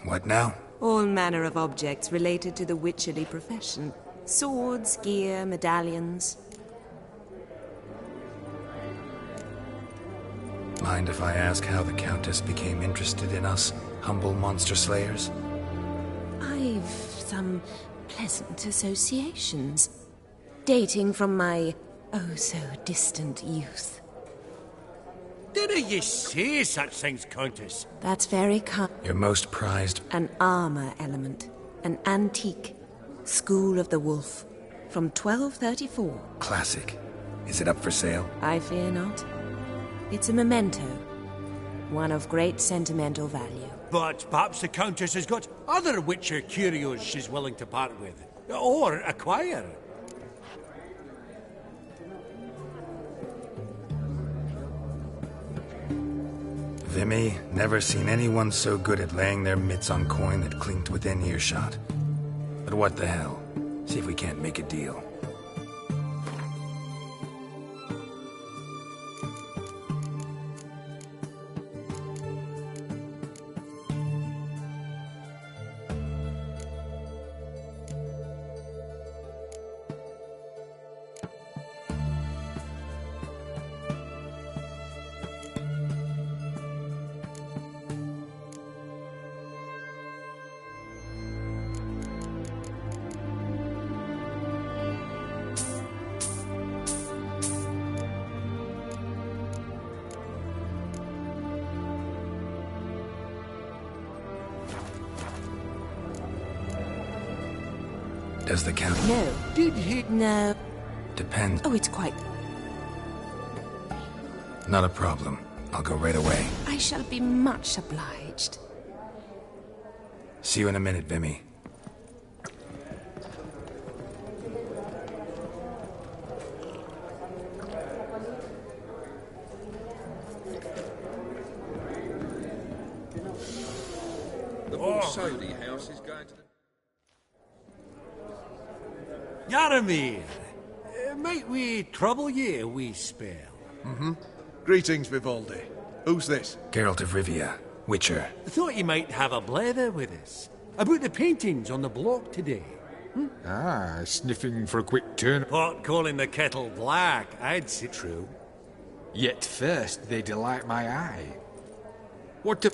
What now? All manner of objects related to the witcherly profession. Swords, gear, medallions. Mind if I ask how the Countess became interested in us, humble monster slayers? I've some pleasant associations, dating from my oh-so-distant youth. Didn't you say such things, Countess? That's very kind. Your most prized... An armor element. An antique. School of the Wolf. From 1234. Classic. Is it up for sale? I fear not. It's a memento. One of great sentimental value. But perhaps the Countess has got other Witcher curios she's willing to part with. Or acquire. Vimy, never seen anyone so good at laying their mitts on coin that clinked within earshot. But what the hell? See if we can't make a deal. Does the Count... No. Did he... No. Depends. Oh, it's quite... Not a problem. I'll go right away. I shall be much obliged. See you in a minute, Vimy. The Sody house is going to the... Yaramir, might we trouble ye a wee spell? Mm-hmm. Greetings, Vivaldi. Who's this? Geralt of Rivia, Witcher. I thought you might have a blather with us. About the paintings on the block today. Ah, sniffing for a quick turn. Pot calling the kettle black, I'd say. True. Yet first they delight my eye. What the...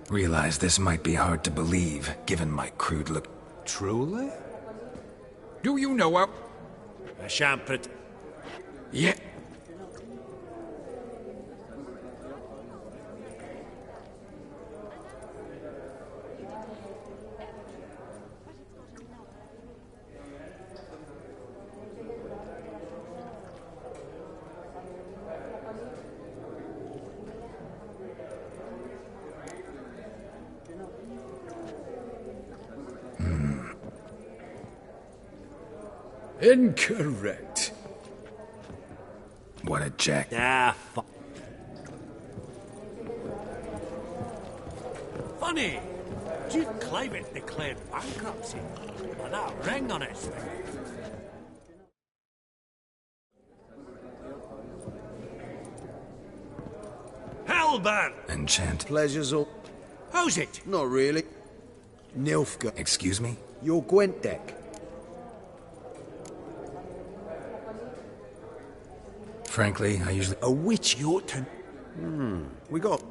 Realize this might be hard to believe, given my crude look. Truly? Do you know how... A shampret. Yeah. Incorrect. What a jack. Ah, Funny. Duke Clivet declared bankruptcy. With that ring on his finger. Halberd! Enchant. Pleasure's all... How's it? Not really. Nilfgaard. Excuse me? Your Gwent deck. Frankly, I usually... A witch you ought to... We got...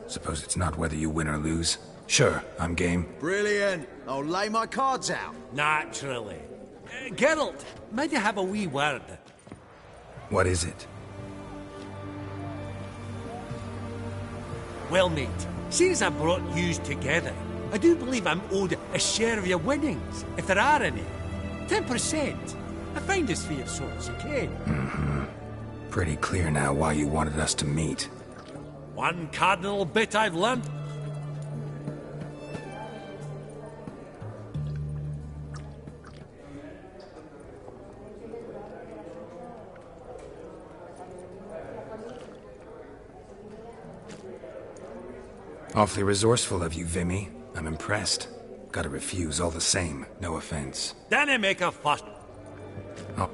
Suppose it's not whether you win or lose. Sure, I'm game. Brilliant. I'll lay my cards out. Naturally. Geralt, might you have a wee word? What is it? Well, mate, seeing as I brought yous together, I do believe I'm owed a share of your winnings, if there are any. 10%. A finder's fee of sorts, okay? Mm-hmm. Pretty clear now why you wanted us to meet. One cardinal bit I've learnt. Awfully resourceful of you, Vimy. I'm impressed. Gotta refuse all the same. No offense. Danny make a fuss. Oh.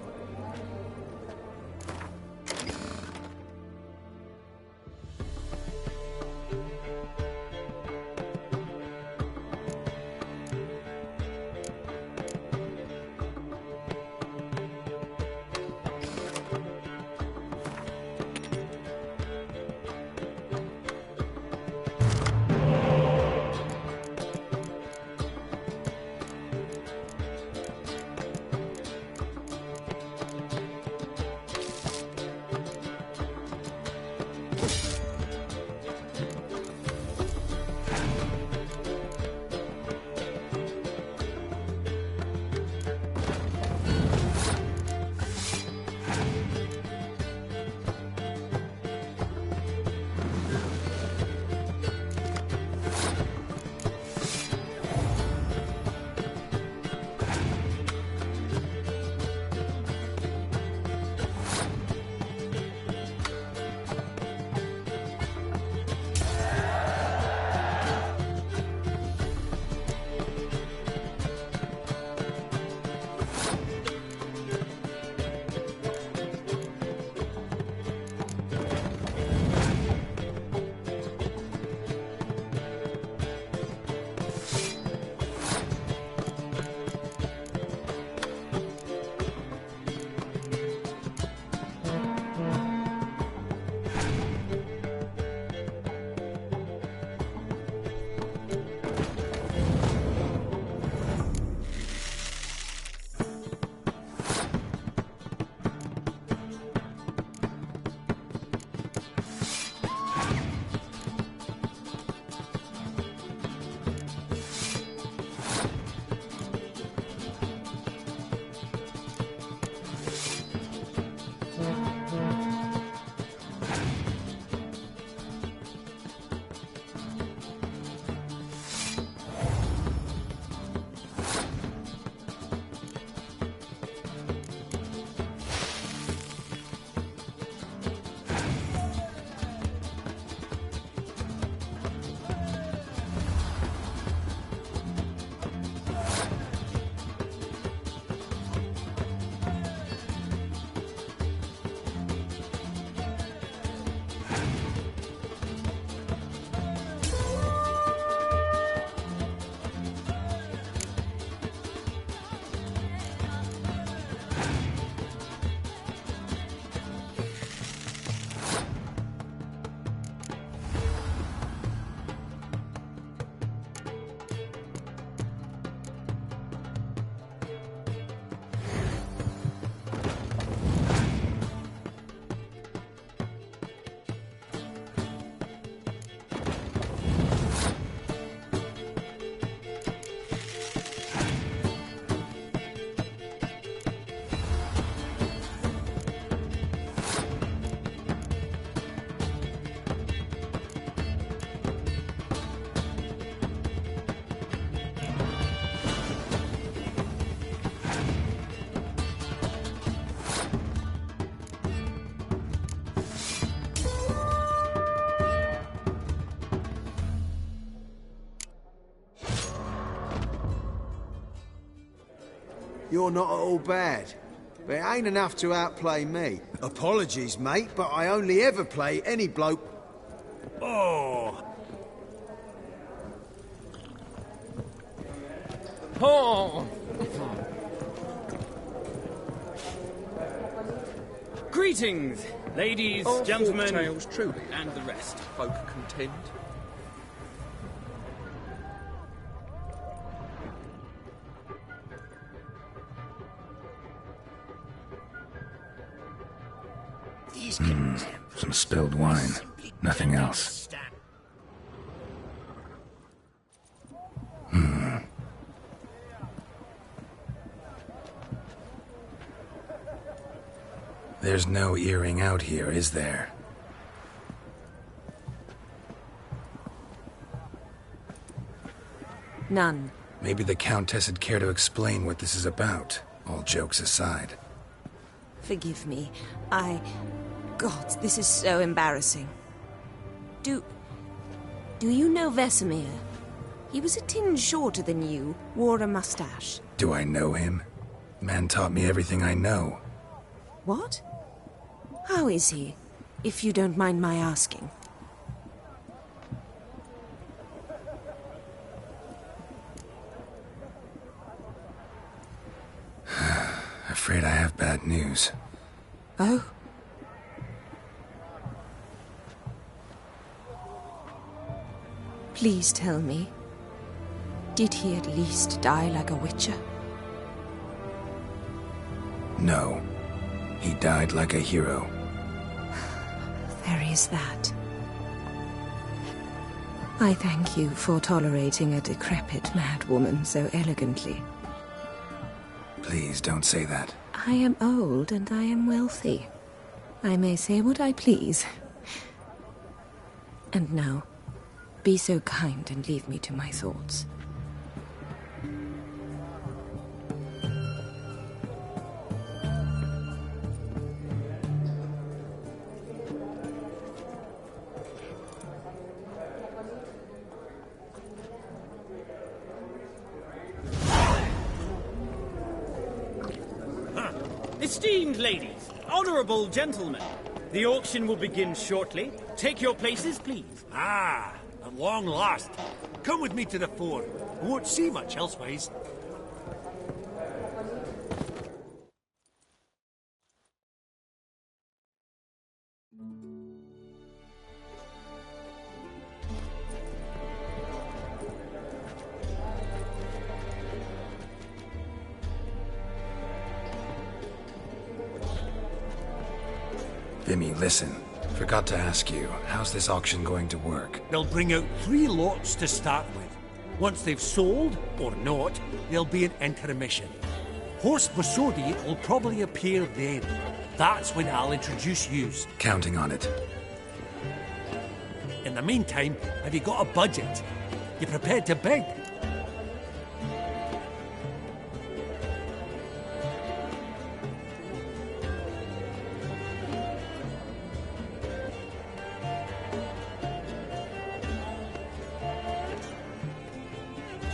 You're not at all bad. But it ain't enough to outplay me. Apologies, mate, but I only ever play any bloke... Oh! Oh! Greetings, ladies, All gentlemen, tales truly, and the rest. folk content. Some spilled wine. Nothing else. There's no earring out here, is there? None. Maybe the Countess would care to explain what this is about, all jokes aside. Forgive me. God, this is so embarrassing. Do you know Vesemir? He was a tinge shorter than you, wore a mustache. Do I know him? Man taught me everything I know. What? How is he, if you don't mind my asking? Afraid I have bad news. Oh? Please tell me. Did he at least die like a witcher? No. He died like a hero. There is that. I thank you for tolerating a decrepit madwoman so elegantly. Please don't say that. I am old and I am wealthy. I may say what I please. And now, be so kind and leave me to my thoughts. Esteemed ladies, honourable gentlemen, the auction will begin shortly. Take your places, please. Ah, at long last. Come with me to the fore. I won't see much elsewise. Vimy, listen. Forgot to ask you, how's this auction going to work? They'll bring out 3 lots to start with. Once they've sold, or not, there'll be an intermission. Horse Bosodi will probably appear then. That's when I'll introduce yous. Counting on it. In the meantime, have you got a budget? You prepared to bid?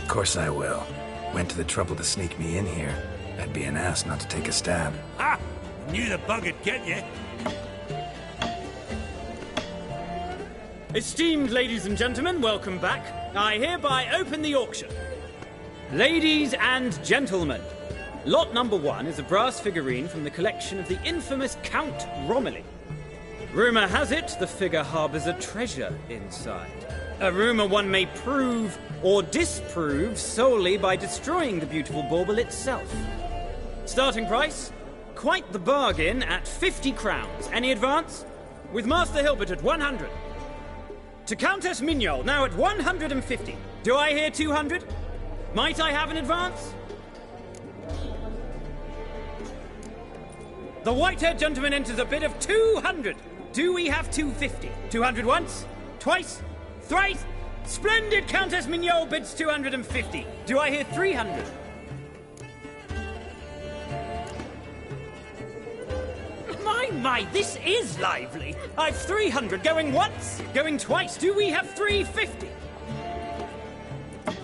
Of course I will. Went to the trouble to sneak me in here. I'd be an ass not to take a stab. Ha! Knew the bug would get you. Esteemed ladies and gentlemen, welcome back. I hereby open the auction. Ladies and gentlemen, lot number 1 is a brass figurine from the collection of the infamous Count Romilly. Rumour has it the figure harbours a treasure inside. A rumour one may prove or disprove solely by destroying the beautiful bauble itself. Starting price? Quite the bargain at 50 crowns. Any advance? With Master Hilbert at 100. To Countess Mignol, now at 150. Do I hear 200? Might I have an advance? The white-haired gentleman enters a bid of 200. Do we have 250? 200 once? Twice? Thrice? Splendid! Countess Mignol bids 250. Do I hear 300? My, this is lively. I've 300 going once, going twice. Do we have 350?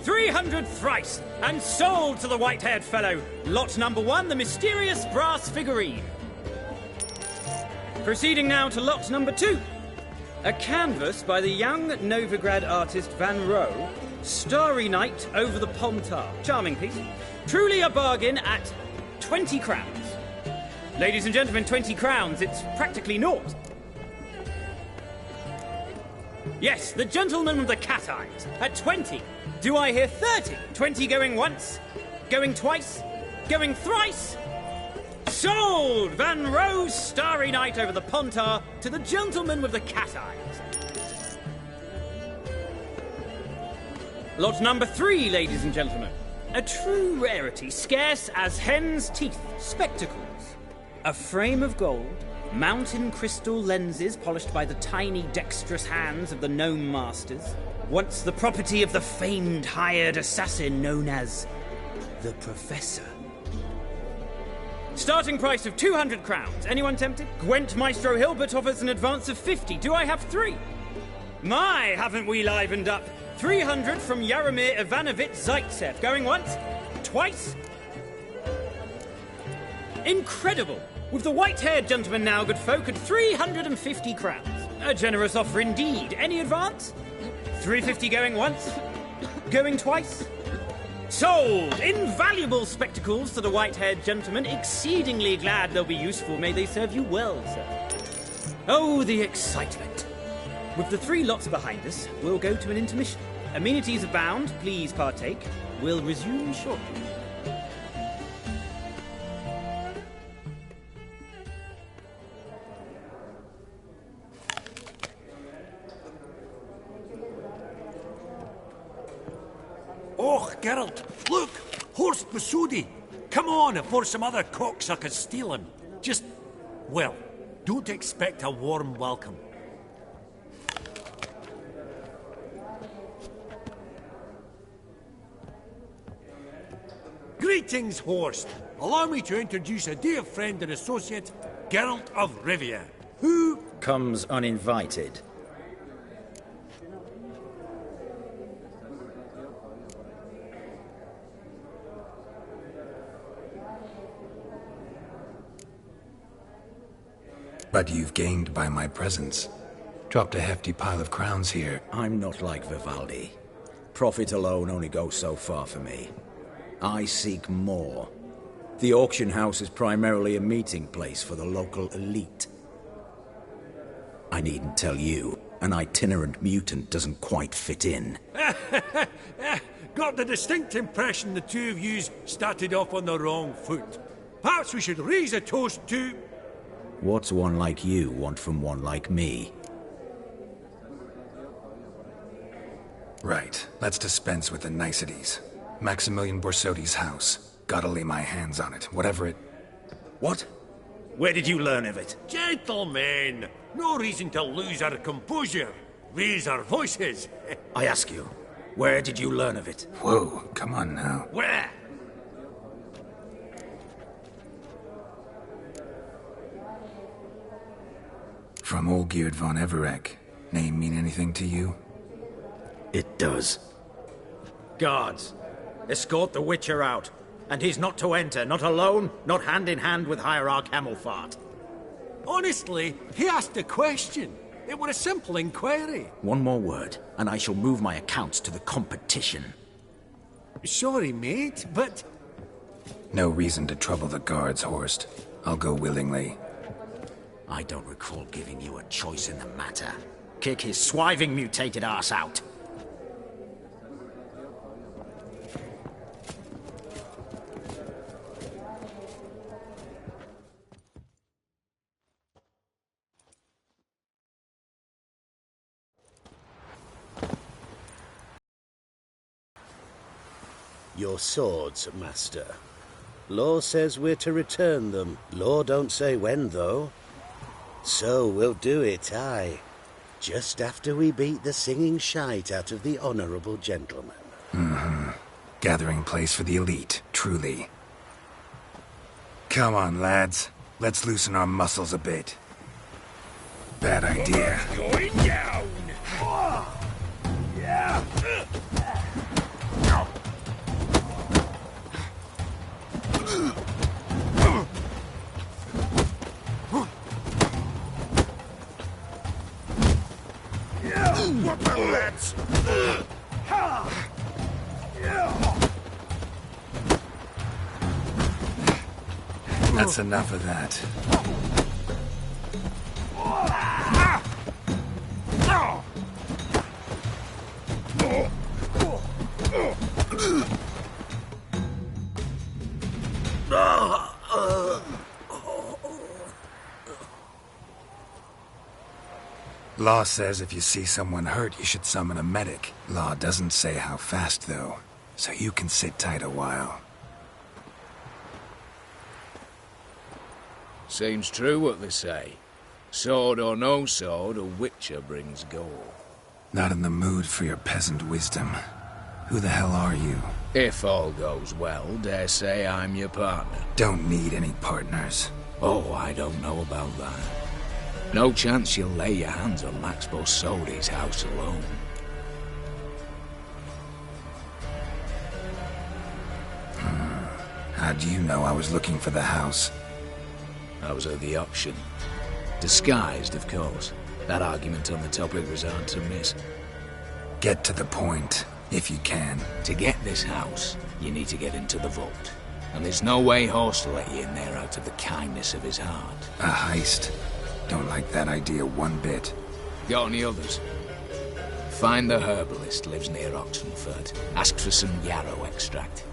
300 thrice, and sold to the white-haired fellow. Lot number 1, the mysterious brass figurine. Proceeding now to lot number 2. A canvas by the young Novigrad artist Van Rohe, Starry Night over the Pontar. Charming piece. Truly a bargain at 20 crowns. Ladies and gentlemen, 20 crowns, it's practically naught. Yes, the gentleman with the cat eyes, at 20. Do I hear 30? 20 going once, going twice, going thrice? Sold! Van Rohe's Starry Night over the Pontar to the gentleman with the cat eyes. Lot number 3, ladies and gentlemen. A true rarity, scarce as hen's teeth. Spectacles. A frame of gold, mountain crystal lenses polished by the tiny, dexterous hands of the gnome masters, once the property of the famed hired assassin known as the Professor. Starting price of 200 crowns. Anyone tempted? Gwent Maestro Hilbert offers an advance of 50. Do I have 3? My, haven't we livened up? 300 from Yaromir Ivanovich Zaitsev. Going once? Twice? Incredible! With the white-haired gentleman now, good folk, at 350 crowns. A generous offer indeed. Any advance? 350 going once? Going twice? Sold! Invaluable spectacles to the white-haired gentleman. Exceedingly glad they'll be useful. May they serve you well, sir. Oh, the excitement. With the 3 lots behind us, we'll go to an intermission. Amenities abound. Please partake. We'll resume shortly. Oh, Geralt, look! Horst Masudi! Come on before some other cocksuckers steal him. Just, well, don't expect a warm welcome. Greetings, Horst. Allow me to introduce a dear friend and associate, Geralt of Rivia, who comes uninvited. But you've gained by my presence. Dropped a hefty pile of crowns here. I'm not like Vivaldi. Profit alone only goes so far for me. I seek more. The auction house is primarily a meeting place for the local elite. I needn't tell you, an itinerant mutant doesn't quite fit in. got the distinct impression the two of yous started off on the wrong foot. Perhaps we should raise a toast to... What's one like you want from one like me? Right. Let's dispense with the niceties. Maximilian Borsodi's house. Gotta lay my hands on it, whatever it... What? Where did you learn of it? Gentlemen, no reason to lose our composure. Raise our voices. I ask you, where did you learn of it? Whoa, come on now. Where? From Olgierd von Everek. Name mean anything to you? It does. Guards, escort the Witcher out. And he's not to enter, not alone, not hand in hand with Hierarch Hamelfart. Honestly, he asked a question. It was a simple inquiry. One more word, and I shall move my accounts to the competition. Sorry, mate, but... No reason to trouble the guards, Horst. I'll go willingly. I don't recall giving you a choice in the matter. Kick his swiving mutated ass out. Your swords, Master. Law says we're to return them. Law don't say when, though. So we'll do it, aye. Just after we beat the singing shite out of the honourable gentleman. Mm-hmm. Gathering place for the elite, truly. Come on, lads. Let's loosen our muscles a bit. Bad idea. Going down! Yeah! What the lads? That's enough of that. Law says if you see someone hurt, you should summon a medic. Law doesn't say how fast, though, so you can sit tight a while. Seems true what they say. Sword or no sword, a witcher brings gold. Not in the mood for your peasant wisdom. Who the hell are you? If all goes well, dare say I'm your partner. Don't need any partners. Oh, I don't know about that. No chance you'll lay your hands on Max Bossodi's house alone. How do you know I was looking for the house? I was at the auction. Disguised, of course. That argument on the topic was hard to miss. Get to the point, if you can. To get this house, you need to get into the vault. And there's no way Horst will let you in there out of the kindness of his heart. A heist? Don't like that idea one bit. Got any others? Find the herbalist, lives near Oxenford. Ask for some yarrow extract.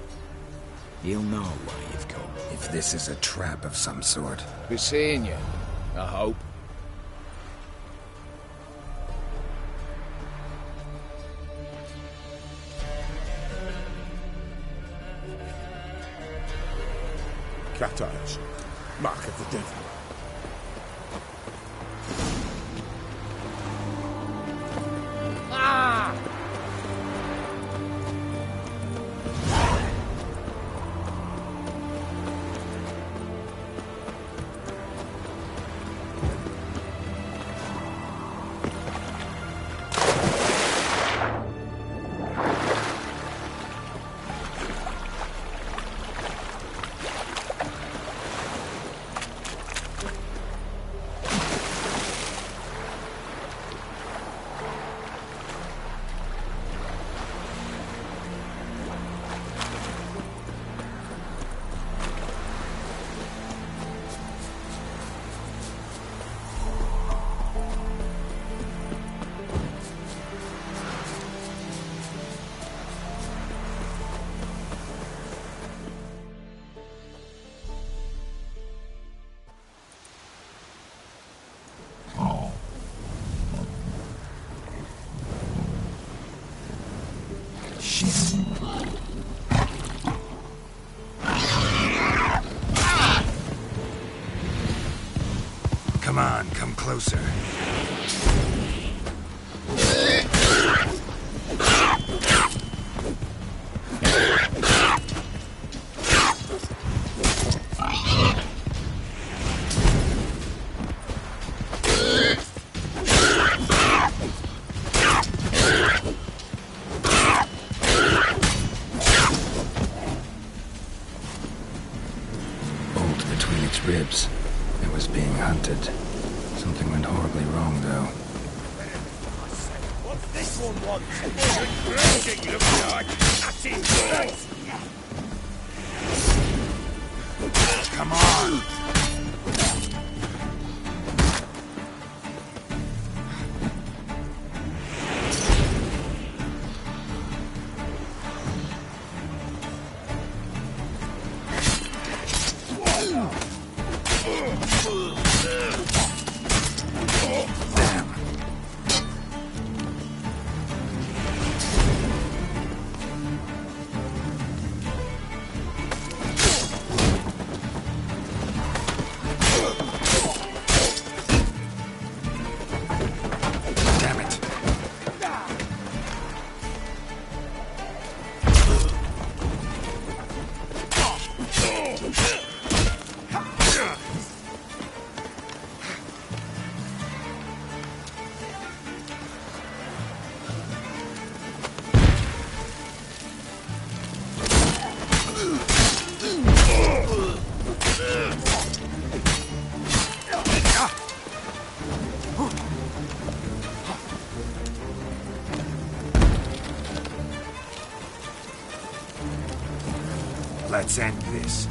He'll know why you've come. If this is a trap of some sort. Be seeing you, I hope. Cat eyes. Mark of the devil. Ah! Come on, come closer. Bolt between its ribs. It was being hunted. Something went horribly wrong, though. What's this one want? It looks like. That's it. Come on! Let's end this.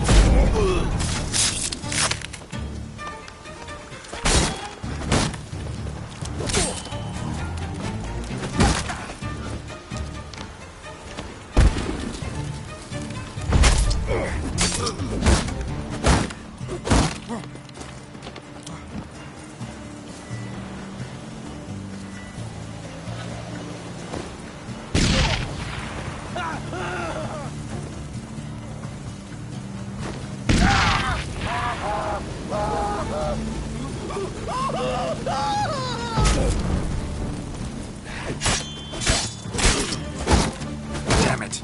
it.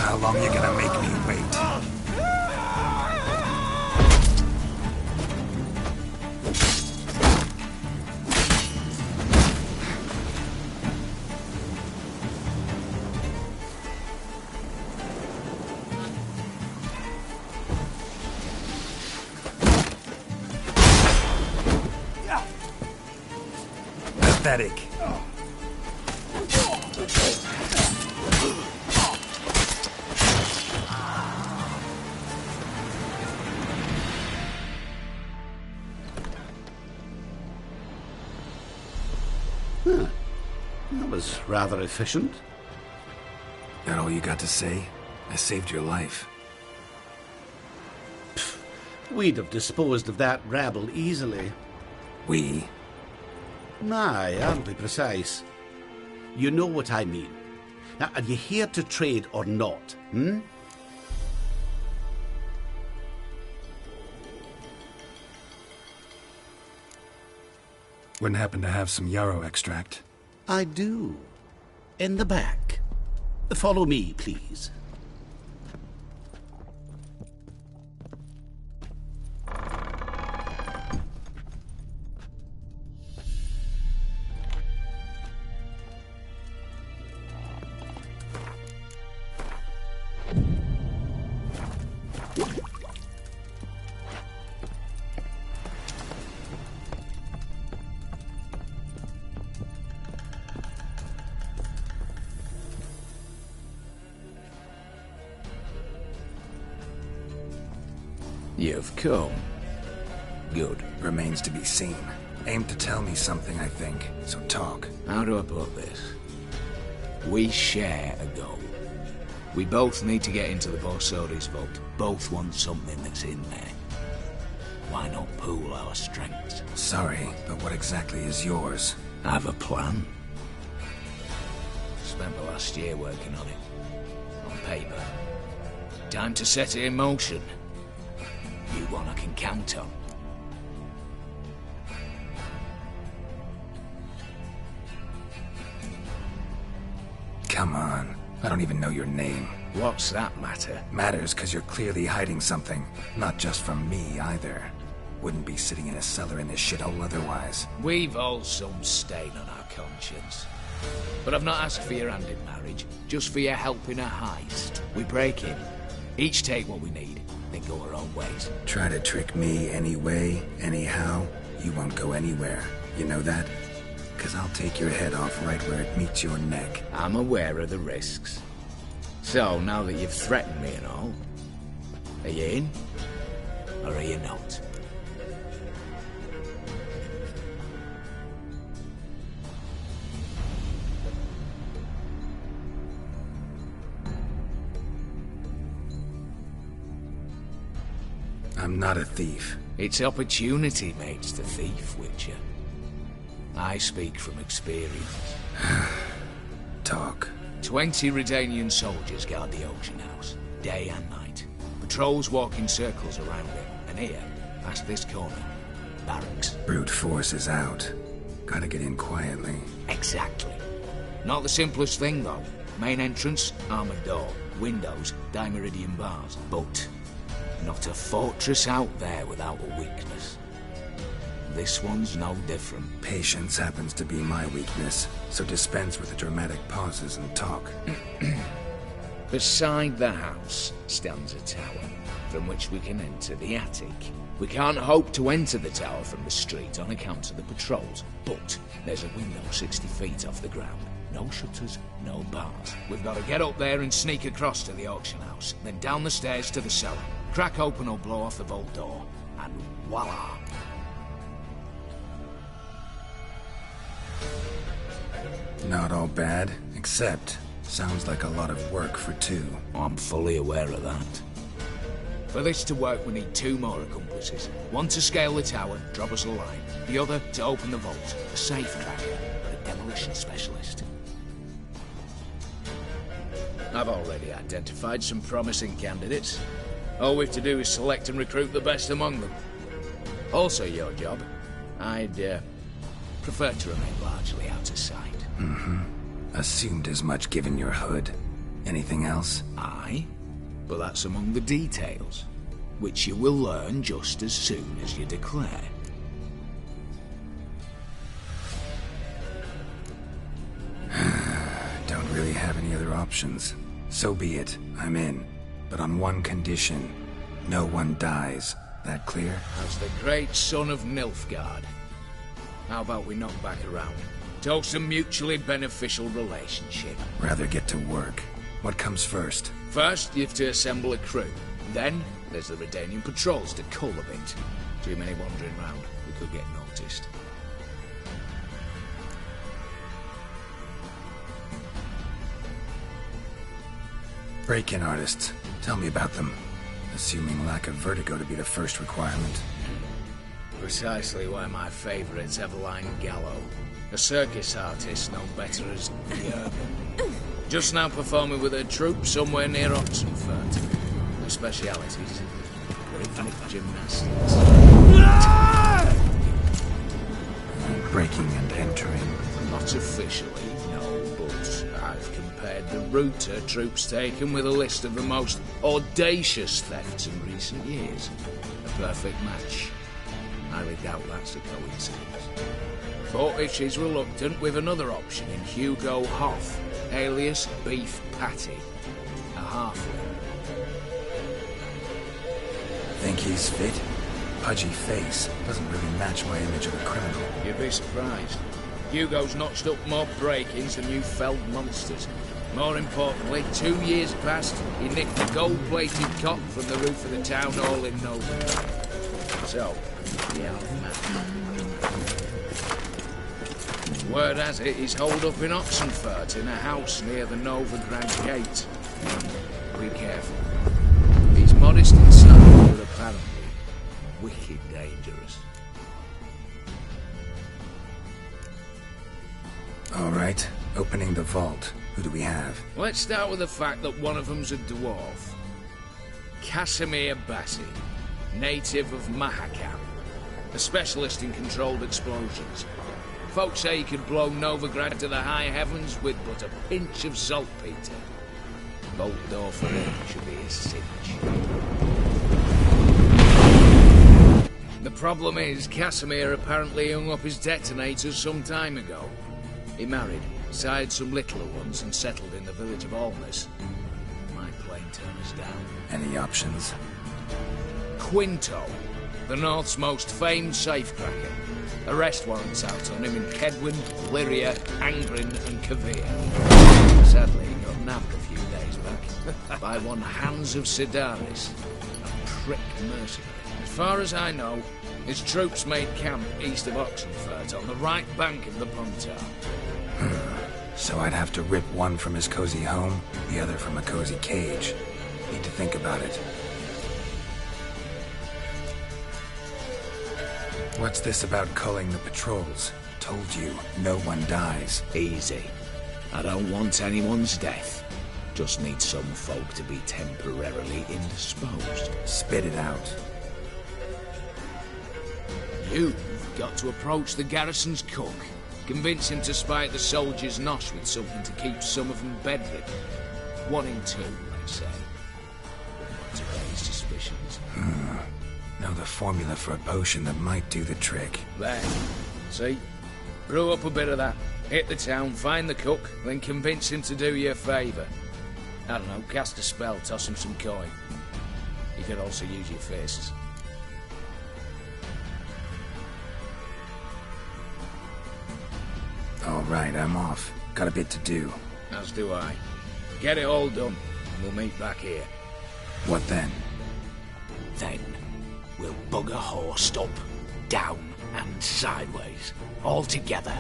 How long you gonna make me wait? Pathetic. Huh. That was rather efficient. That all you got to say? I saved your life. We'd have disposed of that rabble easily. We? Aye, aren't we precise? You know what I mean. Now, are you here to trade or not, hmm? Wouldn't happen to have some yarrow extract? I do. In the back. Follow me, please. You've come. Good. Remains to be seen. Aim to tell me something, I think. So talk. How do I put this? We share a goal. We both need to get into the Borsodi's vault. Both want something that's in there. Why not pool our strengths? Sorry, but what exactly is yours? I have a plan. Spent the last year working on it. On paper. Time to set it in motion. You one I can count on. Come on. I don't even know your name. What's that matter? Matters because you're clearly hiding something. Not just from me, either. Wouldn't be sitting in a cellar in this shithole otherwise. We've all some stain on our conscience. But I've not asked for your hand in marriage, just for your help in a heist. We break in, each take what we need, then go our own ways. Try to trick me anyway, anyhow, you won't go anywhere. You know that? Because I'll take your head off right where it meets your neck. I'm aware of the risks. So, now that you've threatened me and all, are you in? Or are you not? I'm not a thief. It's opportunity makes the thief, Witcher. I speak from experience. Talk. 20 Redanian soldiers guard the auction house, day and night. Patrols walk in circles around it, and here, past this corner, barracks. Brute force is out. Gotta get in quietly. Exactly. Not the simplest thing, though. Main entrance, armored door. Windows, dimeridian bars. But not a fortress out there without a weakness. This one's no different. Patience happens to be my weakness, so dispense with the dramatic pauses and talk. Beside the house stands a tower, from which we can enter the attic. We can't hope to enter the tower from the street on account of the patrols, but there's a window 60 feet off the ground. No shutters, no bars. We've got to get up there and sneak across to the auction house, then down the stairs to the cellar. Crack open or blow off the vault door, and voila! Not all bad, except Sounds like a lot of work for two. I'm fully aware of that. For this to work, we need 2 more accomplices. One to scale the tower, drop us a line. The other to open the vault, a safe cracker, a demolition specialist. I've already identified some promising candidates. All we have to do is select and recruit the best among them. Also your job. I'd prefer to remain largely out of sight. Mm-hmm. Assumed as much given your hood. Anything else? Aye, but that's among the details, which you will learn just as soon as you declare. Don't really have any other options. So be it. I'm in. But on one condition. No one dies. That clear? As the great son of Nilfgaard. How about we knock back around? Toast a mutually beneficial relationship. Rather get to work. What comes first? First, you have to assemble a crew. Then, there's the Redanian patrols to cull a bit. Too many wandering round. We could get noticed. Break-in artists. Tell me about them. Assuming lack of vertigo to be the first requirement. Precisely why my favourite's Eveline Gallo. A circus artist known better as the Just now performing with her troupe somewhere near Oxenfurt. Her specialities: rhythmic gymnastics. Breaking and entering. Not officially, no, but I've compared the route her troope's taken with a list of the most audacious thefts in recent years. A perfect match. I highly doubt that's a coincidence. But if she's reluctant, with another option in Hugo Hoff, alias Beef Patty, a halfling. Think he's fit? Pudgy face doesn't really match my image of a criminal. You'd be surprised. Hugo's notched up more break-ins than you felled monsters. More importantly, 2 years past, he nicked the gold-plated cot from the roof of the town hall in Nova. So, yeah, word has it he's holed up in Oxenfurt in a house near the Novigrad Gate. Be careful. He's modest inside, but apparently wicked dangerous. All right, opening the vault. Who do we have? Let's start with the fact that one of them's a dwarf. Casimir Bassi, native of Mahakam, a specialist in controlled explosions. Folks say he could blow Novigrad to the high heavens with but a pinch of saltpeter. Bolt door for him should be a cinch. The problem is, Casimir apparently hung up his detonators some time ago. He married, sired some littler ones, and settled in the village of Alness. My plain turn is down. Any options? Quinto, the North's most famed safecracker. Arrest warrants out on him in Kedwin, Lyria, Angrin, and Kavir. Sadly, he got nabbed a few days back by one Hans of Sidaris, a prick mercenary. As far as I know, his troops made camp east of Oxenfurt on the right bank of the Pontar. So I'd have to rip one from his cozy home, the other from a cozy cage. Need to think about it. What's this about culling the patrols? Told you, no one dies. Easy. I don't want anyone's death. Just need some folk to be temporarily indisposed. Spit it out. You've got to approach the garrison's cook. Convince him to spy at the soldiers' nosh with something to keep some of them bedridden. 1 in 2, let's say. To raise suspicions. Know the formula for a potion that might do the trick. There. See? Brew up a bit of that. Hit the town, find the cook, then convince him to do you a favour. I don't know, cast a spell, toss him some coin. You could also use your fists. All right, I'm off. Got a bit to do. As do I. Get it all done, and we'll meet back here. What then? Then we'll bugger horsed up, down and sideways, all together.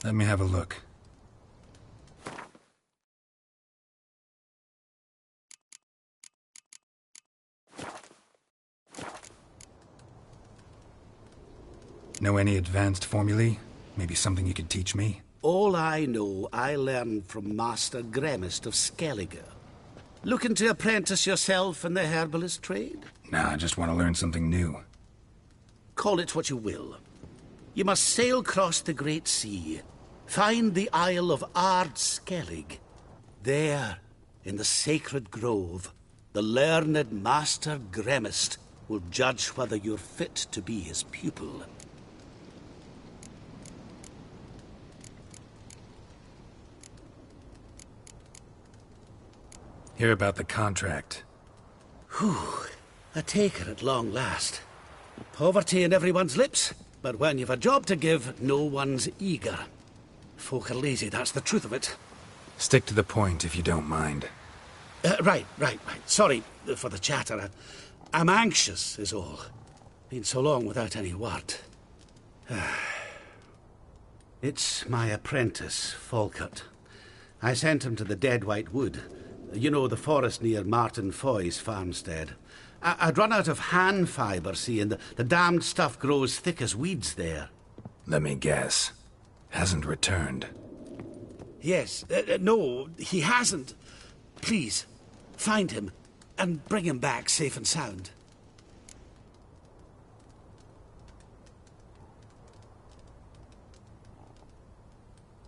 Let me have a look. Know any advanced formulae? Maybe something you could teach me? All I know, I learned from Master Gremist of Skellige. Looking to apprentice yourself in the herbalist trade? Nah, I just want to learn something new. Call it what you will. You must sail across the Great Sea, find the Isle of Ard Skellig. There, in the sacred grove, the learned Master Gremist will judge whether you're fit to be his pupil. Hear about the contract. Whew, a taker at long last. Poverty in everyone's lips, but when you've a job to give, no one's eager. Folk are lazy, that's the truth of it. Stick to the point, if you don't mind. Right. Sorry for the chatter. I'm anxious, is all. Been so long without any word. It's my apprentice, Falkert. I sent him to the Dead White Wood. You know, the forest near Martin Foy's farmstead. I'd run out of hand fibre, see, and the damned stuff grows thick as weeds there. Let me guess. Hasn't returned. Yes. No, he hasn't. Please, find him and bring him back safe and sound.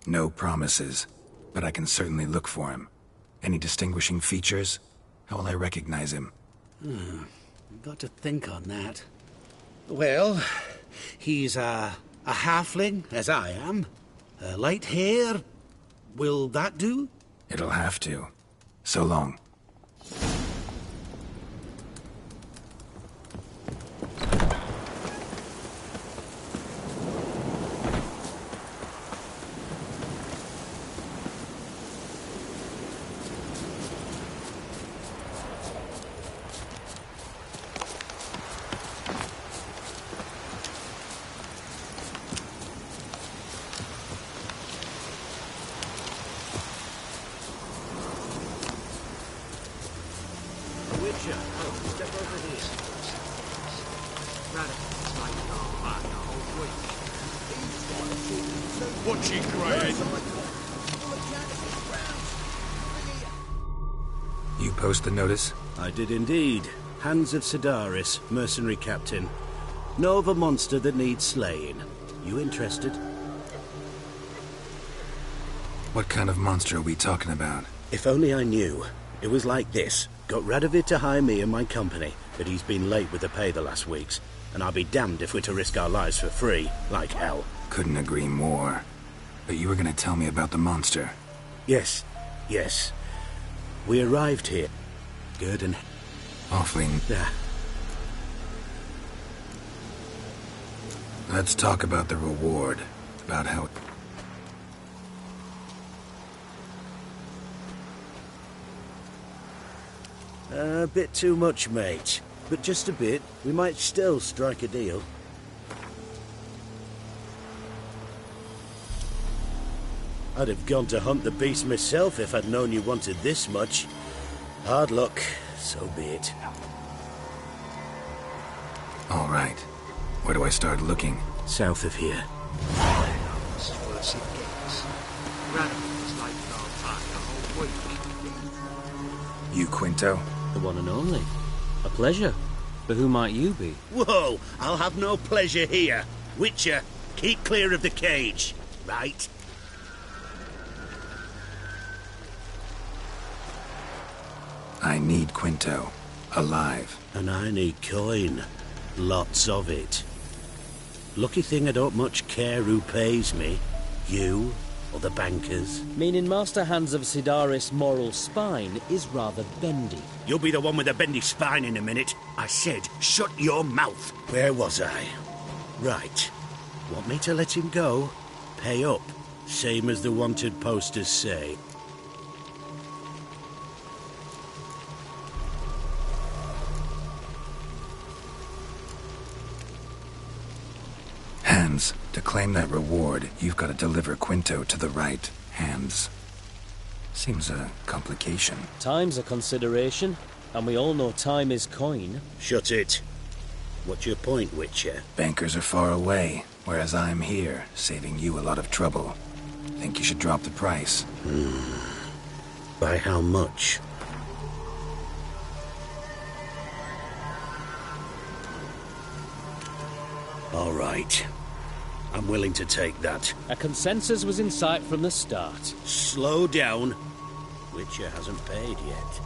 No promises, but I can certainly look for him. Any distinguishing features? How will I recognize him? Got to think on that. Well, he's a halfling, as I am. Light hair. Will that do? It'll have to. So long. What's he crying? You post the notice? I did indeed. Hans of Sidaris, mercenary captain. Know of a monster that needs slaying. You interested? What kind of monster are we talking about? If only I knew. It was like this. Got rid of it to hire me and my company, but he's been late with the pay the last weeks. And I'll be damned if we're to risk our lives for free, like hell. Couldn't agree more. But you were gonna tell me about the monster. Yes. We arrived here. Good and... Awfully... Yeah. Let's talk about the reward. About how... A bit too much, mate. But just a bit. We might still strike a deal. I'd have gone to hunt the beast myself if I'd known you wanted this much. Hard luck. So be it. All right. Where do I start looking? South of here. You, Quinto? The one and only. A pleasure. But who might you be? Whoa! I'll have no pleasure here. Witcher, keep clear of the cage. Right? I need Quinto. Alive. And I need coin. Lots of it. Lucky thing I don't much care who pays me. You or the bankers. Meaning Master Hans of Sidaris' moral spine is rather bendy. You'll be the one with the bendy spine in a minute. I said, shut your mouth. Where was I? Right. Want me to let him go? Pay up. Same as the wanted posters say. Hands hands. To claim that reward, you've got to deliver Quinto to the right hands. Seems a complication. Time's a consideration, and we all know time is coin. Shut it. What's your point, Witcher? Bankers are far away, whereas I'm here, saving you a lot of trouble. Think you should drop the price? By how much? All right. I'm willing to take that. A consensus was in sight from the start. Slow down. Witcher hasn't paid yet.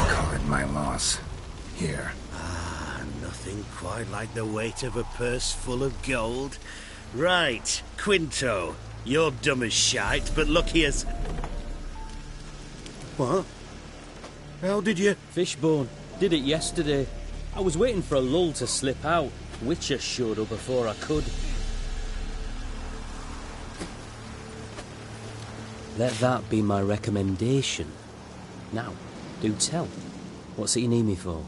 Call it my loss. Here. Nothing quite like the weight of a purse full of gold. Right, Quinto. You're dumb as shite, but lucky as... What? How did you... Fishbone. Did it yesterday. I was waiting for a lull to slip out. Witcher showed up before I could. Let that be my recommendation. Now, do tell. What's it you need me for?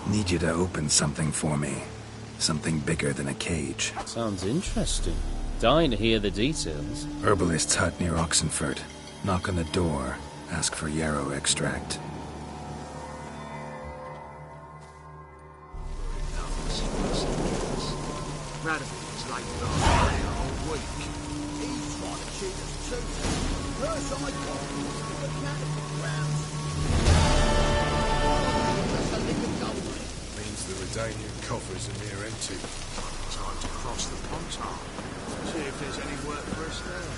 Need you to open something for me. Something bigger than a cage. Sounds interesting. Dying to hear the details. Herbalist's hut near Oxenford. Knock on the door. Ask for yarrow extract. Radaman's like that all week. He's trying to cheat us too. First I got the mechanical grounds. That's a lick of gold. Means the Redanian coffers are near empty. Time to cross the Pontar. See if there's any work for us there.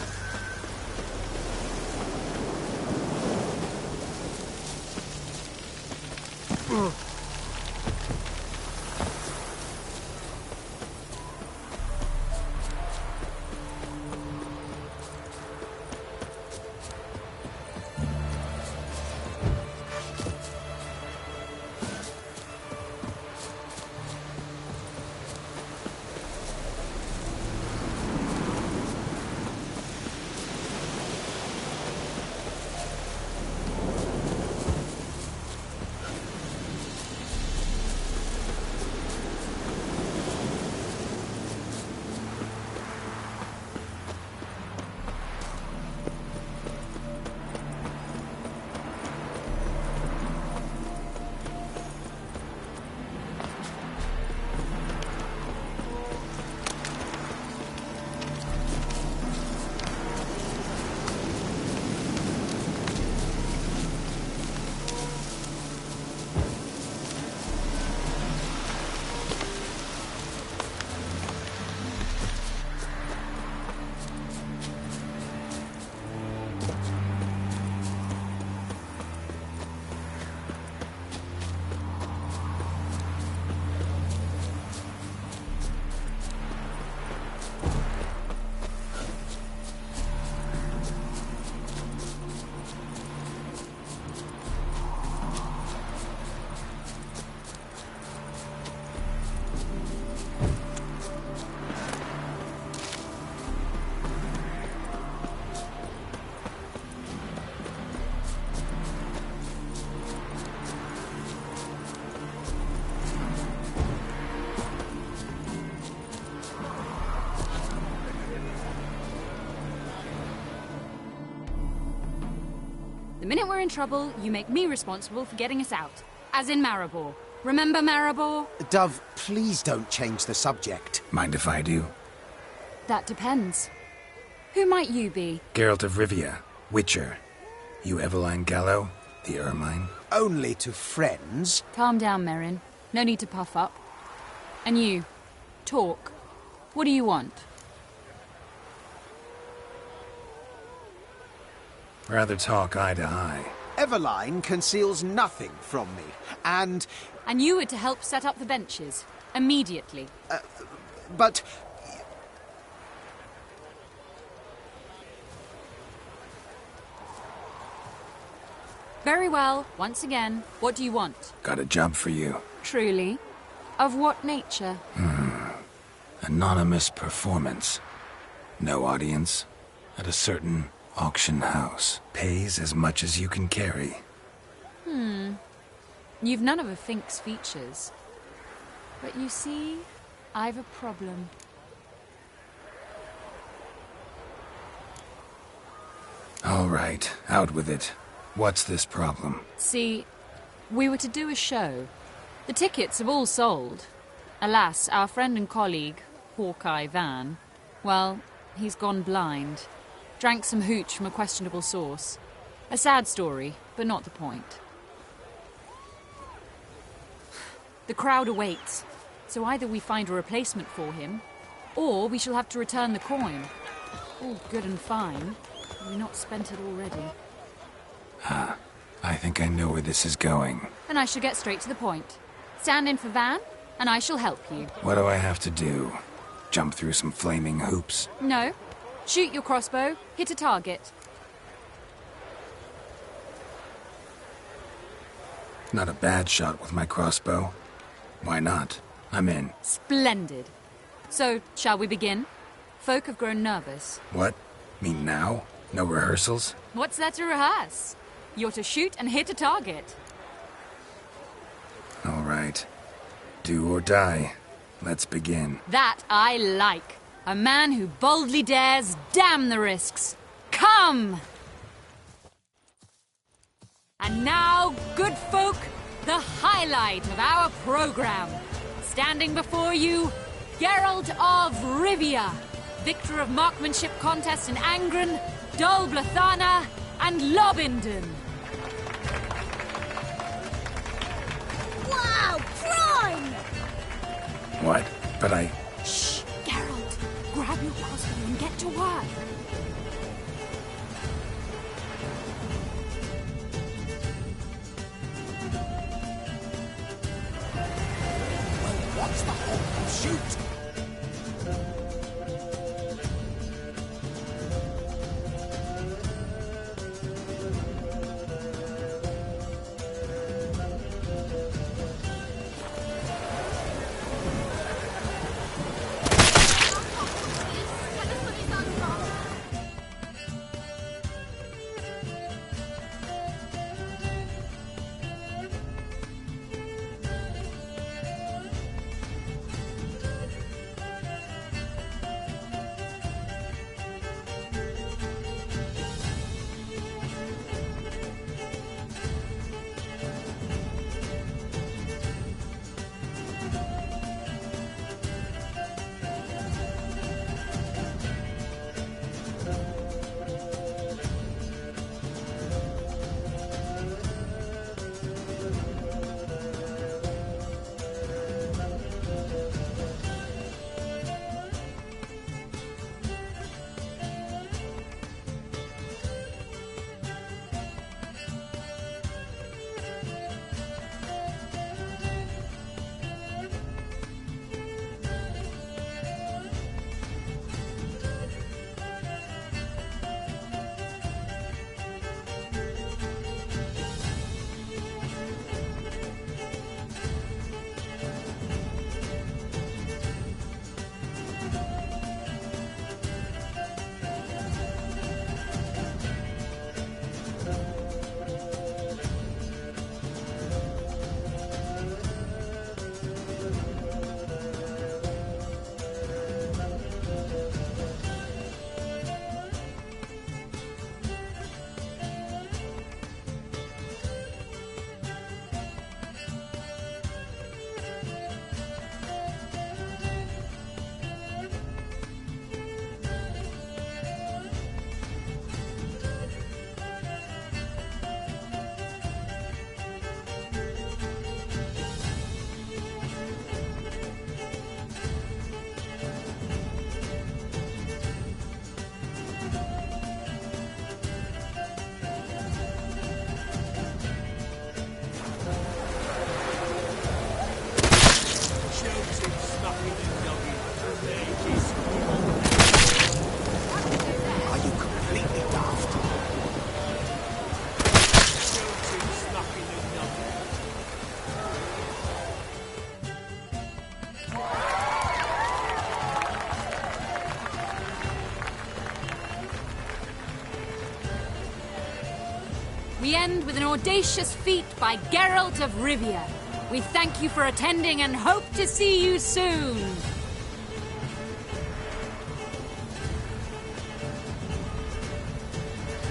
The minute we're in trouble, you make me responsible for getting us out. As in Maribor. Remember Maribor? Dove, please don't change the subject. Mind if I do? That depends. Who might you be? Geralt of Rivia, Witcher. You Eveline Gallo, the Ermine? Only to friends. Calm down, Merrin. No need to puff up. And you, talk. What do you want? Rather talk eye to eye. Eveline conceals nothing from me, and... And you were to help set up the benches. Immediately. But... Very well. Once again, what do you want? Got a job for you. Truly? Of what nature? Anonymous performance. No audience. At a certain auction house. Pays as much as you can carry. You've none of a Fink's features. But you see, I've a problem. All right, out with it. What's this problem? See, we were to do a show. The tickets have all sold. Alas, our friend and colleague, Hawkeye Van, well, he's gone blind. Drank some hooch from a questionable source. A sad story, but not the point. The crowd awaits, so either we find a replacement for him, or we shall have to return the coin. All good and fine. We've not spent it already. I think I know where this is going. And I shall get straight to the point. Stand in for Van, and I shall help you. What do I have to do? Jump through some flaming hoops? No. Shoot your crossbow, hit a target. Not a bad shot with my crossbow. Why not? I'm in. Splendid. So, shall we begin? Folk have grown nervous. What? Me now? No rehearsals? What's there to rehearse? You're to shoot and hit a target. All right. Do or die. Let's begin. That I like. A man who boldly dares, damn the risks. Come! And now, good folk, the highlight of our program. Standing before you, Geralt of Rivia, victor of marksmanship contests in Angren, Dol Blathana, and Lobindon. Wow, prime! What? But I... Shh, Geralt. Grab your crossbow and get to work. What's the whole shoot? we end with an audacious feat by Geralt of Rivia. We thank you for attending and hope to see you soon.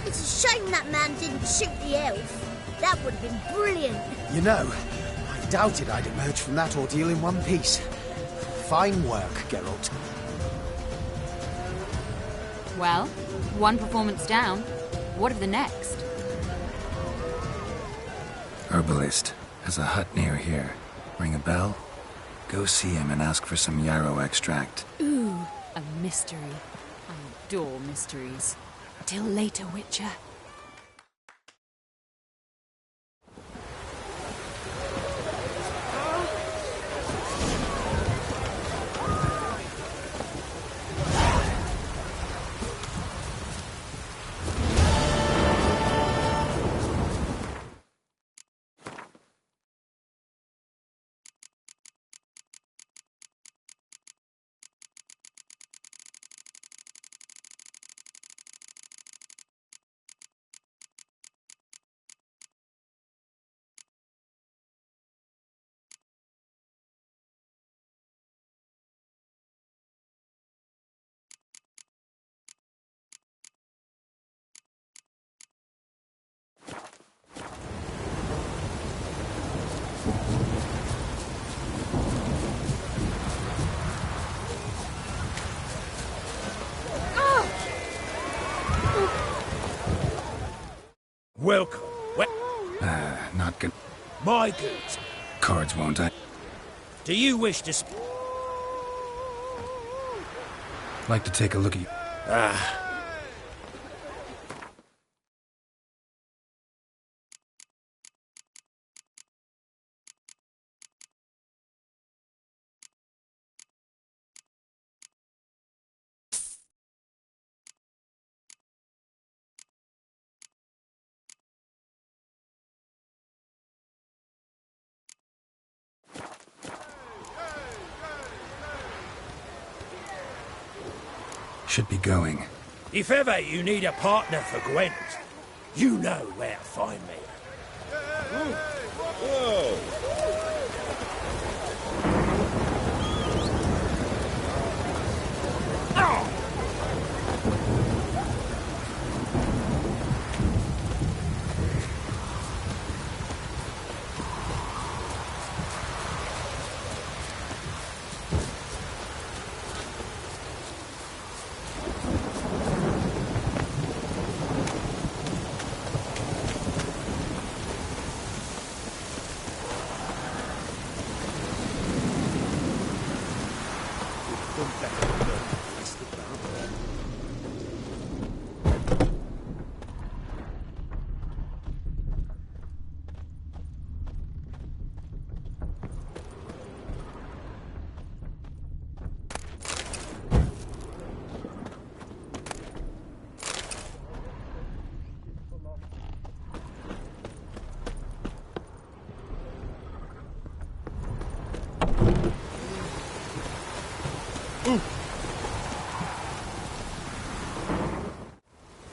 It's a shame that man didn't shoot the elf. That would have been brilliant. You know, I doubted I'd emerge from that ordeal in one piece. Fine work, Geralt. Well, one performance down. What of the next? Herbalist has a hut near here. Ring a bell? Go see him and ask for some yarrow extract. Ooh, a mystery. I adore mysteries. Till later, Witcher. Welcome. Not good. My goods. Cards, won't I? Do you wish to Like to take a look at you. Should be going. If ever you need a partner for Gwent, you know where to find me.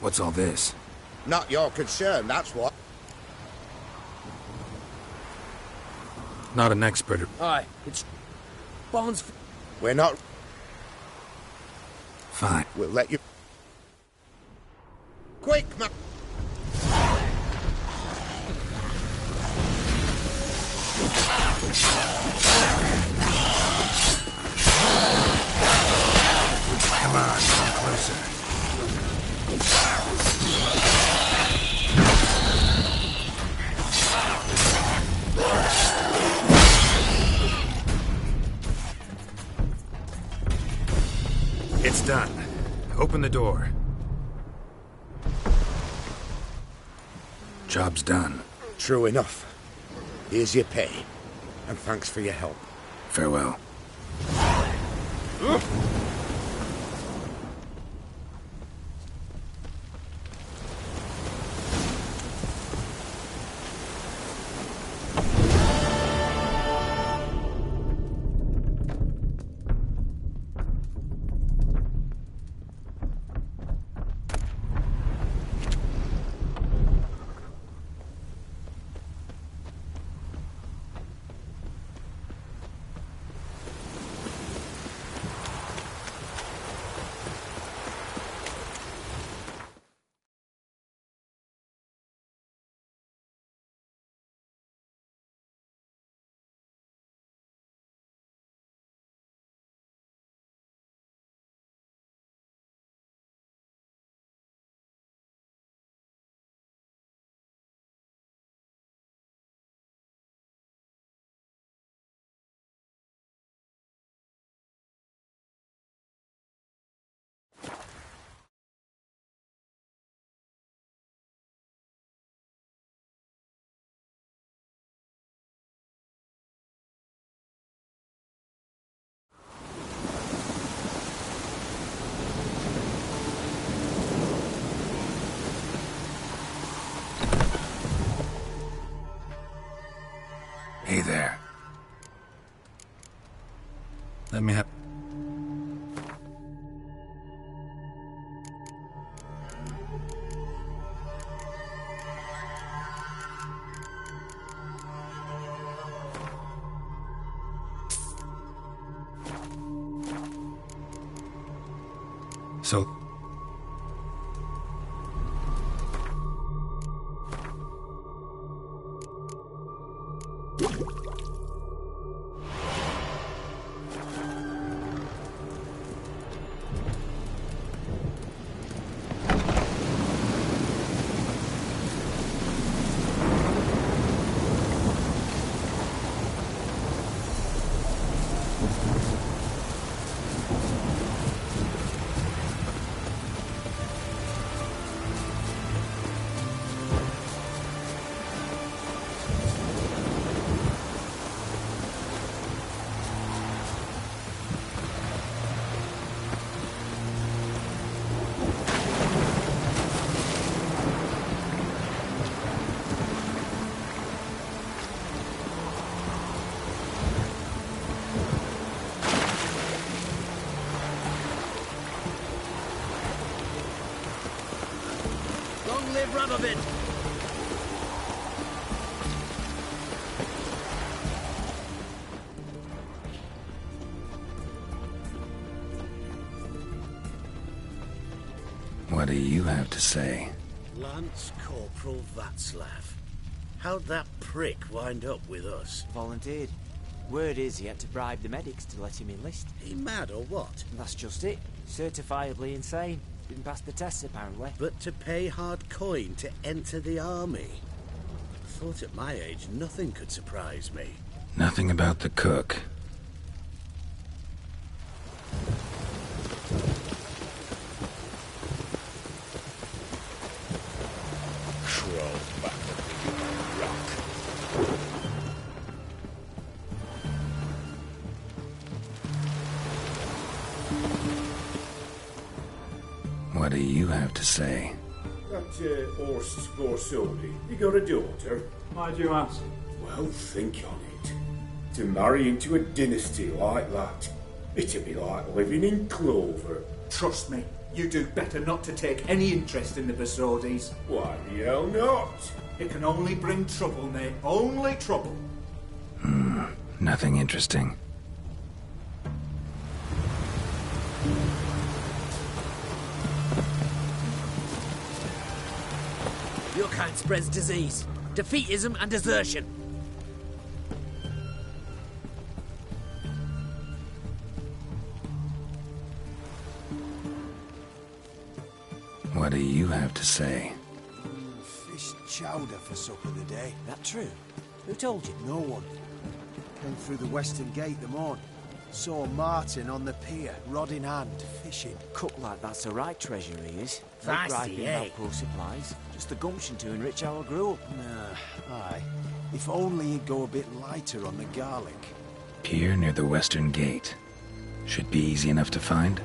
What's all this? Not your concern, that's what. Not an expert. Aye, it's Barnes. We're not. Fine. We'll let you. Quick, man. Come on, come closer. It's done. Open the door. Job's done. True enough. Here's your pay. And thanks for your help. Farewell. Let me have... So... Long live Radovid! What do you have to say? Lance Corporal Václav. How'd that prick wind up with us? Volunteered. Word is he had to bribe the medics to let him enlist. He mad or what? That's just it. Certifiably insane. Didn't pass the tests, apparently. But to pay hard coin to enter the army? I thought at my age nothing could surprise me. Nothing about the cook. Crawl back up the rock. What do you have to say? That horse Scorsoni, you got a daughter? Why do you ask? Well, think on it. To marry into a dynasty like that, it'd be like living in clover. Trust me, you do better not to take any interest in the Besodis. Why the hell not? It can only bring trouble, mate. Only trouble. Nothing interesting. Your kind spreads disease, defeatism and desertion. What do you have to say? Fish chowder for supper today. That true? Who told you? No one. Came through the western gate the morning. Saw Martin on the pier, rod in hand, fishing. Cook like that's the right treasure he is. Fancy, Griping eh? about poor supplies. Just the gumption to enrich our gruel. Nah, aye. If only he'd go a bit lighter on the garlic. Pier near the western gate. Should be easy enough to find.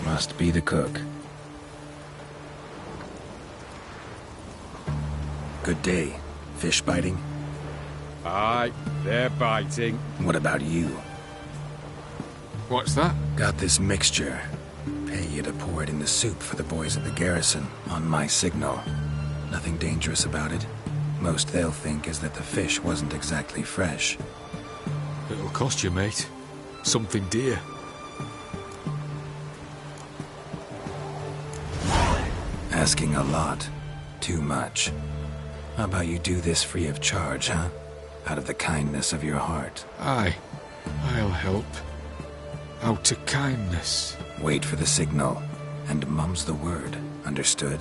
Must be the cook. Good day. Fish biting? Aye, they're biting. What about you? What's that? Got this mixture. Pay you to pour it in the soup for the boys at the garrison, on my signal. Nothing dangerous about it. Most they'll think is that the fish wasn't exactly fresh. It'll cost you, mate. Something dear. Asking a lot. Too much. How about you do this free of charge, huh? Out of the kindness of your heart. Aye. I'll help. Out of kindness. Wait for the signal, and mum's the word. Understood?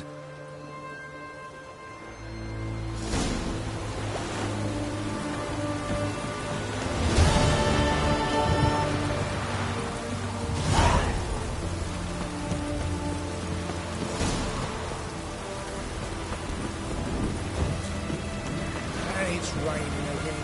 It's raining again.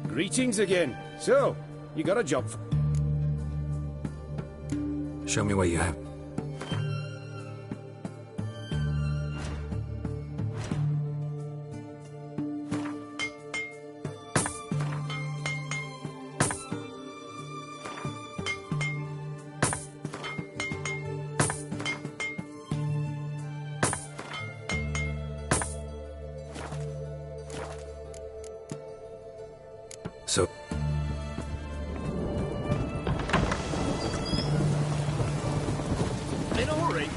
Greetings again. So, you got a job for... Show me what you have. So... In a hurry.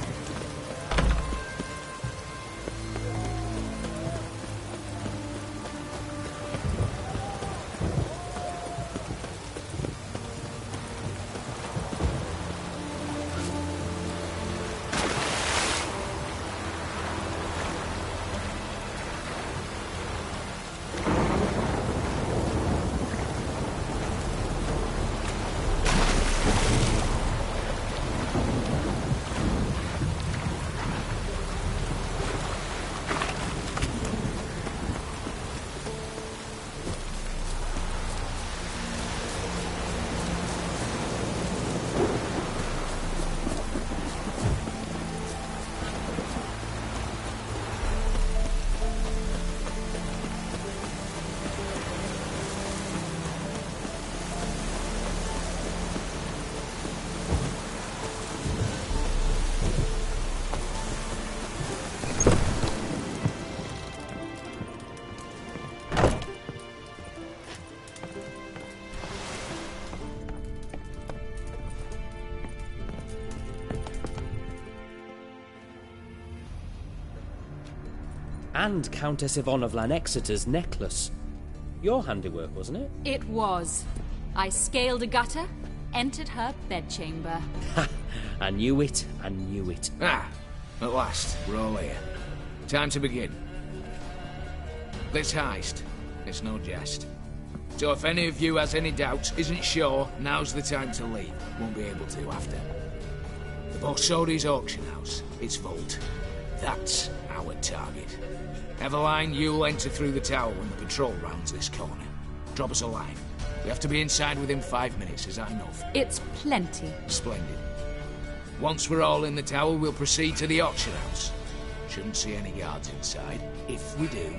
And Countess Yvonne of Lanexeter's necklace. Your handiwork, wasn't it? It was. I scaled a gutter, entered her bedchamber. Ha! I knew it, I knew it. Ah, at last, we're all here. Time to begin. This heist, it's no jest. So if any of you has any doubts, isn't sure, now's the time to leave. Won't be able to after. The Borsodi's auction house, its vault. That's our target. Eveline, you'll enter through the tower when the patrol rounds this corner. Drop us a line. We have to be inside within 5 minutes, is that enough? It's plenty. Splendid. Once we're all in the tower, we'll proceed to the auction house. Shouldn't see any guards inside. If we do,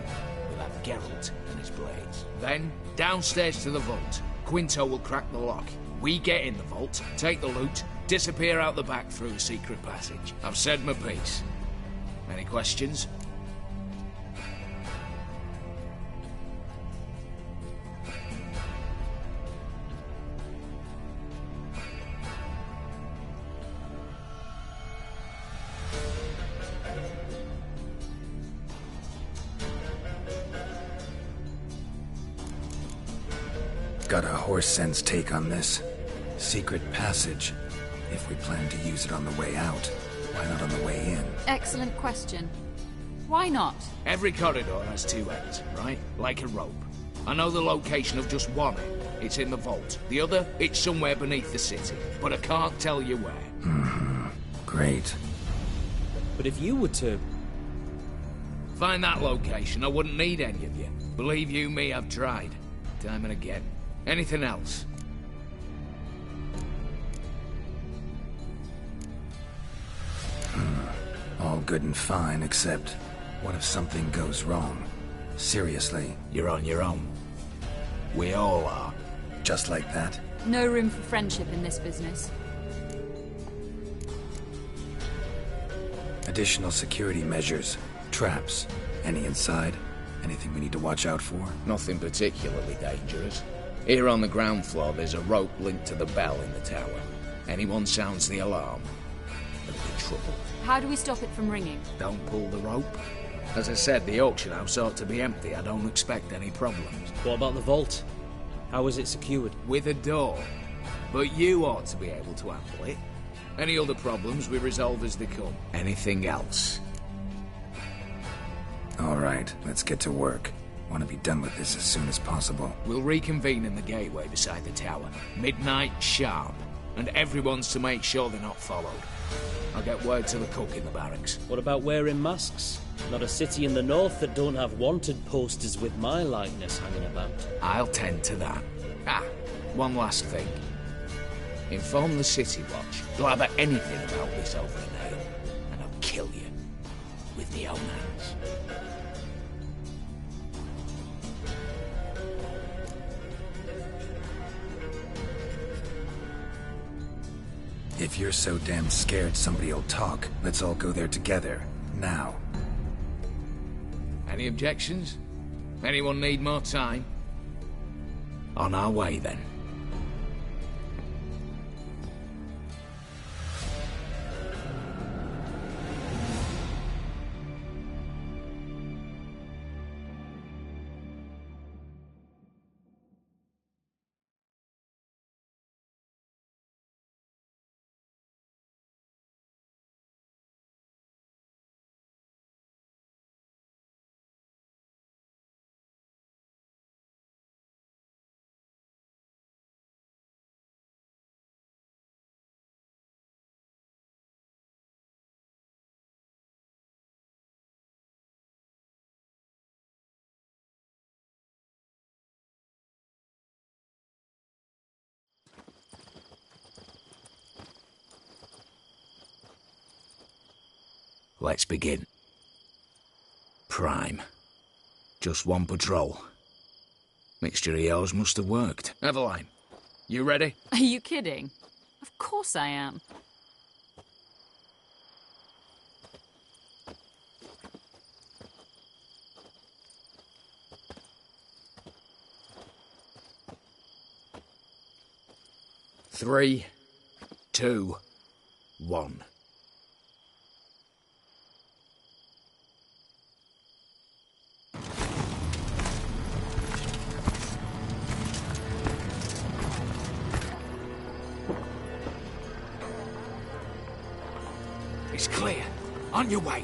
we'll have Geralt and his blades. Then, downstairs to the vault. Quinto will crack the lock. We get in the vault, take the loot, disappear out the back through a secret passage. I've said my piece. Any questions? Got a horse sense take on this. Secret passage. If we plan to use it on the way out, why not on the way in? Excellent question. Why not? Every corridor has two ends, right? Like a rope. I know the location of just one end. It's in the vault. The other, it's somewhere beneath the city. But I can't tell you where. Great. But if you were to... find that location, I wouldn't need any of you. Believe you me, I've tried. Time and again. Anything else? All good and fine, except what if something goes wrong? Seriously? You're on your own. We all are. Just like that? No room for friendship in this business. Additional security measures. Traps. Any inside? Anything we need to watch out for? Nothing particularly dangerous. Here on the ground floor, there's a rope linked to the bell in the tower. Anyone sounds the alarm, there'll be trouble. How do we stop it from ringing? Don't pull the rope. As I said, the auction house ought to be empty. I don't expect any problems. What about the vault? How is it secured? With a door. But you ought to be able to handle it. Any other problems we resolve as they come. Anything else? All right, let's get to work. Want to be done with this as soon as possible. We'll reconvene in the gateway beside the tower. Midnight sharp. And everyone's to make sure they're not followed. I'll get word to the cook in the barracks. What about wearing masks? Not a city in the north that don't have wanted posters with my likeness hanging about. I'll tend to that. One last thing. Inform the City Watch. Blabber anything about this over a nail, and I'll kill you with my own hands. If you're so damn scared somebody'll talk, let's all go there together. Now. Any objections? Anyone need more time? On our way, then. Let's begin. Prime. Just one patrol. Mixture of yours must have worked. Eveline, you ready? Are you kidding? Of course I am. Three, 2, 1. It's clear. On your way.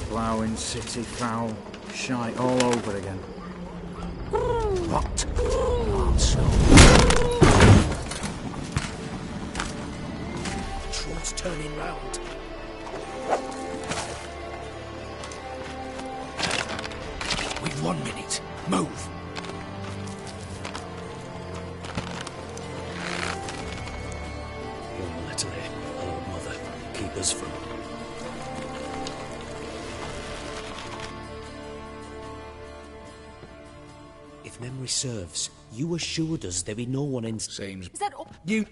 Ploughing city foul. Shite all over again. What? Arsehole. Patrol's turning round. We've 1 minute. Move. Your letter, oh mother, keep us from. If memory serves, you assured us there be no one in. Seems. Is that all? You.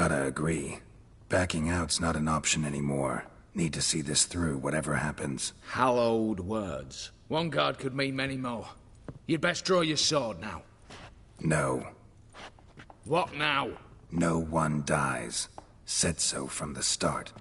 Gotta agree. Backing out's not an option anymore. Need to see this through, whatever happens. Hallowed words. One guard could mean many more. You'd best draw your sword now. No. What now? No one dies. Said so from the start.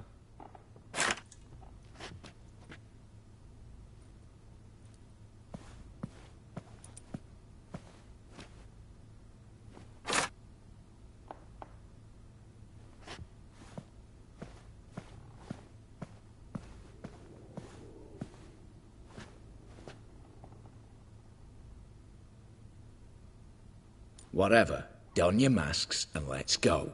Whatever. Don your masks and let's go.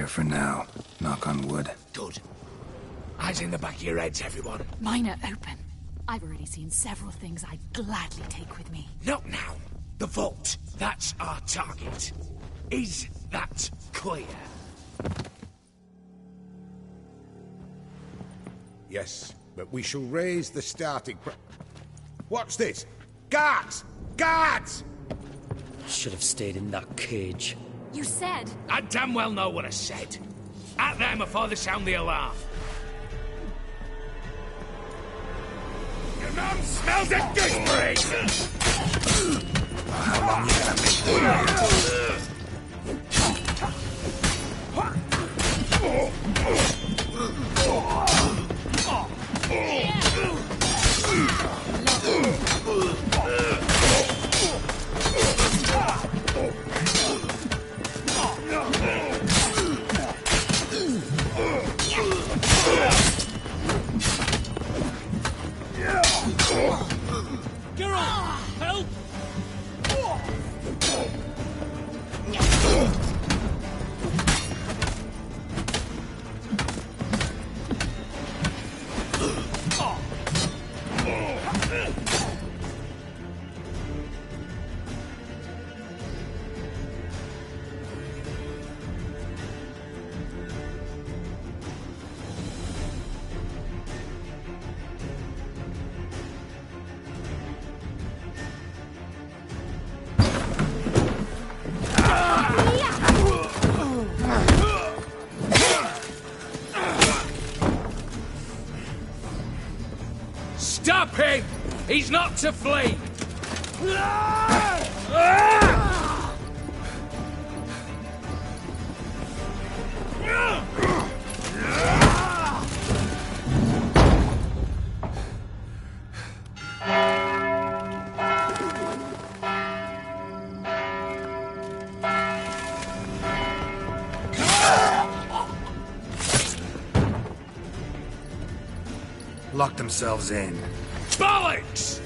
clear for now. Knock on wood. Good. Eyes in the back of your heads, everyone. Mine are open. I've already seen several things I'd gladly take with me. Not now. The vault. That's our target. Is that clear? Yes, but we shall raise the starting What's this? Guards! Guards! Should have stayed in that cage. You said... I damn well know what I said. At them before they sound the alarm. Your mum smells a gooseberry! How long you gonna make Help! Stop him! He's not to flee! Lock themselves in. Bollocks!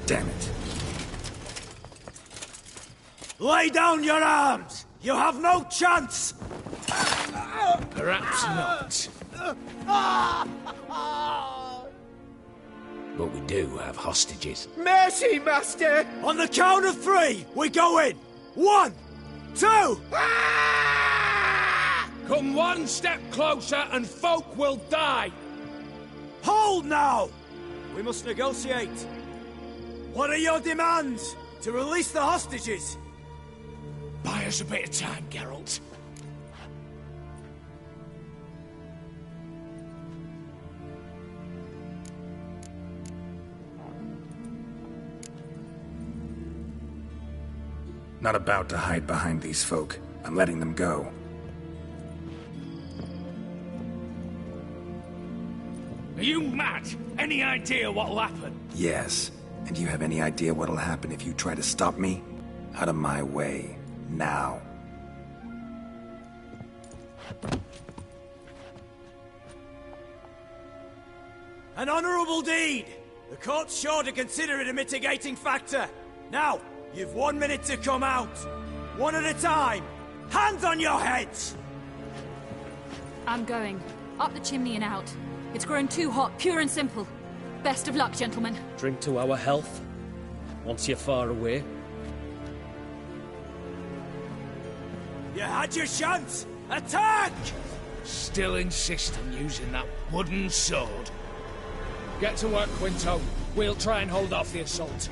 Damn it. Lay down your arms! You have no chance! Perhaps not. But we do have hostages. Mercy, Master! On the count of 3, we go in! 1, 2... Come one step closer and folk will die! Hold now! We must negotiate. What are your demands? To release the hostages? Buy us a bit of time, Geralt. Not about to hide behind these folk. I'm letting them go. Are you mad? Any idea what'll happen? Yes. And do you have any idea what'll happen if you try to stop me? Out of my way. Now. An honourable deed! The court's sure to consider it a mitigating factor. Now, you've 1 minute to come out. One at a time. Hands on your heads! I'm going. Up the chimney and out. It's grown too hot, pure and simple. Best of luck, gentlemen. Drink to our health. Once you're far away. You had your chance! Attack! Still insist on using that wooden sword? Get to work, Quinto. We'll try and hold off the assault.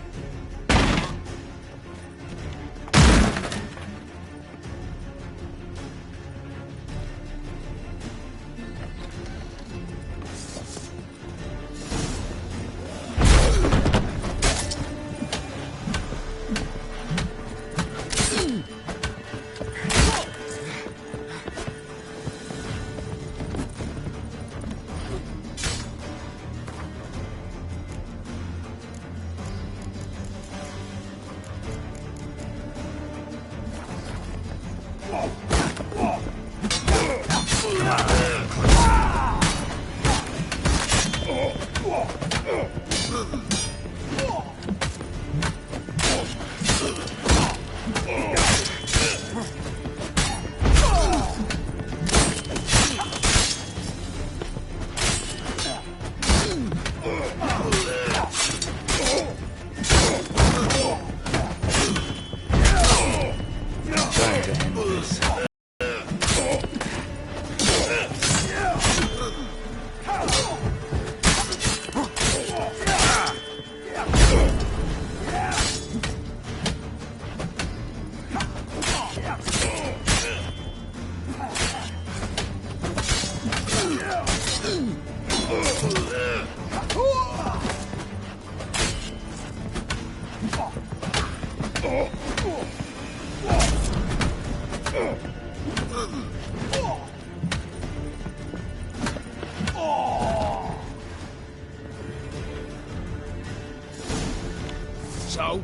So,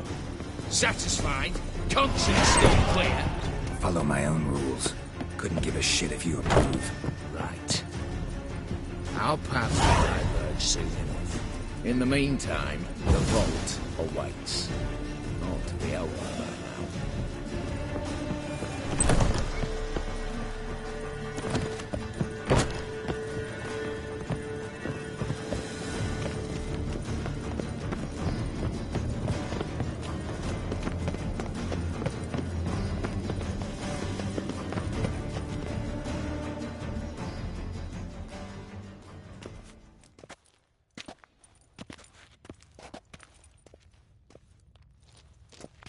satisfied? Conscience still clear? Follow my own rules. Couldn't give a shit if you approve. Right. Our paths will diverge soon enough. In the meantime, the vault awaits. Ought to be over by now.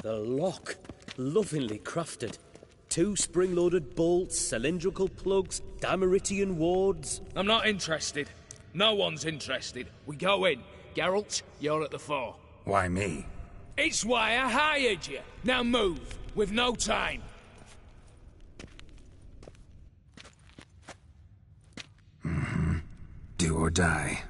The lock. Lovingly crafted. 2 spring-loaded bolts, cylindrical plugs, Dameritian wards. I'm not interested. No one's interested. We go in. Geralt, you're at the fore. Why me? It's why I hired you. Now move. We've no time. Do or die.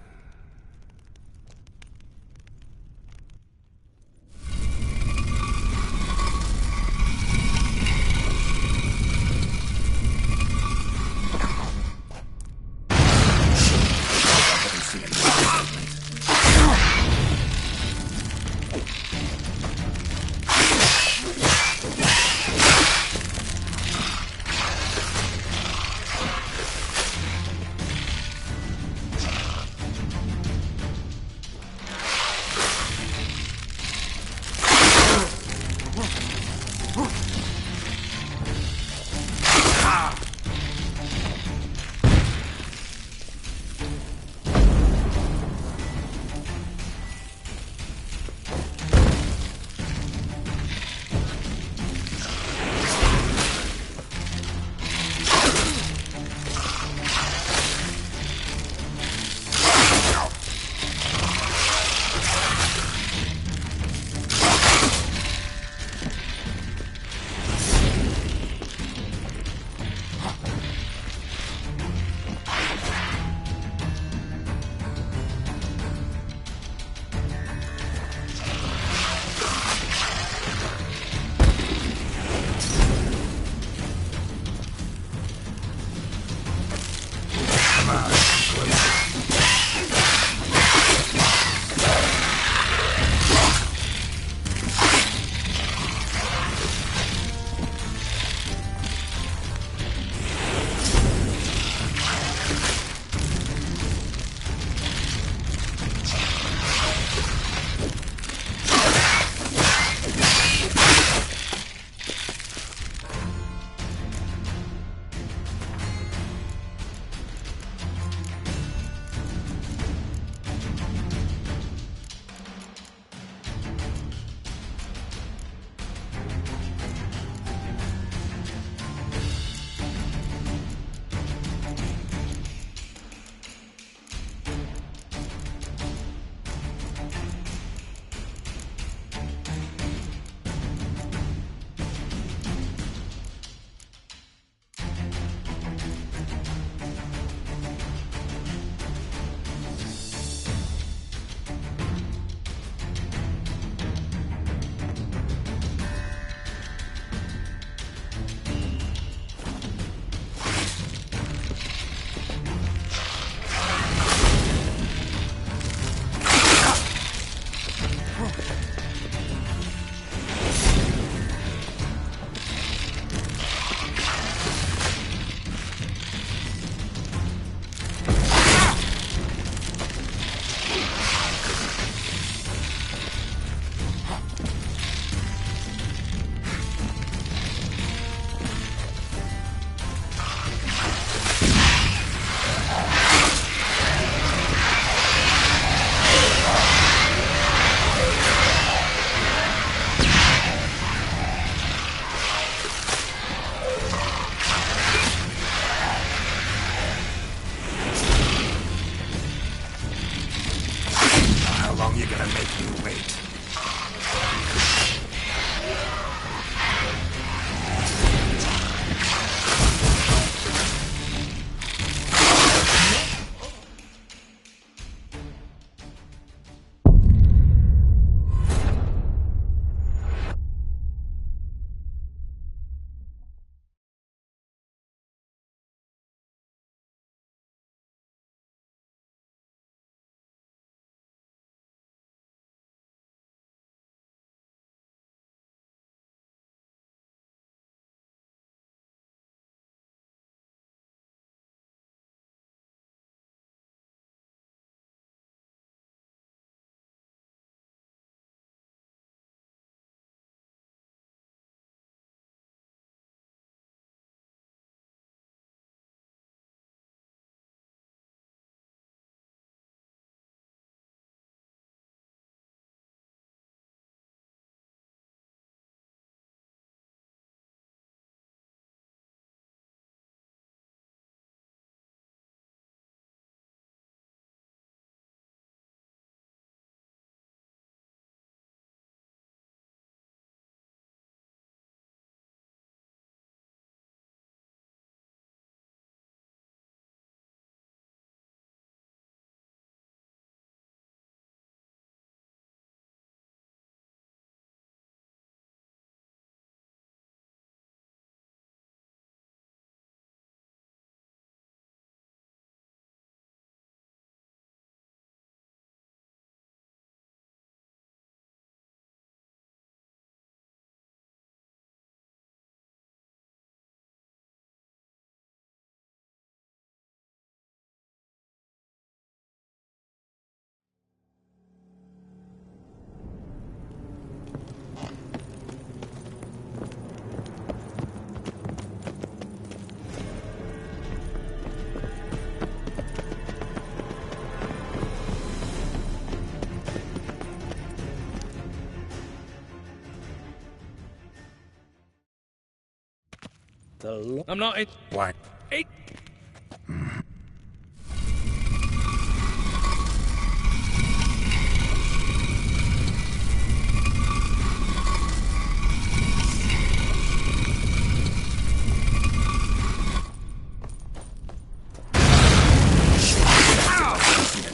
I'm not in... Why? It...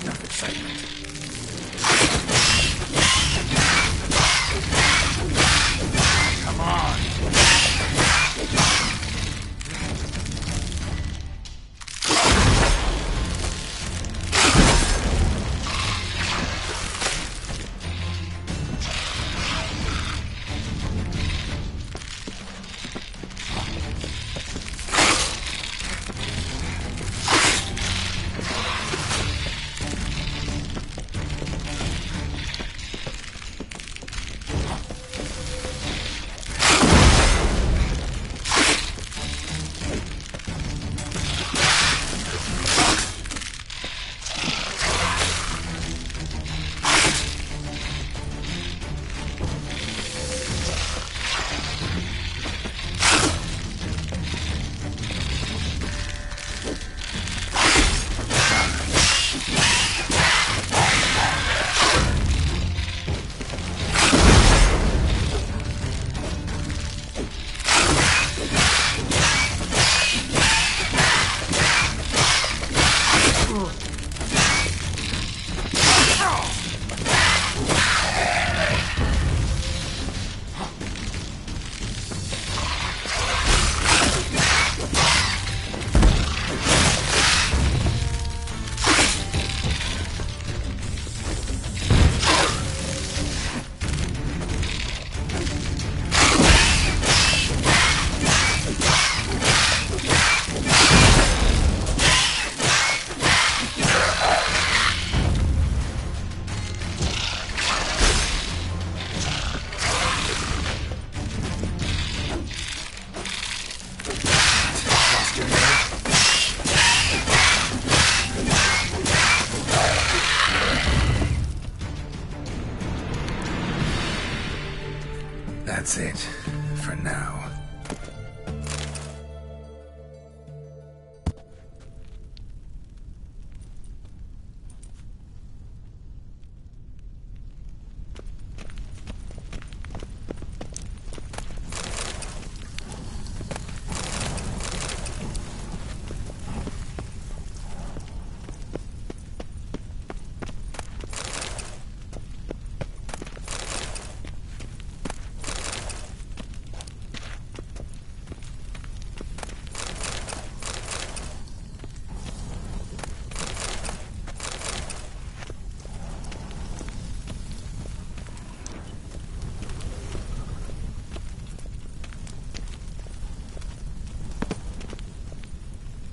Enough excitement. Come on. That's it, for now.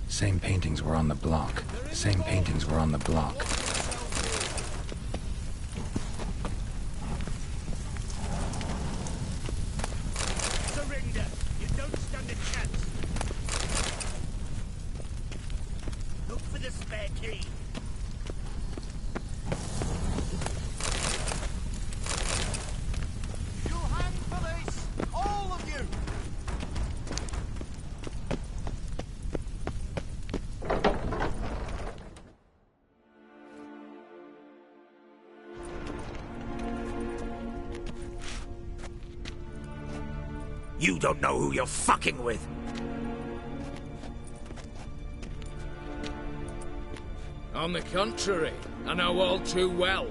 Same paintings were on the block. Same paintings were on the block. Surrender! You don't stand a chance! Look for the spare key! You hang police! All of you! You don't know who you're fucking with. On the contrary, I know all too well.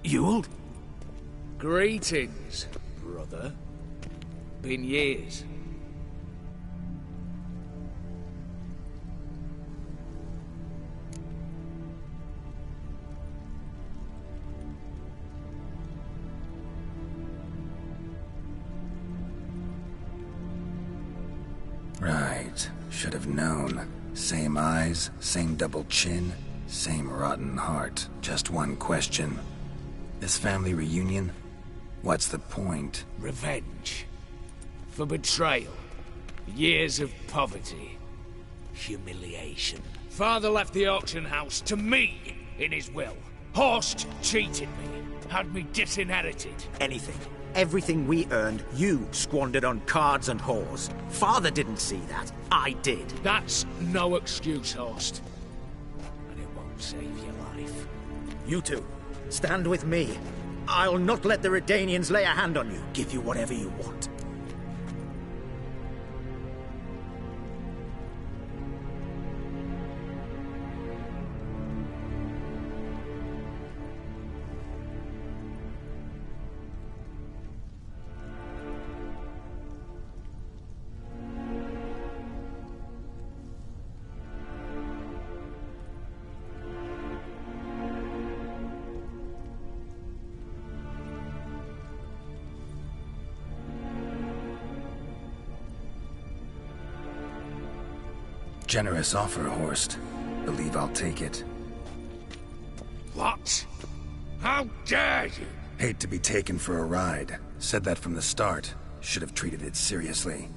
Ewald? Greetings, brother. Been years. Right. Should have known. Same eyes, same double chin, same rotten heart. Just one question. This family reunion? What's the point? Revenge. For betrayal. Years of poverty. Humiliation. Father left the auction house to me in his will. Horst cheated me. Had me disinherited. Anything. Everything we earned, you squandered on cards and whores. Father didn't see that. I did. That's no excuse, Host. And it won't save your life. You two, stand with me. I'll not let the Redanians lay a hand on you. Give you whatever you want. Generous offer, Horst. Believe I'll take it. What? How dare you? Hate to be taken for a ride. Said that from the start. Should have treated it seriously.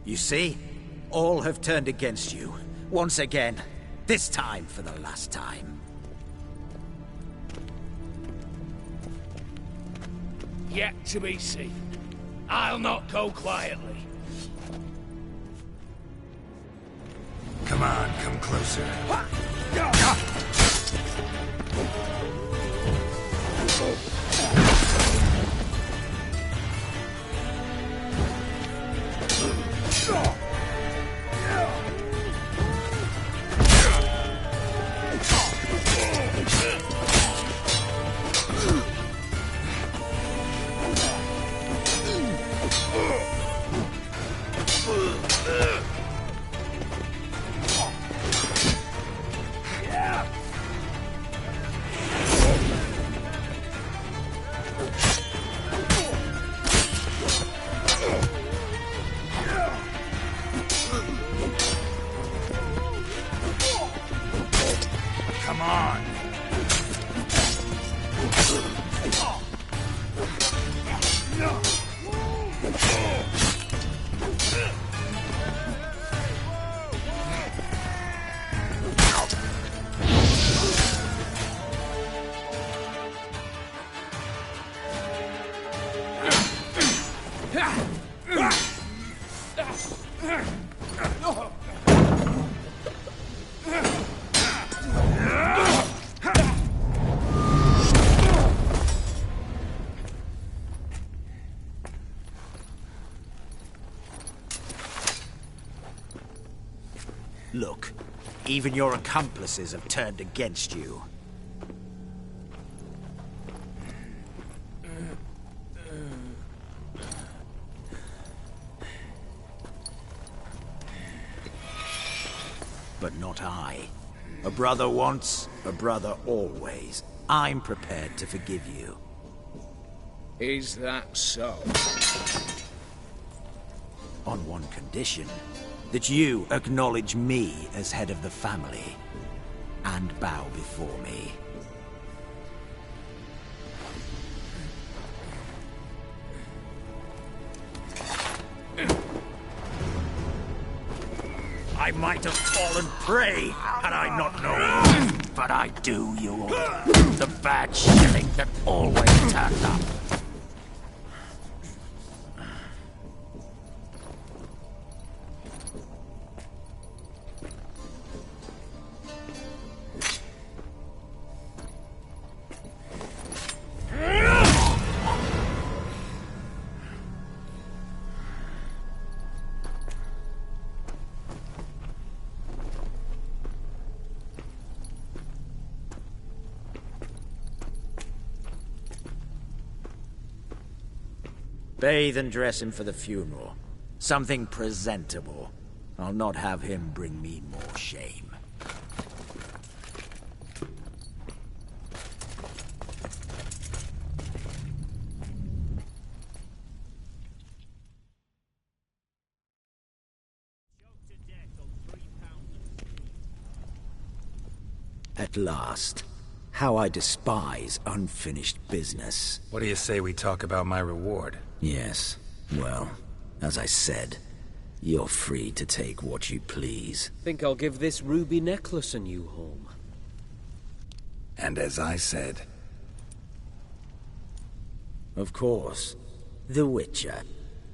You see? All have turned against you. Once again. This time for the last time. Yet to be seen. I'll not go quietly. Come on, come closer. Come on. Look, even your accomplices have turned against you. But not I. A brother once, a brother always. I'm prepared to forgive you. Is that so? On one condition. That you acknowledge me as head of the family. And bow before me. I might have fallen prey had I not known. But I do you all. The bad shilling that always turned up. Bathe and dress him for the funeral. Something presentable. I'll not have him bring me more shame. At last. How I despise unfinished business. What do you say we talk about my reward? Yes. Well, as I said, you're free to take what you please. Think I'll give this ruby necklace a new home. And as I said... Of course. The Witcher.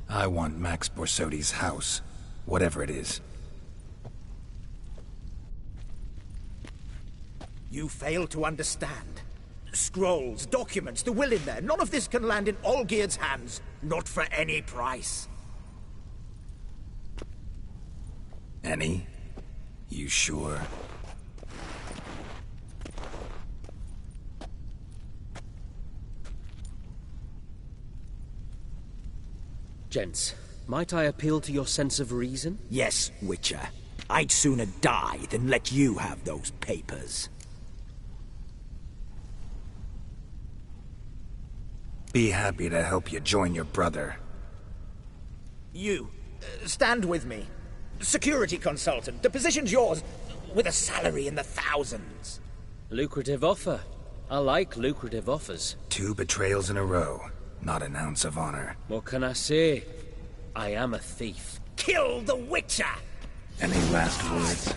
I want Max Borsodi's house. Whatever it is. You fail to understand. Scrolls, documents, the will in there. None of this can land in Olgierd's hands. Not for any price. Any? You sure? Gents, might I appeal to your sense of reason? Yes, Witcher. I'd sooner die than let you have those papers. Be happy to help you join your brother. You, stand with me. Security consultant. The position's yours, with a salary in the thousands. Lucrative offer. I like lucrative offers. 2 betrayals in a row. Not an ounce of honor. What can I say? I am a thief. Kill the Witcher! Any last words?